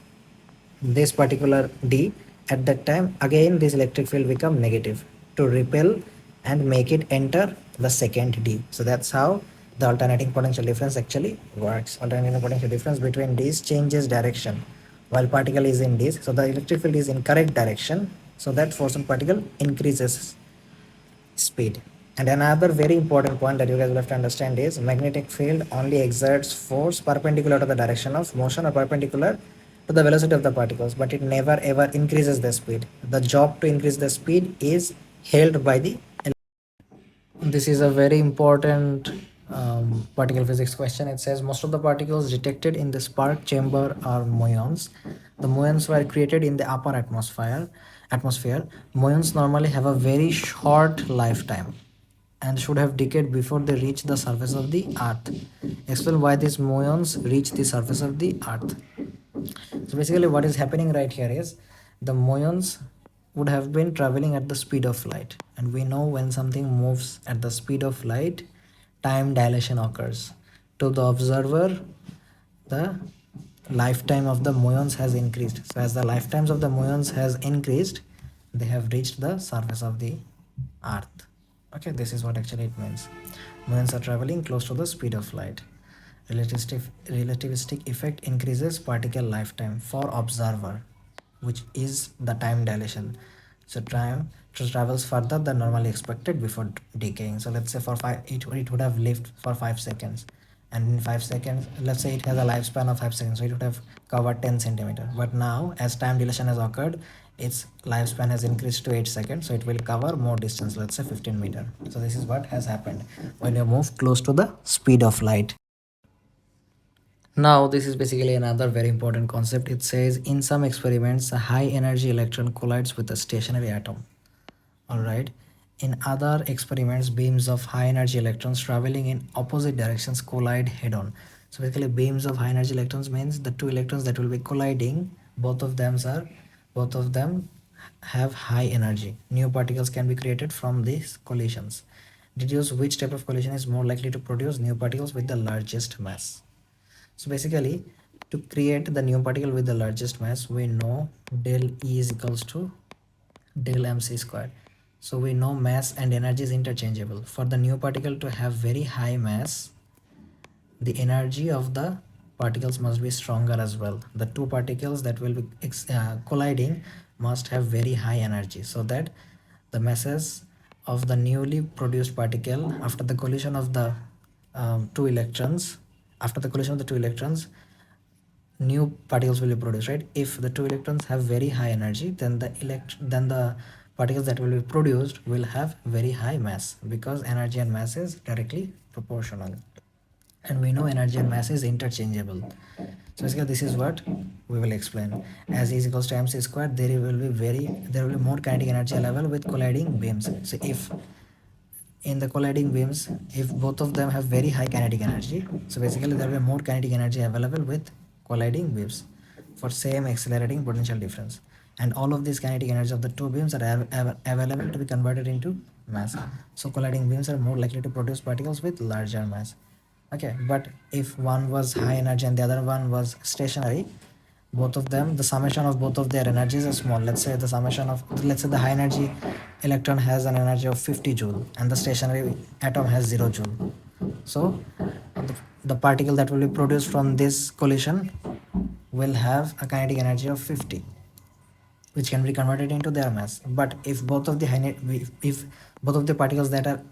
this particular D, at that time again this electric field become negative to repel and make it enter the second D. So that's how the alternating potential difference actually works. Alternating potential difference between D's changes direction while particle is in this, so the electric field is in correct direction, so that force on particle increases speed. And another very important point that you guys will have to understand is magnetic field only exerts force perpendicular to the direction of motion or perpendicular to the velocity of the particles, but it never ever increases the speed. The job to increase the speed is held by the. This is a very important particle physics question. It says most of the particles detected in the spark chamber are muons. The muons were created in the upper atmosphere. Muons normally have a very short lifetime and should have decayed before they reach the surface of the earth. Explain why these muons reach the surface of the earth. So basically what is happening right here is the muons would have been traveling at the speed of light, and we know when something moves at the speed of light, time dilation occurs. To the observer, the lifetime of the muons has increased. So as the lifetimes of the muons has increased, they have reached the surface of the earth. Okay, this is what actually it means. Muons are traveling close to the speed of light. Relativistic effect increases particle lifetime for observer, which is the time dilation. So time travels further than normally expected before decaying. So let's say for it would have lived for 5 seconds, and in 5 seconds, let's say it has a lifespan of 5 seconds, so it would have covered 10 centimeter. But now, as time dilation has occurred, its lifespan has increased to 8 seconds, so it will cover more distance, let's say 15 meter. So this is what has happened when you move close to the speed of light. Now, this is basically another very important concept. It says in some experiments, a high energy electron collides with a stationary atom. Alright. In other experiments, beams of high energy electrons traveling in opposite directions collide head on. So basically, beams of high energy electrons means the two electrons that will be colliding, both of them have high energy. New particles can be created from these collisions. Deduce which type of collision is more likely to produce new particles with the largest mass. So basically, to create the new particle with the largest mass, we know del E is equals to del mc squared. So we know mass and energy is interchangeable. For the new particle to have very high mass, the energy of the particles must be stronger as well. The two particles that will be colliding must have very high energy, so that the masses of the newly produced particle after the collision of the two electrons, new particles will be produced, right? If the two electrons have very high energy, then the particles that will be produced will have very high mass, because energy and mass is directly proportional, and we know energy and mass is interchangeable. So basically this is what we will explain. As E is equals to mc squared, there will be more kinetic energy level with colliding beams. So if in the colliding beams, if both of them have very high kinetic energy, so basically there will be more kinetic energy available with colliding beams for same accelerating potential difference, and all of these kinetic energy of the two beams are available to be converted into mass. So colliding beams are more likely to produce particles with larger mass. Okay, but if one was high energy and the other one was stationary, both of them, the summation of both of their energies is small. Let's say the high energy electron has an energy of 50 joule and the stationary atom has 0 joule. So the particle that will be produced from this collision will have a kinetic energy of 50, which can be converted into their mass. But if both of the particles that are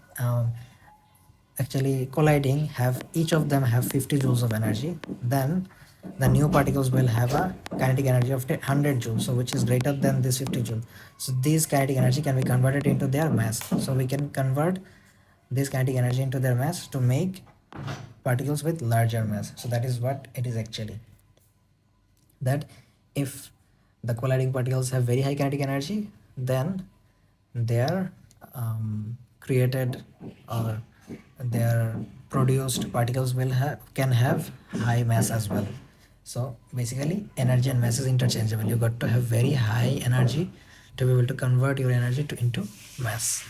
actually colliding have, each of them have 50 joules of energy, then the new particles will have a kinetic energy of 100 joules, so which is greater than this 50 joule. So this kinetic energy can be converted into their mass. So we can convert this kinetic energy into their mass to make particles with larger mass. So that is what it is actually, that if the colliding particles have very high kinetic energy, then their created or their produced particles can have high mass as well. So basically energy and mass is interchangeable. You got to have very high energy to be able to convert your energy into mass.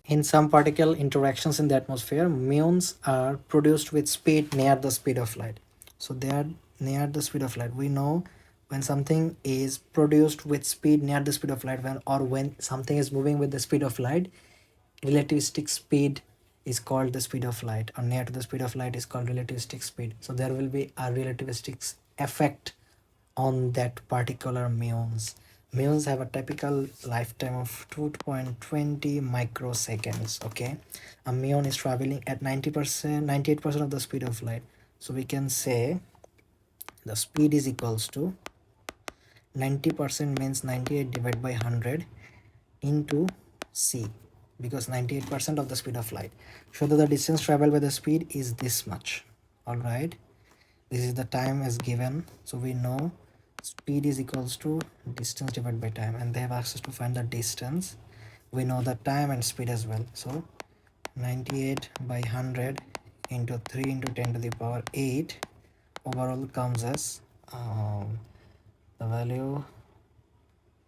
In some particle interactions in the atmosphere, muons are produced with speed near the speed of light. So they are near the speed of light. We know when something is produced with speed near the speed of light, when something is moving with the speed of light, relativistic speed is called the speed of light, or near to the speed of light is called relativistic speed. So there will be a relativistic effect on that particular muons. Muons have a typical lifetime of 2.20 microseconds. Okay, a muon is traveling at 90%, 98% of the speed of light. So we can say the speed is equals to 90% means 98 divided by 100 into c, because 98% of the speed of light. So that the distance traveled by the speed is this much. All right, this is the time as given, so we know speed is equals to distance divided by time, and they have asked us to find the distance. We know the time and speed as well, so 98 by 100 into 3 into 10 to the power 8 overall comes as the value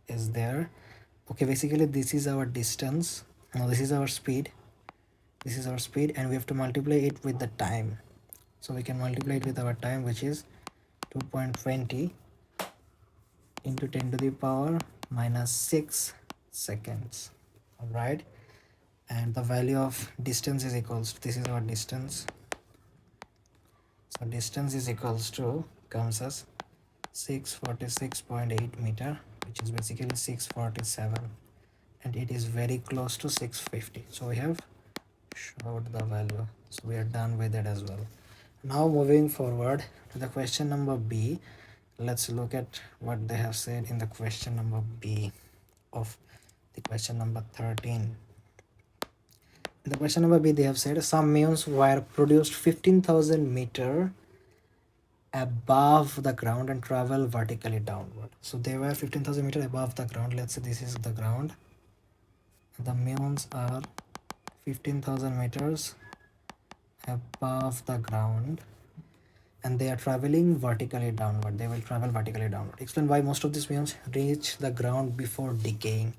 is there. Okay, basically this is our distance. Now this is our speed, this is our speed, and we have to multiply it with the time. So we can multiply it with our time, which is 2.20 into 10 to the power minus 6 seconds. All right, and the value of distance is equals to, this is our distance, so distance is equals to, comes as 646.8 meter, which is basically 647, and it is very close to 650. So we have showed the value, so we are done with it as well. Now moving forward to the question number B, let's look at what they have said in the question number B of the question number 13. In the question number B, they have said some muons were produced 15,000 meter above the ground and travel vertically downward. So they were 15,000 meter above the ground. Let's say this is the ground. The muons are 15,000 meters above the ground, and they are traveling vertically downward. They will travel vertically downward. Explain why most of these muons reach the ground before decaying.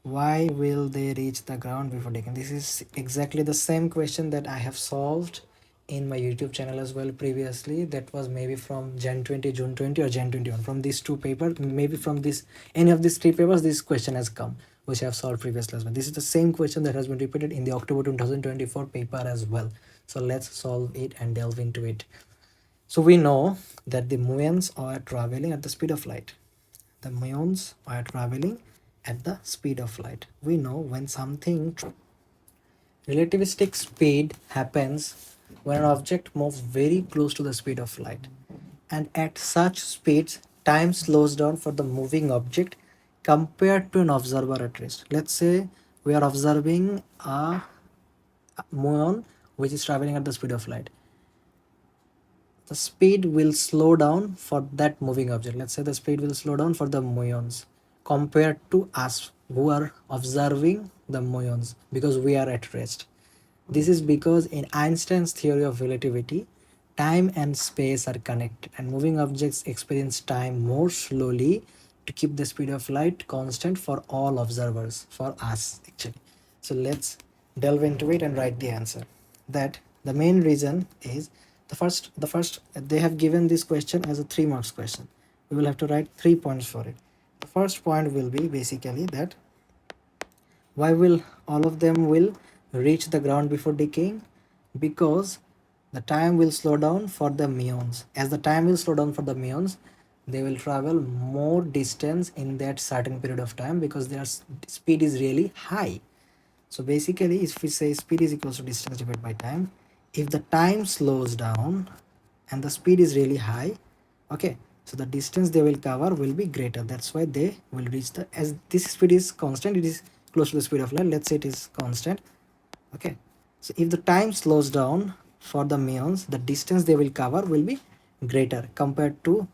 Why will they reach the ground before decaying? This is exactly the same question that I have solved in my YouTube channel as well previously. That was maybe from Jan 20, June 20, or Jan 21. From these two papers, maybe from this any of these three papers, this question has come, which I have solved previously as well. This is the same question that has been repeated in the October 2024 paper as well. So let's solve it and delve into it. So we know that the muons are traveling at the speed of light. The muons are traveling at the speed of light. We know when something relativistic speed happens when an object moves very close to the speed of light, and at such speeds time slows down for the moving object compared to an observer at rest. Let's say we are observing a muon which is traveling at the speed of light. The speed will slow down for that moving object. Let's say the speed will slow down for the muons compared to us who are observing the muons, because we are at rest. This is because in Einstein's theory of relativity, time and space are connected, and moving objects experience time more slowly to keep the speed of light constant for all observers, for us actually. So let's delve into it and write the answer. That the main reason is the first they have given this question as a 3 marks question. We will have to write 3 points for it. The first point will be basically that why will all of them will reach the ground before decaying? Because the time will slow down for the muons. As the time will slow down for the muons, they will travel more distance in that certain period of time because their speed is really high. So basically, if we say speed is equals to distance divided by time, if the time slows down and the speed is really high, okay, so the distance they will cover will be greater. That's why they will reach the, as this speed is constant, it is close to the speed of light. Let's say it is constant. Okay, so if the time slows down for the muons, the distance they will cover will be greater compared to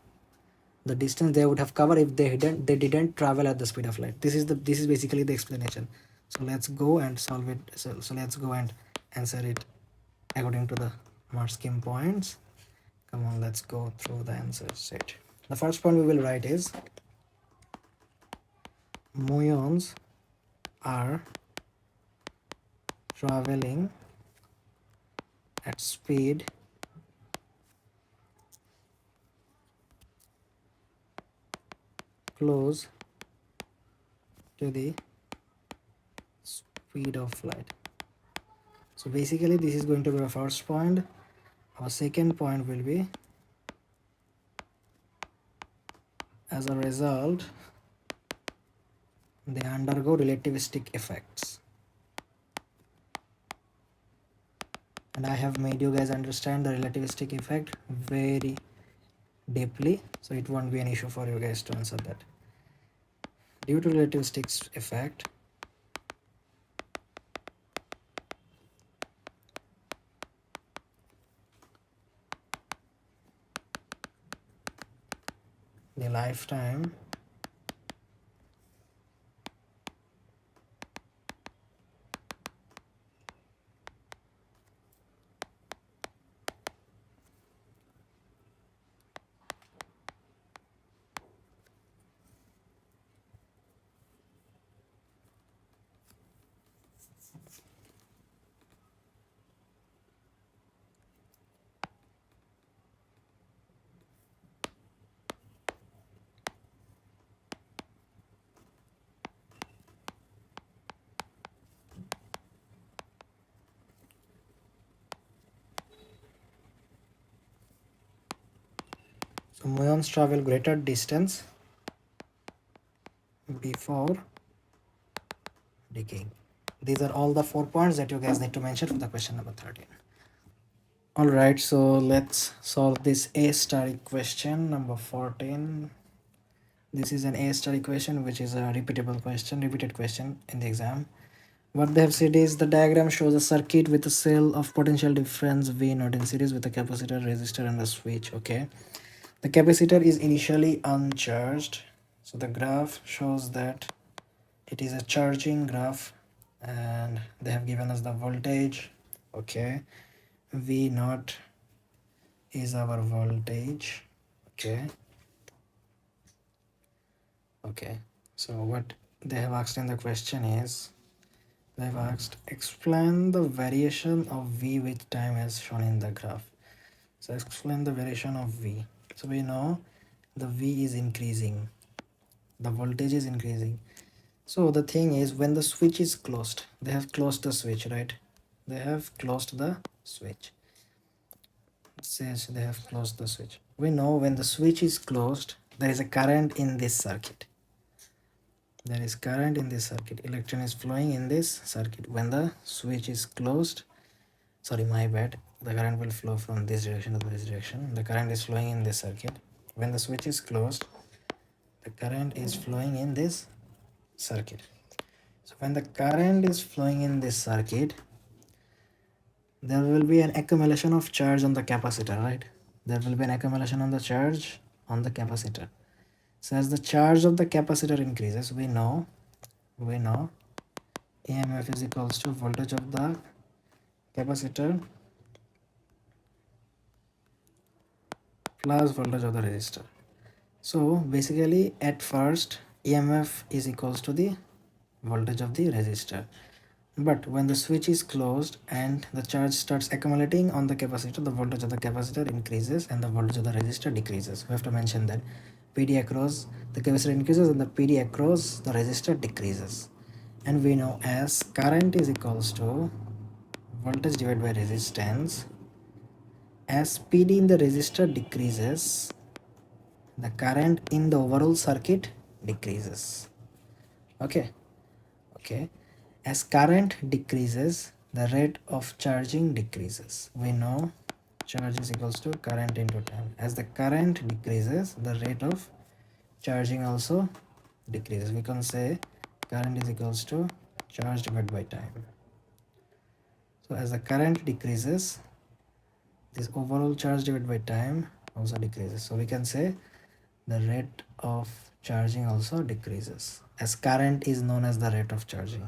the distance they would have covered if they didn't travel at the speed of light. This is basically the explanation. So let's go and solve it. So let's go and answer it according to the mark scheme points. Come on, let's go through the answer set. The first point we will write is muons are traveling at speed close to the speed of light. So basically this is going to be our first point. Our second point will be As a result, they undergo relativistic effects. And I have made you guys understand the relativistic effect very deeply, so it won't be an issue for you guys to answer that. Due to relativistic effect, the lifetime so muons travel greater distance before decaying. These are all the 4 points that you guys need to mention for the question number 13. Alright, so let's solve this A star equation number 14. This is an A star equation which is a repeated question in the exam. What they have said is the diagram shows a circuit with a cell of potential difference V not in series with a capacitor, resistor and a switch. Okay, the capacitor is initially uncharged, so the graph shows that it is a charging graph, and they have given us the voltage. Okay, V naught is our voltage. Okay, so what they have asked in the question is, they've asked explain the variation of V with time as shown in the graph. So explain the variation of V. So we know the V is increasing, the voltage is increasing. So the thing is, when the switch is closed, they have closed the switch, right? They have closed the switch. It says they have closed the switch. We know when the switch is closed, there is a current in this circuit. There is current in this circuit. Electron is flowing in this circuit. When the switch is closed, sorry, my bad, the current will flow from this direction to this direction. The current is flowing in this circuit. When the switch is closed, the current is flowing in this circuit. So when the current is flowing in this circuit, there will be an accumulation of charge on the capacitor, right? There will be an accumulation on the charge on the capacitor. So as the charge of the capacitor increases, we know EMF is equals to voltage of the capacitor plus voltage of the resistor. So basically at first EMF is equals to the voltage of the resistor, but when the switch is closed and the charge starts accumulating on the capacitor, the voltage of the capacitor increases and the voltage of the resistor decreases. We have to mention that PD across the capacitor increases and the PD across the resistor decreases. And we know as current is equals to voltage divided by resistance, as PD in the resistor decreases, the current in the overall circuit decreases. Okay, as current decreases, the rate of charging decreases. We know charge is equals to current into time. As the current decreases, the rate of charging also decreases. We can say current is equals to charge divided by time. So as the current decreases, this overall charge divided by time also decreases. So we can say the rate of charging also decreases, as current is known as the rate of charging.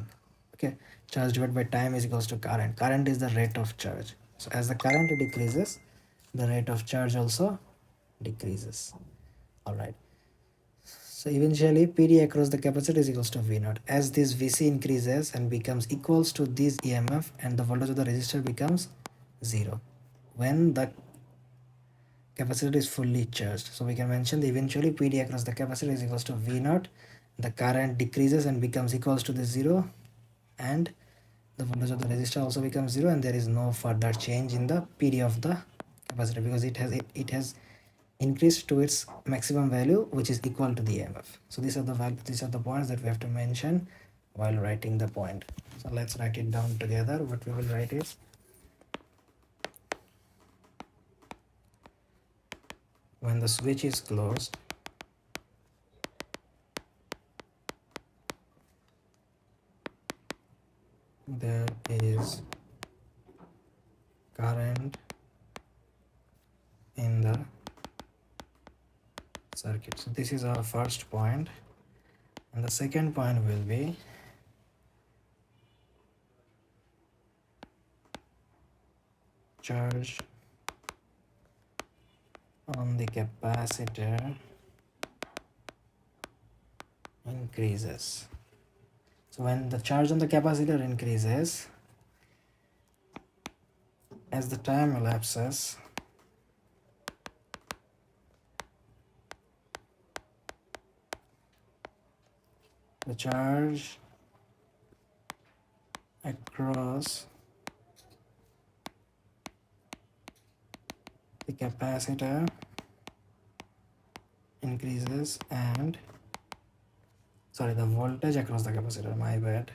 Okay, charge divided by time is equals to current is the rate of charge. So as the current decreases, the rate of charge also decreases. All right, so eventually PD across the capacitor is equals to V naught. As this VC increases and becomes equals to this EMF, and the voltage of the resistor becomes 0 when the capacitor is fully charged. So we can mention the eventually PD across the capacitor is equals to V naught. The current decreases and becomes equals to the 0, and the voltage of the resistor also becomes 0, and there is no further change in the PD of the capacitor because it has increase to its maximum value, which is equal to the EMF. So these are the points that we have to mention while writing the point. So let's write it down together. What we will write is, when the switch is closed, there is current in the circuit. So this is our first point, and the second point will be charge on the capacitor increases. So when the charge on the capacitor increases, as the time elapses, the charge across the capacitor increases, and the voltage across the capacitor, my bad,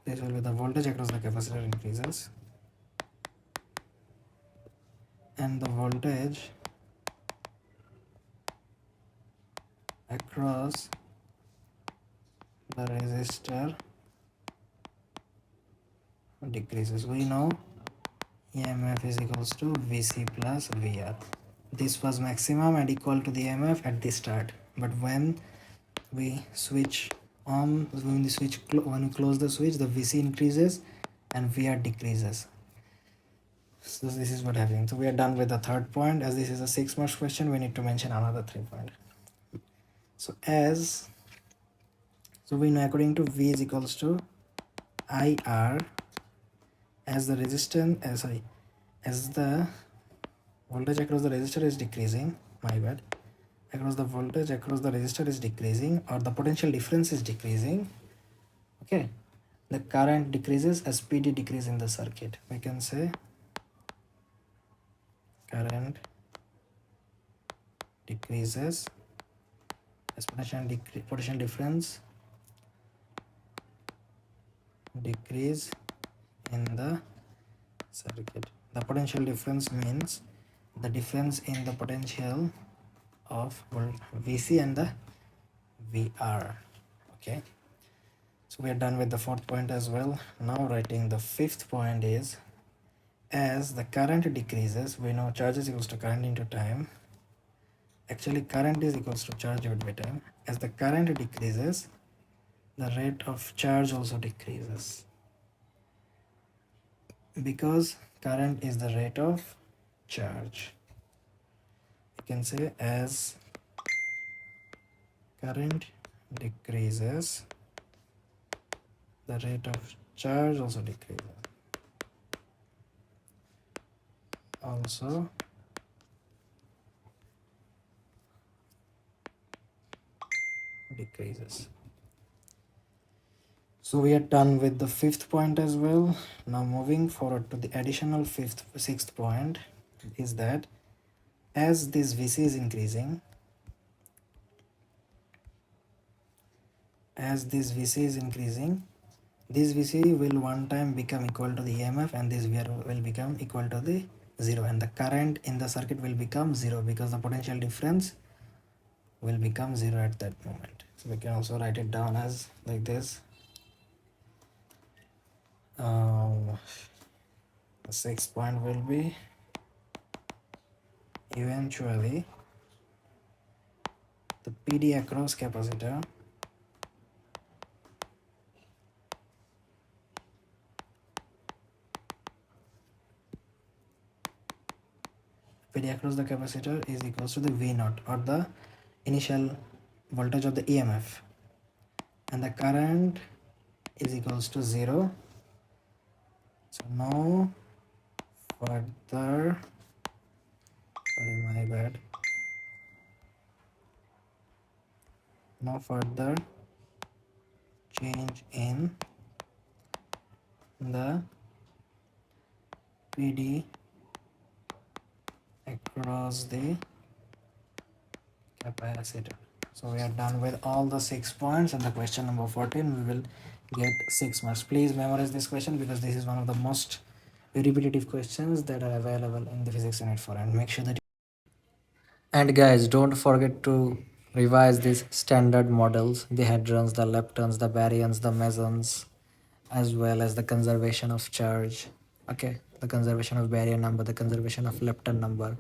this will be the voltage across the capacitor increases, and the voltage across the resistor decreases. We know EMF is equals to VC plus VR. This was maximum and equal to the EMF at the start, but when we switch on, when we close the switch, the VC increases and VR decreases. So this is what happening. So we are done with the third point. As this is a 6 marks question, we need to mention another 3 points. So we know according to V is equals to IR, as the resistance as the voltage across the resistor is decreasing, my bad, across the voltage across the resistor is decreasing, or the potential difference is decreasing, okay, the current decreases as PD decrease in the circuit. We can say current decreases as potential difference decrease in the circuit. The potential difference means the difference in the potential of VC and the VR. Okay, so we are done with the fourth point as well. Now writing the fifth point is, as the current decreases, we know charge is equals to current into time. Actually current is equals to charge divided by time. As the current decreases, the rate of charge also decreases, because current is the rate of charge. You can say as current decreases, the rate of charge also decreases. So we are done with the fifth point as well. Now moving forward to the additional sixth point is that as this VC is increasing, this VC will one time become equal to the EMF, and this VR will become equal to the 0, and the current in the circuit will become 0, because the potential difference will become 0 at that moment. So we can also write it down as like this. The sixth point will be, eventually the PD across capacitor is equals to the V0, or the initial voltage of the EMF, and the current is equals to 0. So no further, no further change in the PD across cross the capacitor. So we are done with all the 6 points, and the question number 14 we will get 6 marks. Please memorize this question because this is one of the most repetitive questions that are available in the physics unit 4, and make sure that. And guys, don't forget to revise these standard models, the hadrons, the leptons, the baryons, the mesons, as well as the conservation of charge. Okay, the conservation of baryon number, the conservation of lepton number.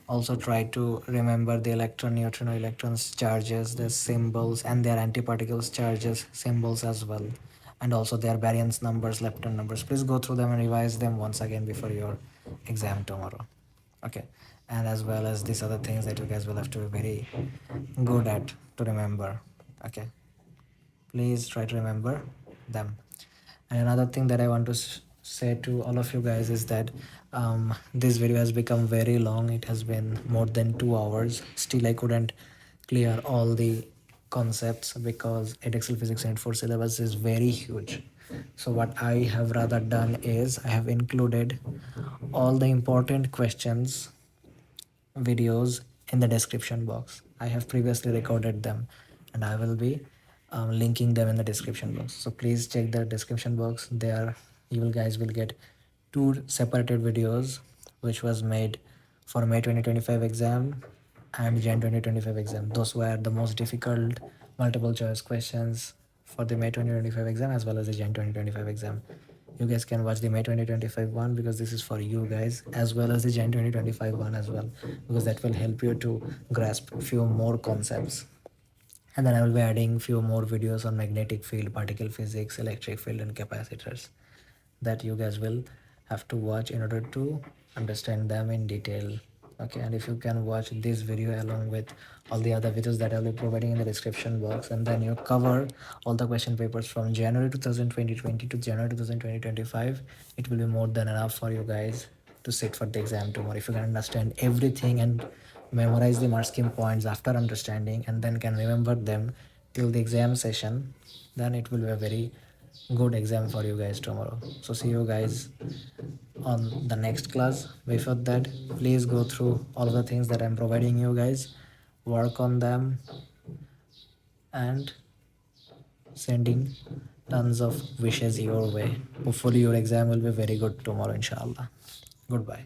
Also try to remember the electron, neutrino, electrons charges, their symbols, and their antiparticles charges symbols as well, and also their baryons numbers, lepton numbers. Please go through them and revise them once again before your exam tomorrow. Okay, and as well as these other things that you guys will have to be very good at to remember. Okay, please try to remember them. And another thing that I want to say to all of you guys is that this video has become very long. It has been more than 2 hours. Still, I couldn't clear all the concepts because Edexcel Physics Unit 4 syllabus is very huge. So what I have rather done is I have included all the important questions videos in the description box. I have previously recorded them, and I will be linking them in the description box. So please check the description box. There you will guys will get 2 separated videos which was made for May 2025 exam and Jan 2025 exam. Those were the most difficult multiple choice questions for the May 2025 exam as well as the Jan 2025 exam. You guys can watch the May 2025 one because this is for you guys, as well as the Jan 2025 one as well, because that will help you to grasp few more concepts. And then I will be adding few more videos on magnetic field, particle physics, electric field, and capacitors that you guys will have to watch in order to understand them in detail. Okay, and if you can watch this video along with all the other videos that I will be providing in the description box, and then you cover all the question papers from January 2020 to January 2025, it will be more than enough for you guys to sit for the exam tomorrow. If you can understand everything and memorize the mark scheme points after understanding, and then can remember them till the exam session, then it will be a very good exam for you guys tomorrow. So see you guys on the next class. Before that, please go through all of the things that I'm providing you guys, work on them, and sending tons of wishes your way. Hopefully your exam will be very good tomorrow, inshallah. Goodbye.